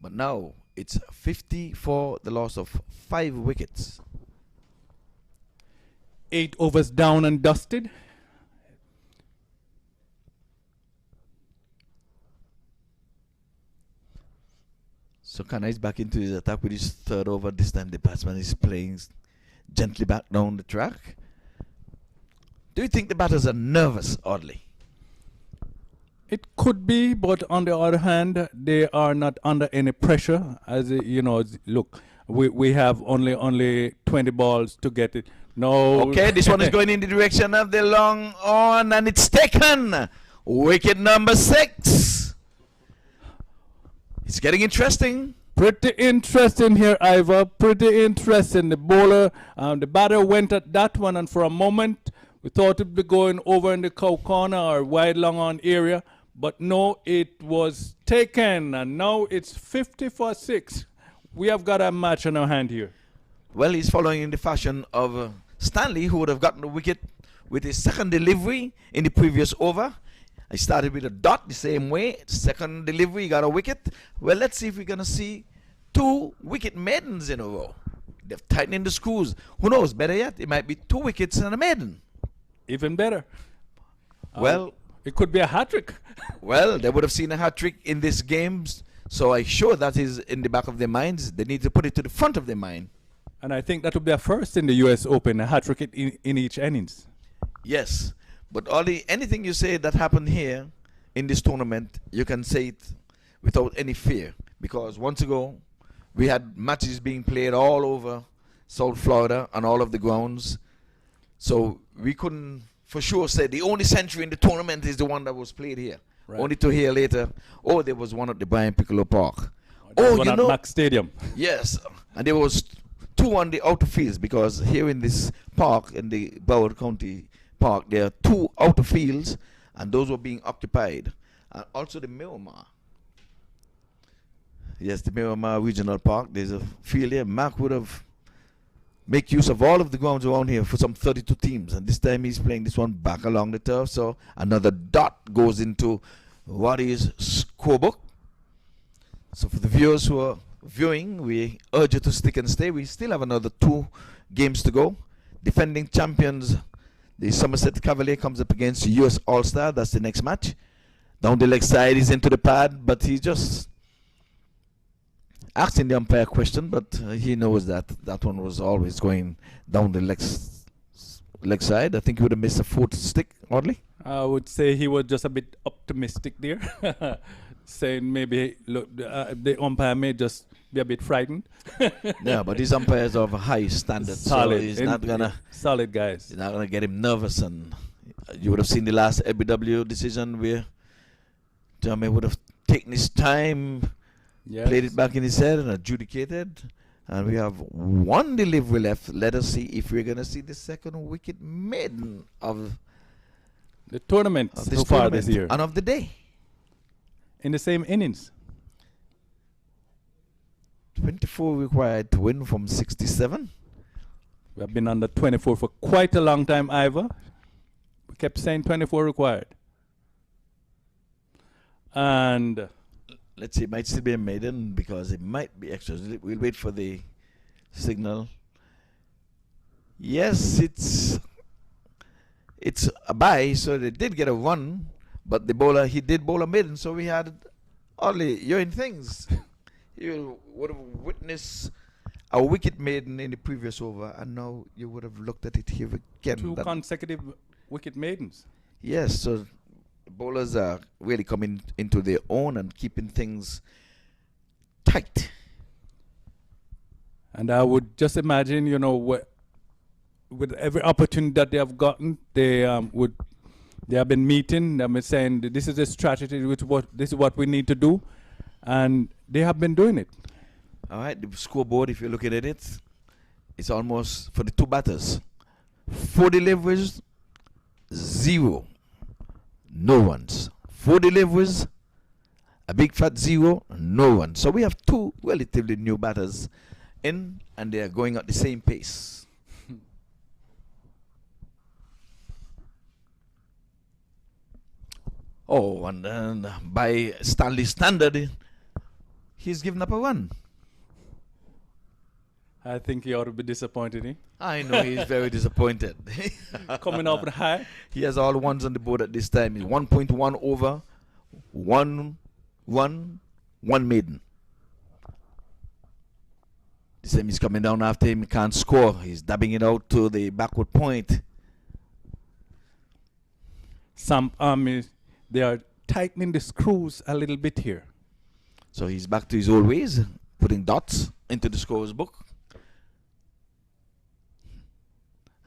S2: But now it's 50 for the loss of 5 wickets.
S3: 8 overs down and dusted.
S2: So Kana is back into his attack with his 3rd over. This time the batsman is playing gently back down the track. Do you think the batters are nervous, oddly?
S3: It could be, but on the other hand, they are not under any pressure. As you know, look, we have only 20 balls to get it. No.
S2: Okay, this one is going in the direction of the long on, and it's taken. Wicket number 6. It's getting interesting.
S3: Pretty interesting here, Ivor. Pretty interesting. The bowler, the batter went at that one, and for a moment, we thought it would be going over in the cow corner or wide long on area. But no, it was taken, and now it's 50 for 6. We have got a match on our hand here.
S2: Well, he's following in the fashion of Stanley, who would have gotten the wicket with his 2nd delivery in the previous over. I started with a dot the same way. 2nd delivery, he got a wicket. Well, let's see if we're going to see 2 wicket maidens in a row. They're tightening the screws. Who knows? Better yet, it might be 2 wickets and a maiden.
S3: Even better.
S2: Well,
S3: it could be a hat-trick.
S2: Well, they would have seen a hat-trick in these games, so I'm sure that is in the back of their minds. They need to put it to the front of their mind.
S3: And I think that would be a first in the U.S. Open, a hat-trick in each innings.
S2: Yes, but anything you say that happened here in this tournament, you can say it without any fear. Because once ago, we had matches being played all over South Florida on all of the grounds. So we couldn't for sure say the only century in the tournament is the one that was played here. Right. Only to hear later, oh, there was one at the Brian Piccolo Park.
S3: Oh, you know, MAQ Stadium.
S2: Yes, and there was 2 on the outer fields, because here in this park, in the Broward County Park, there are 2 outer fields, and those were being occupied. And also the Miramar. Yes, the Miramar Regional Park. There's a field here. MAQ would have make use of all of the grounds around here for some 32 teams, and this time he's playing this one back along the turf. So another dot goes into what is scorebook. So for the viewers who are viewing, we urge you to stick and stay. We still have another 2 games to go. Defending champions, the Somerset Cavalier, comes up against US All-Star. That's the next match. Down the leg side, he's into the pad, but he just asking the umpire question, but he knows that one was always going down the leg side. I think he would have missed a 4th stick, oddly.
S3: I would say he was just a bit optimistic there, saying maybe look, the umpire may just be a bit frightened.
S2: Yeah, but his umpires are of a high standard,
S3: solid.
S2: So he's not gonna
S3: solid guys.
S2: He's not gonna get him nervous, and you would have seen the last LBW decision where Jeremy would have taken his time
S3: Yes.
S2: Played it back in his head and adjudicated. And we have one delivery left. Let us see if we're going to see the second wicket maiden of
S3: The tournament
S2: this
S3: so far
S2: tournament
S3: this year.
S2: and of the day.
S3: In the same innings.
S2: 24 required to win from 67.
S3: We have been under 24 for quite a long time, Ivor. We kept saying 24 required. And
S2: Let's see, it might still be a maiden because it might be extras. We'll wait for the signal. Yes, it's a bye, so they did get a run, but the bowler, he did bowl a maiden, so we had only, you're in things. You would have witnessed a wicket maiden in the previous over, and now you would have looked at it here again.
S3: two
S2: That-
S3: consecutive wicket maidens.
S2: Yes, so bowlers are really coming into their own and keeping things tight.
S3: And I would just imagine, you know, with every opportunity that they have gotten, they have been meeting. They've been saying that this is a strategy, this is what we need to do, and they have been doing it.
S2: All right, the scoreboard, if you're looking at it, it's almost for the two batters. 4 deliveries, 0. No runs. 4 deliveries, a big fat 0, no runs. So we have 2 relatively new batters in, and they are going at the same pace. Oh, and then by Stanley standard, he's given up a run.
S3: I think he ought to be disappointed, eh?
S2: I know he's very disappointed.
S3: Coming off the high.
S2: He has all ones on the board at this time. He's 1.1 over, 1 maiden. The same he's coming down after him, he can't score. He's dabbing it out to the backward point.
S3: Samp Army, they are tightening the screws a little bit here.
S2: So he's back to his old ways, putting dots into the scorer's book.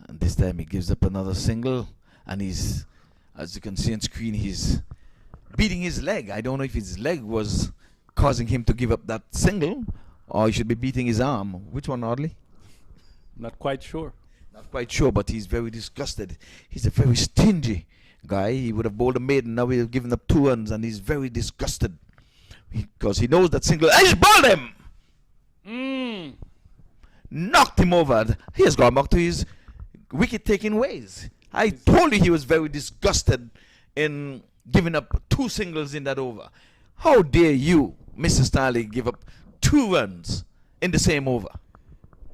S2: And this time he gives up another single, and he's, as you can see on screen, he's beating his leg. I don't know if his leg was causing him to give up that single, or he should be beating his arm. Which one, Audley?
S3: Not quite sure.
S2: Not quite sure, but he's very disgusted. He's a very stingy guy. He would have bowled a maiden, now he's given up 2 runs, and he's very disgusted because he knows that single. He's bowled him! Knocked him over. He has gone back to his wicket-taking ways. I told you he was very disgusted in giving up 2 singles in that over. How dare you, Mr. Stanley, give up 2 runs in the same over?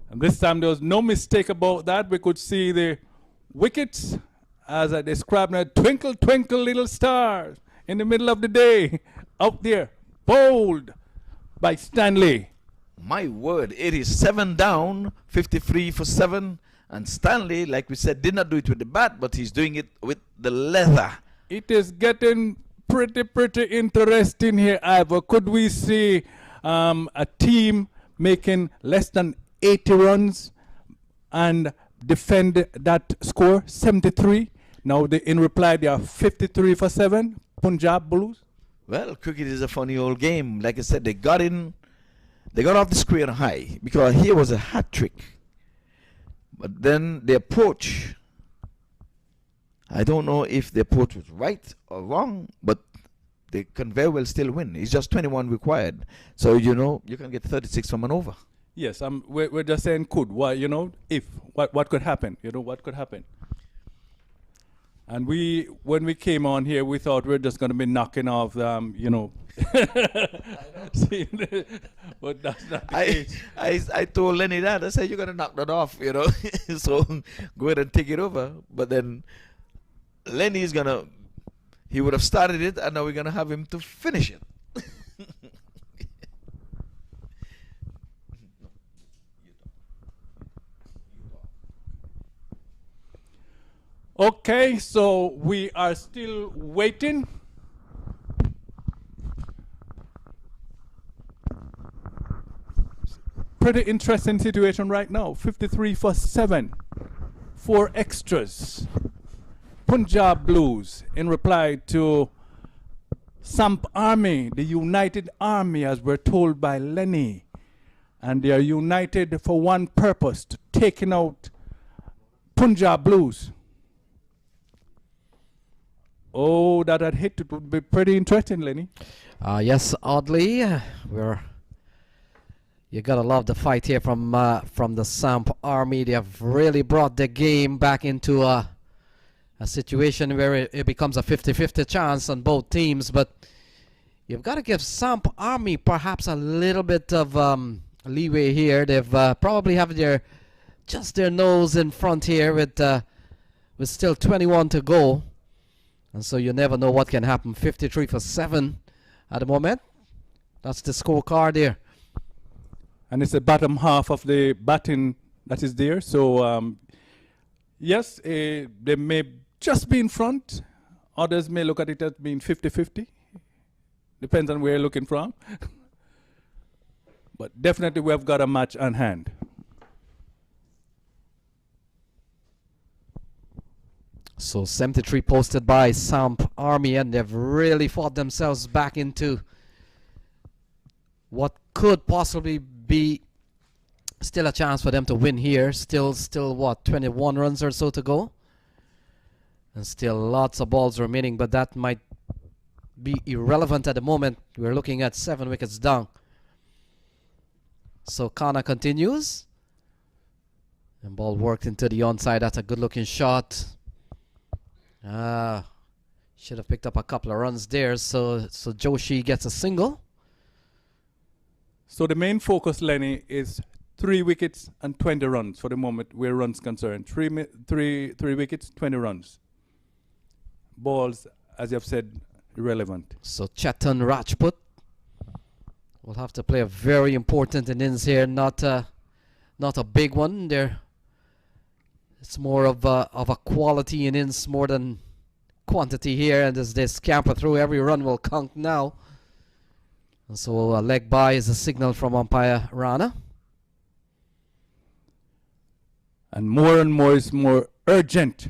S3: And this time there was no mistake about that. We could see the wickets, as I described, now, twinkle, twinkle, little stars in the middle of the day, out there, bowled by Stanley.
S2: My word, it is 7 down, 53 for 7. And Stanley, like we said, did not do it with the bat, but he's doing it with the leather.
S3: It is getting pretty interesting here, Ivor. Could we see a team making less than 80 runs and defend that score, 73? Now, in reply, they are 53 for 7, Punjab Blues.
S2: Well, cricket is a funny old game. Like I said, they got off the square high because here was a hat trick. But then the approach, I don't know if the approach was right or wrong, but they can very well still win. It's just 21 required. So, you know, you can get 36 from an over.
S3: Yes, we're just saying could. Why, you know, if. What could happen? You know, what could happen? And when we came on here, we thought we were just going to be knocking off, you know. But that's not the case.
S2: I told Lenny that. I said, you're going to knock that off, you know. So go ahead and take it over. But then Lenny is going to, he would have started it, and now we're going to have him to finish it.
S3: Okay, so we are still waiting. Pretty interesting situation right now. 53 for 7. 4 extras. Punjab Blues in reply to Samp Army, the United Army, as we're told by Lenny. And they are united for one purpose, to taking out Punjab Blues. Oh, that had hit. It would be pretty interesting, Lenny.
S1: Yes, oddly, you gotta love the fight here from the Samp Army. They have really brought the game back into a situation where it becomes a 50-50 chance on both teams. But you've got to give Samp Army perhaps a little bit of leeway here. They've probably have their nose in front here with still 21 to go, and so you never know what can happen. 53 for 7 at the moment. That's the scorecard there.
S3: And it's the bottom half of the batting that is there. So, yes, they may just be in front. Others may look at it as being 50-50. Depends on where you're looking from. But definitely we have got a match on hand.
S1: So 73 posted by Samp Army, and they've really fought themselves back into what could possibly be still a chance for them to win here. Still what, 21 runs or so to go, and still lots of balls remaining, but that might be irrelevant at the moment. We're looking at 7 wickets down. So Kana continues, and ball worked into the onside. That's a good looking shot. Should have picked up a couple of runs there. So Joshi gets a single.
S3: So the main focus, Lenny, is 3 wickets and 20 runs for the moment where runs concerned. Three wickets, 20 runs. Balls, as you have said, irrelevant.
S1: So Chetan Rajput will have to play a very important innings here. Not a big one there. It's more of a quality innings more than quantity here, and as they scamper through, every run will count now. And so a leg by is a signal from umpire Rana.
S3: And more is more urgent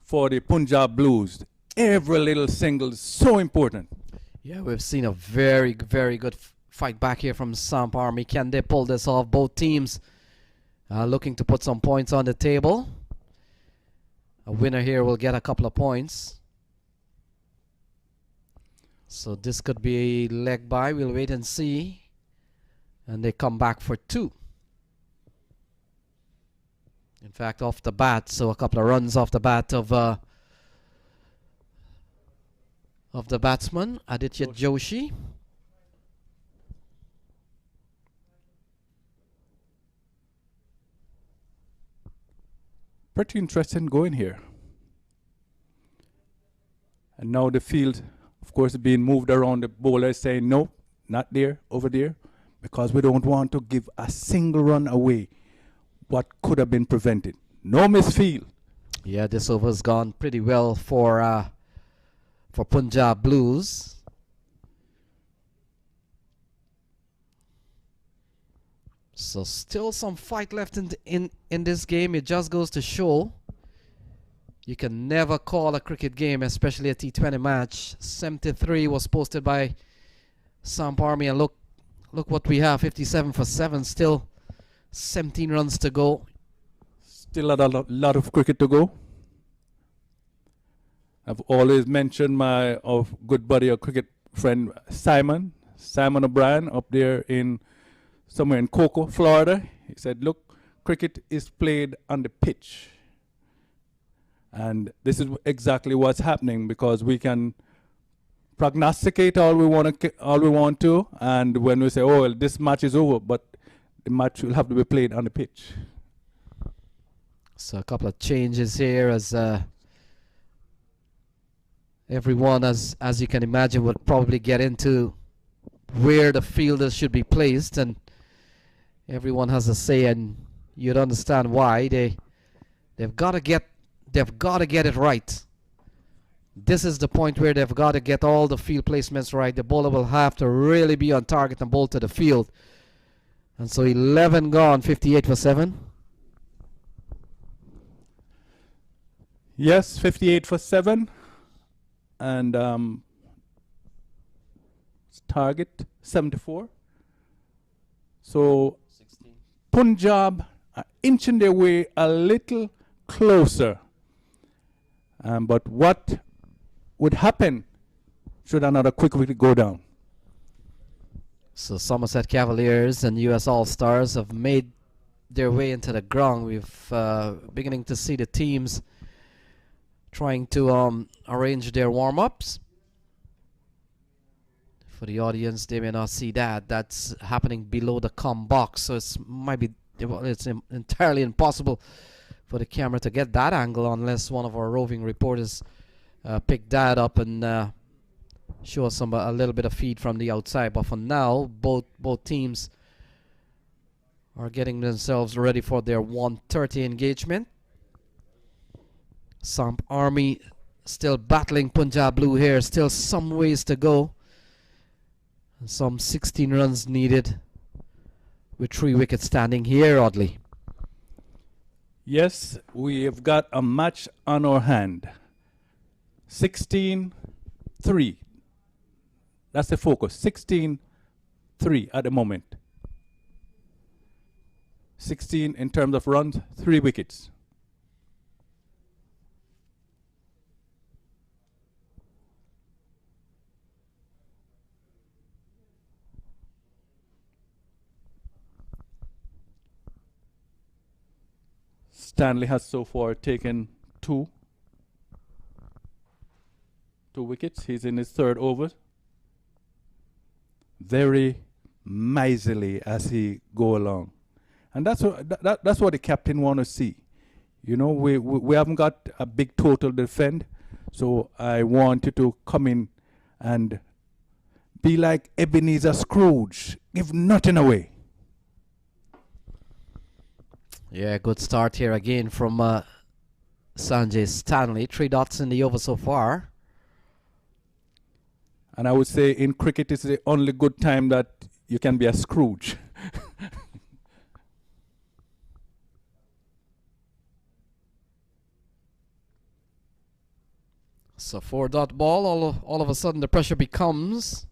S3: for the Punjab Blues. Every little single is so important.
S1: Yeah, we've seen a very, very good fight back here from Samp Army. Can they pull this off? Both teams looking to put some points on the table. A winner here will get a couple of points. So this could be a leg by. We'll wait and see. And they come back for 2. In fact, off the bat, so a couple of runs off the bat of the batsman, Aditya Joshi.
S3: Pretty interesting going here. And now the field, of course, being moved around. The bowler is saying, no, not there, over there, because we don't want to give a single run away. What could have been prevented? No misfield.
S1: Yeah, this over's gone pretty well for Punjab Blues. So still some fight left in this game. It just goes to show you can never call a cricket game, especially a T20 match. 73 was posted by Samp Army, and look what we have, 57 for 7. Still 17 runs to go.
S3: Still a lot of cricket to go. I've always mentioned my good buddy, a cricket friend, Simon O'Brien, up there somewhere in Cocoa, Florida. He said, look, cricket is played on the pitch. And this is exactly what's happening, because we can prognosticate all we want to, and when we say, oh, well, this match is over, but the match will have to be played on the pitch.
S1: So a couple of changes here, as everyone, as you can imagine, would probably get into where the fielders should be placed, and everyone has a say, and you'd understand why. They've got to get it right. This is the point where they've got to get all the field placements right. The bowler will have to really be on target and bowl to the field. And so 11 gone, 58 for 7.
S3: Yes, 58 for 7. And target, 74. So Punjab are inching their way a little closer. But what would happen should another quick wicket go down?
S1: So Somerset Cavaliers and US All-Stars have made their way into the ground. We've beginning to see the teams trying to arrange their warm-ups. For the audience, they may not see that. That's happening below the comm box, so it's entirely impossible for the camera to get that angle unless one of our roving reporters pick that up and show us a little bit of feed from the outside. But for now, both teams are getting themselves ready for their 1:30 engagement. Samp Army still battling Punjab Blue here. Still some ways to go. Some 16 runs needed with 3 wickets standing here, oddly.
S3: Yes, we have got a match on our hand. 16-3. That's the focus. 16-3 at the moment. 16 in terms of runs, 3 wickets. Stanley has so far taken 2 wickets. He's in his 3rd over. Very miserly as he go along. And that's what the captain want to see. You know, we haven't got a big total defend, so I want you to come in and be like Ebenezer Scrooge, give nothing away.
S1: Yeah, good start here again from Sanjay Stanley. 3 dots in the over so far.
S3: And I would say in cricket it's the only good time that you can be a Scrooge.
S1: So 4-dot ball, all of a sudden the pressure becomes.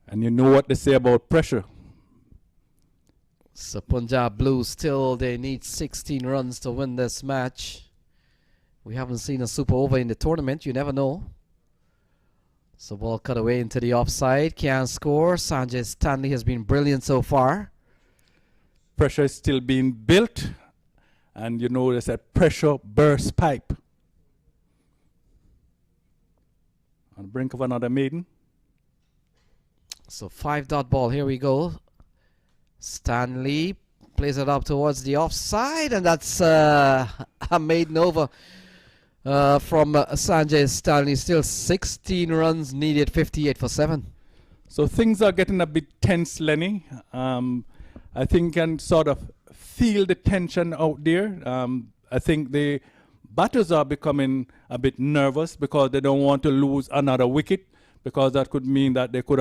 S3: And you know what they say about pressure.
S1: So Punjab Blues still, they need 16 runs to win this match. We haven't seen a super over in the tournament, you never know. So ball cut away into the offside, can't score. Sanjay Stanley has been brilliant so far.
S3: Pressure is still being built. And you know there's a pressure burst pipe. On the brink of another maiden.
S1: So 5-dot ball, here we go. Stanley plays it up towards the offside, and that's a maiden over from Sanjay Stanley. Still 16 runs needed, 58 for 7.
S3: So things are getting a bit tense, Lenny. I think you can sort of feel the tension out there. I think the batters are becoming a bit nervous because they don't want to lose another wicket, because that could mean that they could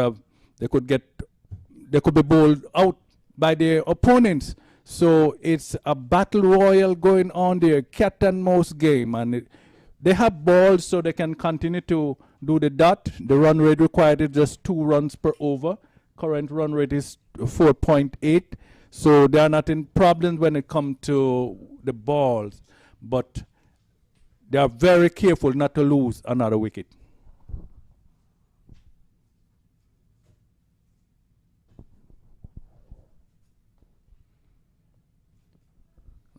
S3: be bowled out by their opponents. So it's a battle royal going on there, cat and mouse game, and they have balls so they can continue to do the dot. The run rate required is just 2 runs per over. Current run rate is 4.8, so they are not in problems when it comes to the balls, but they are very careful not to lose another wicket.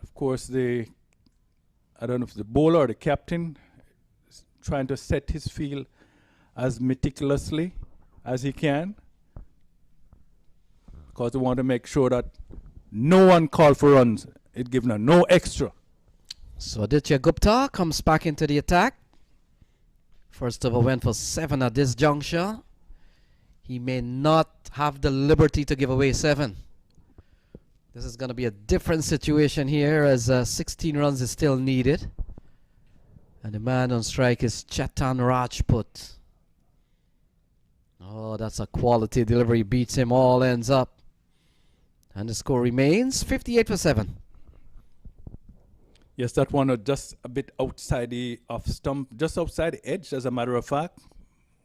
S3: Of course, I don't know if the bowler or the captain is trying to set his field as meticulously as he can, because they want to make sure that no one call for runs. It gives no extra.
S1: So Aditya Gupta comes back into the attack. First over went for 7 at this juncture. He may not have the liberty to give away 7. This is going to be a different situation here, as 16 runs is still needed. And the man on strike is Chetan Rajput. Oh, that's a quality delivery. Beats him all ends up. And the score remains 58 for 7.
S3: Yes, that one was just a bit outside the off stump, just outside the edge, as a matter of fact.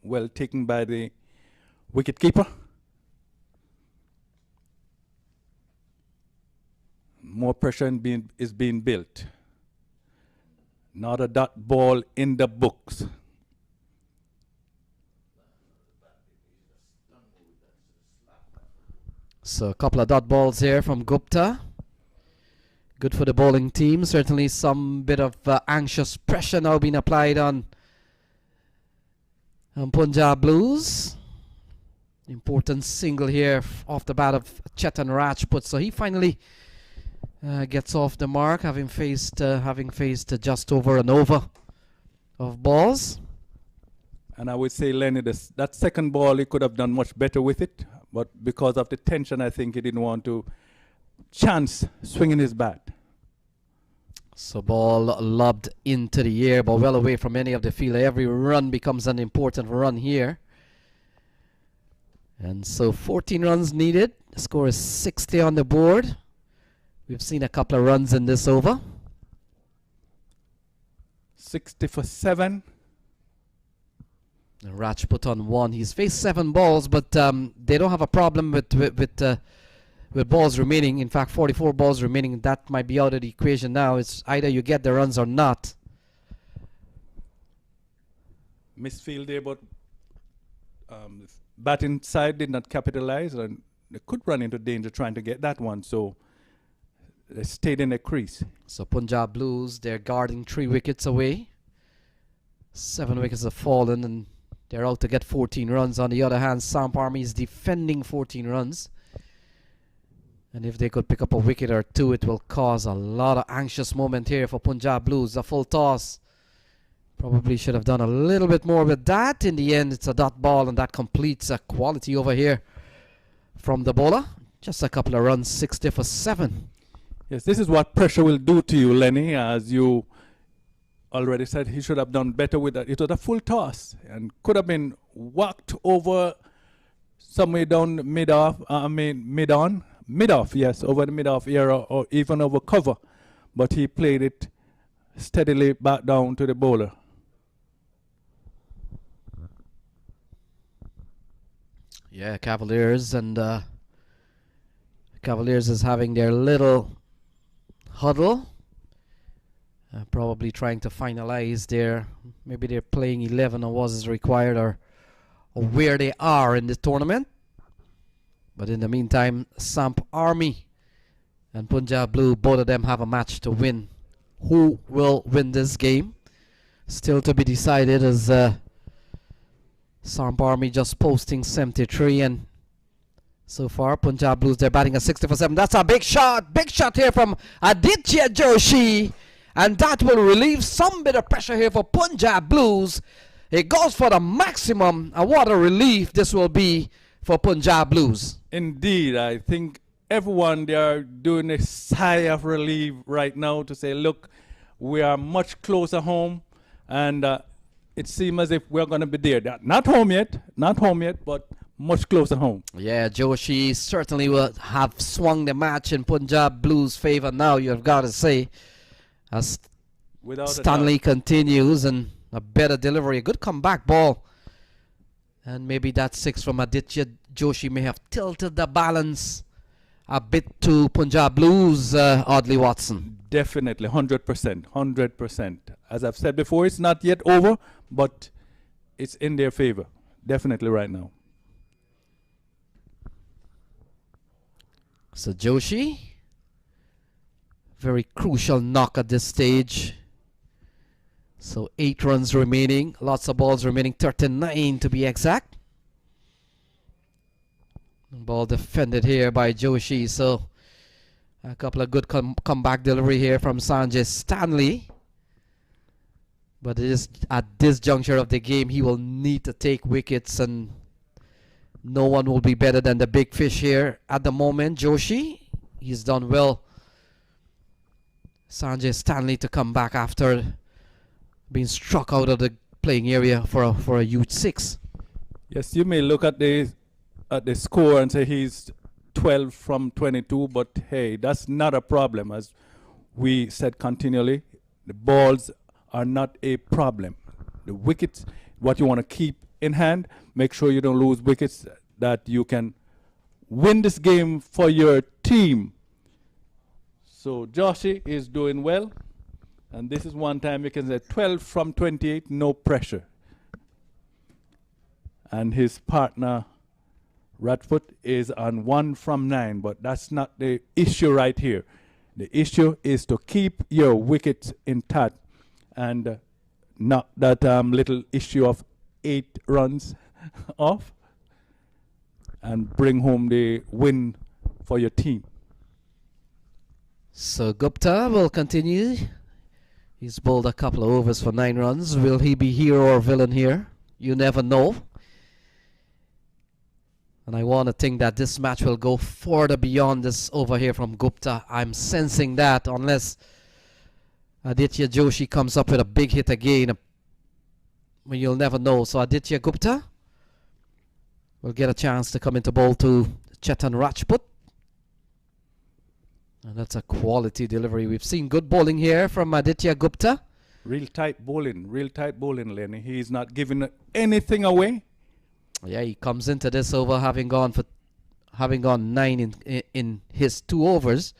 S3: well taken by the wicket keeper. More pressure is being built. Not a dot ball in the books.
S1: So a couple of dot balls here from Gupta. Good for the bowling team. Certainly some bit of anxious pressure now being applied on Punjab Blues. Important single here off the bat of Chetan Rajput. So he finally gets off the mark, having faced just over an over of balls.
S3: And I would say, Lenny, that second ball, he could have done much better with it. But because of the tension, I think he didn't want to chance swinging his bat.
S1: So ball lobbed into the air, but well away from any of the fielder. Every run becomes an important run here. And so 14 runs needed. The score is 60 on the board. We've seen a couple of runs in this over.
S3: 60 for 7.
S1: And Rajput on 1. He's faced 7 balls, but they don't have a problem with balls remaining. In fact, 44 balls remaining. That might be out of the equation now. It's either you get the runs or not.
S3: Misfield there, but batting side did not capitalize, and they could run into danger trying to get that one. So they stayed in the crease.
S1: So Punjab Blues, they're guarding 3 wickets away. 7 wickets have fallen, and they're out to get 14 runs. On the other hand, Samp Army is defending 14 runs. And if they could pick up a wicket or 2, it will cause a lot of anxious moment here for Punjab Blues. A full toss. Probably should have done a little bit more with that. In the end, it's a dot ball, and that completes a quality over here from the bowler. Just a couple of runs, 60 for 7.
S3: Yes, this is what pressure will do to you, Lenny, as you already said he should have done better with that. It was a full toss and could have been walked over somewhere down mid-off, mid-off, yes, over the mid-off area or even over cover. But he played it steadily back down to the bowler.
S1: Yeah, Cavaliers, and Cavaliers is having their little huddle. Probably trying to finalize maybe they're playing 11 or what is required, or where they are in the tournament. But in the meantime, Samp Army and Punjab Blue, both of them have a match to win. Who will win this game? Still to be decided, as Samp Army just posting 73, and so far Punjab Blues, they're batting a 60 for 7. That's a big shot here from Aditya Joshi. And that will relieve some bit of pressure here for Punjab Blues. It goes for the maximum. What a relief this will be for Punjab Blues.
S3: Indeed, I think everyone, they are doing a sigh of relief right now to say, look, we are much closer home. And it seems as if we're going to be there. Not home yet, but much closer home.
S1: Yeah, Joshi certainly will have swung the match in Punjab Blues' favor now, you've got to say. As
S3: Without
S1: Stanley continues, and a better delivery, a good comeback ball, and maybe that 6 from Aditya Joshi may have tilted the balance a bit to Punjab Blues, Audley Watson.
S3: Definitely, 100%. As I've said before, it's not yet over, but it's in their favor, definitely right now.
S1: So Joshi, very crucial knock at this stage. So 8 runs remaining, lots of balls remaining, 39 to be exact. Ball defended here by Joshi. So a couple of good comeback delivery here from Sanjay Stanley. But it is at this juncture of the game, he will need to take wickets, and no one will be better than the big fish here at the moment. Joshi, he's done well. Sanjay Stanley to come back after being struck out of the playing area for a youth 6.
S3: Yes, you may look at the score and say he's 12 from 22, but hey, that's not a problem. As we said continually, the balls are not a problem. The wickets, what you want to keep in hand. Make sure you don't lose wickets, that you can win this game for your team. So Joshy is doing well. And this is one time you can say 12 from 28, no pressure. And his partner, Radfoot, is on 1 from 9, but that's not the issue right here. The issue is to keep your wickets intact and knock that little issue of 8 runs off and bring home the win for your team.
S1: So Gupta will continue. He's bowled a couple of overs for 9 runs. Will he be hero or villain here? You never know. And I want to think that this match will go further beyond this over here from Gupta. I'm sensing that, unless Aditya Joshi comes up with a big hit again. Well, you'll never know. So Aditya Gupta will get a chance to come into bowl to Chetan Rajput. And that's a quality delivery. We've seen good bowling here from Aditya Gupta.
S3: Real tight bowling, Lenny. He's not giving anything away.
S1: Yeah, he comes into this over having gone 9 in his 2 overs.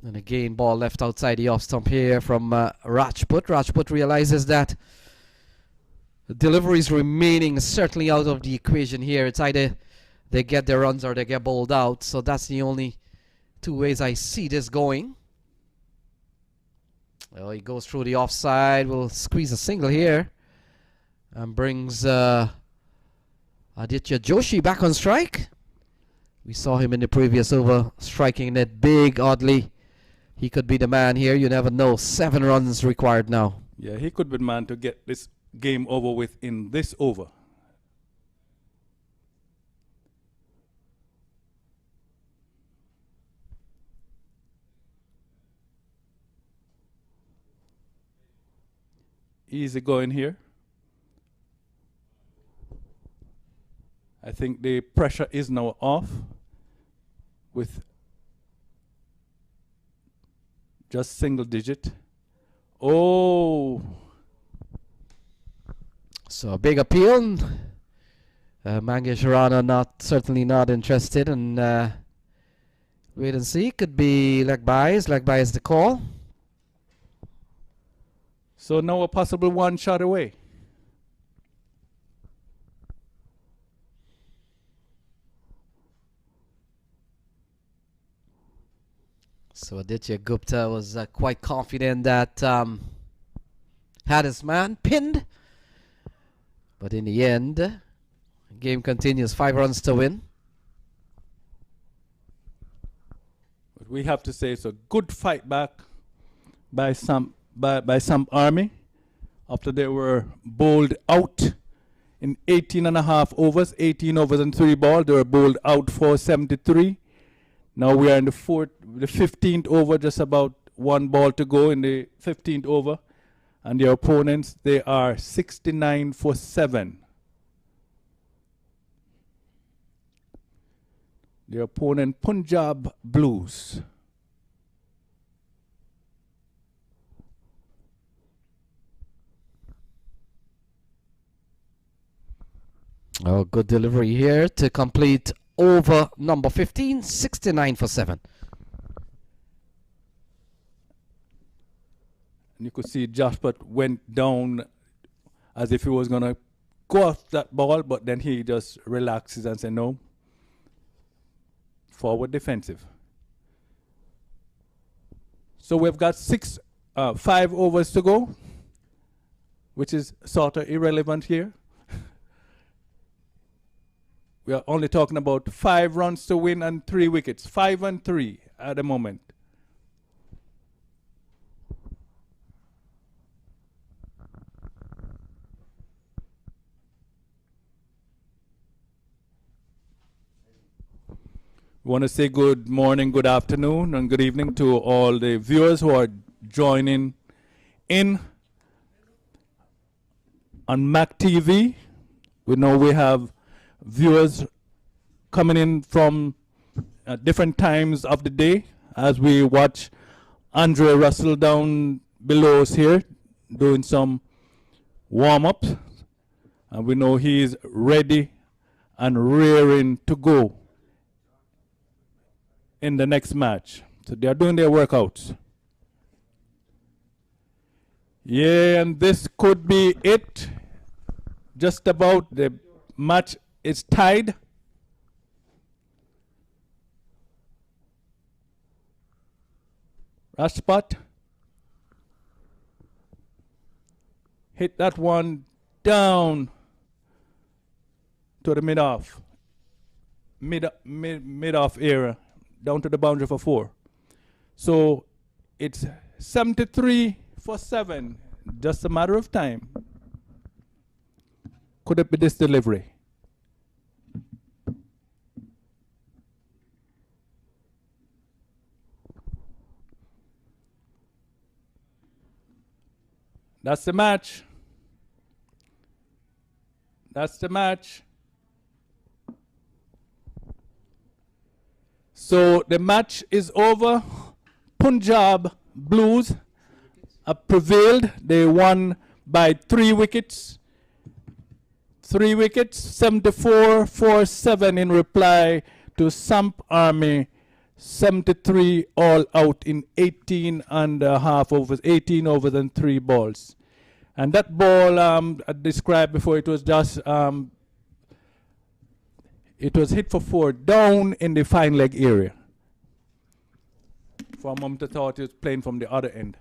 S1: And again, ball left outside the off stump here from Rajput. Rajput realizes that the deliveries remaining certainly out of the equation here. It's either they get their runs or they get bowled out. So that's the only 2 ways I see this going. Well, he goes through the offside. Will squeeze a single here. And brings Aditya Joshi back on strike. We saw him in the previous over striking it big, oddly. He could be the man here. You never know. 7 runs required now.
S3: Yeah, he could be the man to get this game over with in this over. Easy going here. I think the pressure is now off with just single digit. Oh.
S1: So a big appeal. Mangesh Rana certainly not interested, and wait and see. Could be leg buys. Leg buy is the call.
S3: So now a possible 1 shot away.
S1: So Aditya Gupta was quite confident that had his man pinned. But in the end, the game continues. 5 runs to win.
S3: But we have to say it's a good fight back by Samp Army after they were bowled out in 18.5 overs, 18 overs and 3 balls. They were bowled out for 73. Now we are in the 15th over, just about 1 ball to go in the 15th over. And their opponents, they are 69 for 7. Their opponent, Punjab Blues.
S1: Oh, good delivery here to complete over number 15, 69 for 7.
S3: And you could see Jaspert went down as if he was going to go off that ball, but then he just relaxes and says, no, forward defensive. So we've got 5 overs to go, which is sort of irrelevant here. We are only talking about 5 runs to win and 3 wickets. 5 and 3 at the moment. We want to say good morning, good afternoon, and good evening to all the viewers who are joining in on MAQ TV. We know we have viewers coming in from different times of the day as we watch Andre Russell down below us here doing some warm-ups, and we know he is ready and rearing to go in the next match. So they are doing their workouts. Yeah, and this could be it. Just about. The match is tied. Rashpat hit that one down to the mid-off area, down to the boundary for 4. So it's 73 for 7, just a matter of time. Could it be this delivery? That's the match. That's the match. So the match is over. Punjab Blues prevailed. They won by 3 wickets. 3 wickets, 74 for 7 in reply to Samp Army, 73 all out in 18 and a half overs, 18 overs and 3 balls. And that ball I described before, it was just, it was hit for 4 down in the fine leg area. For a moment I thought it was playing from the other end.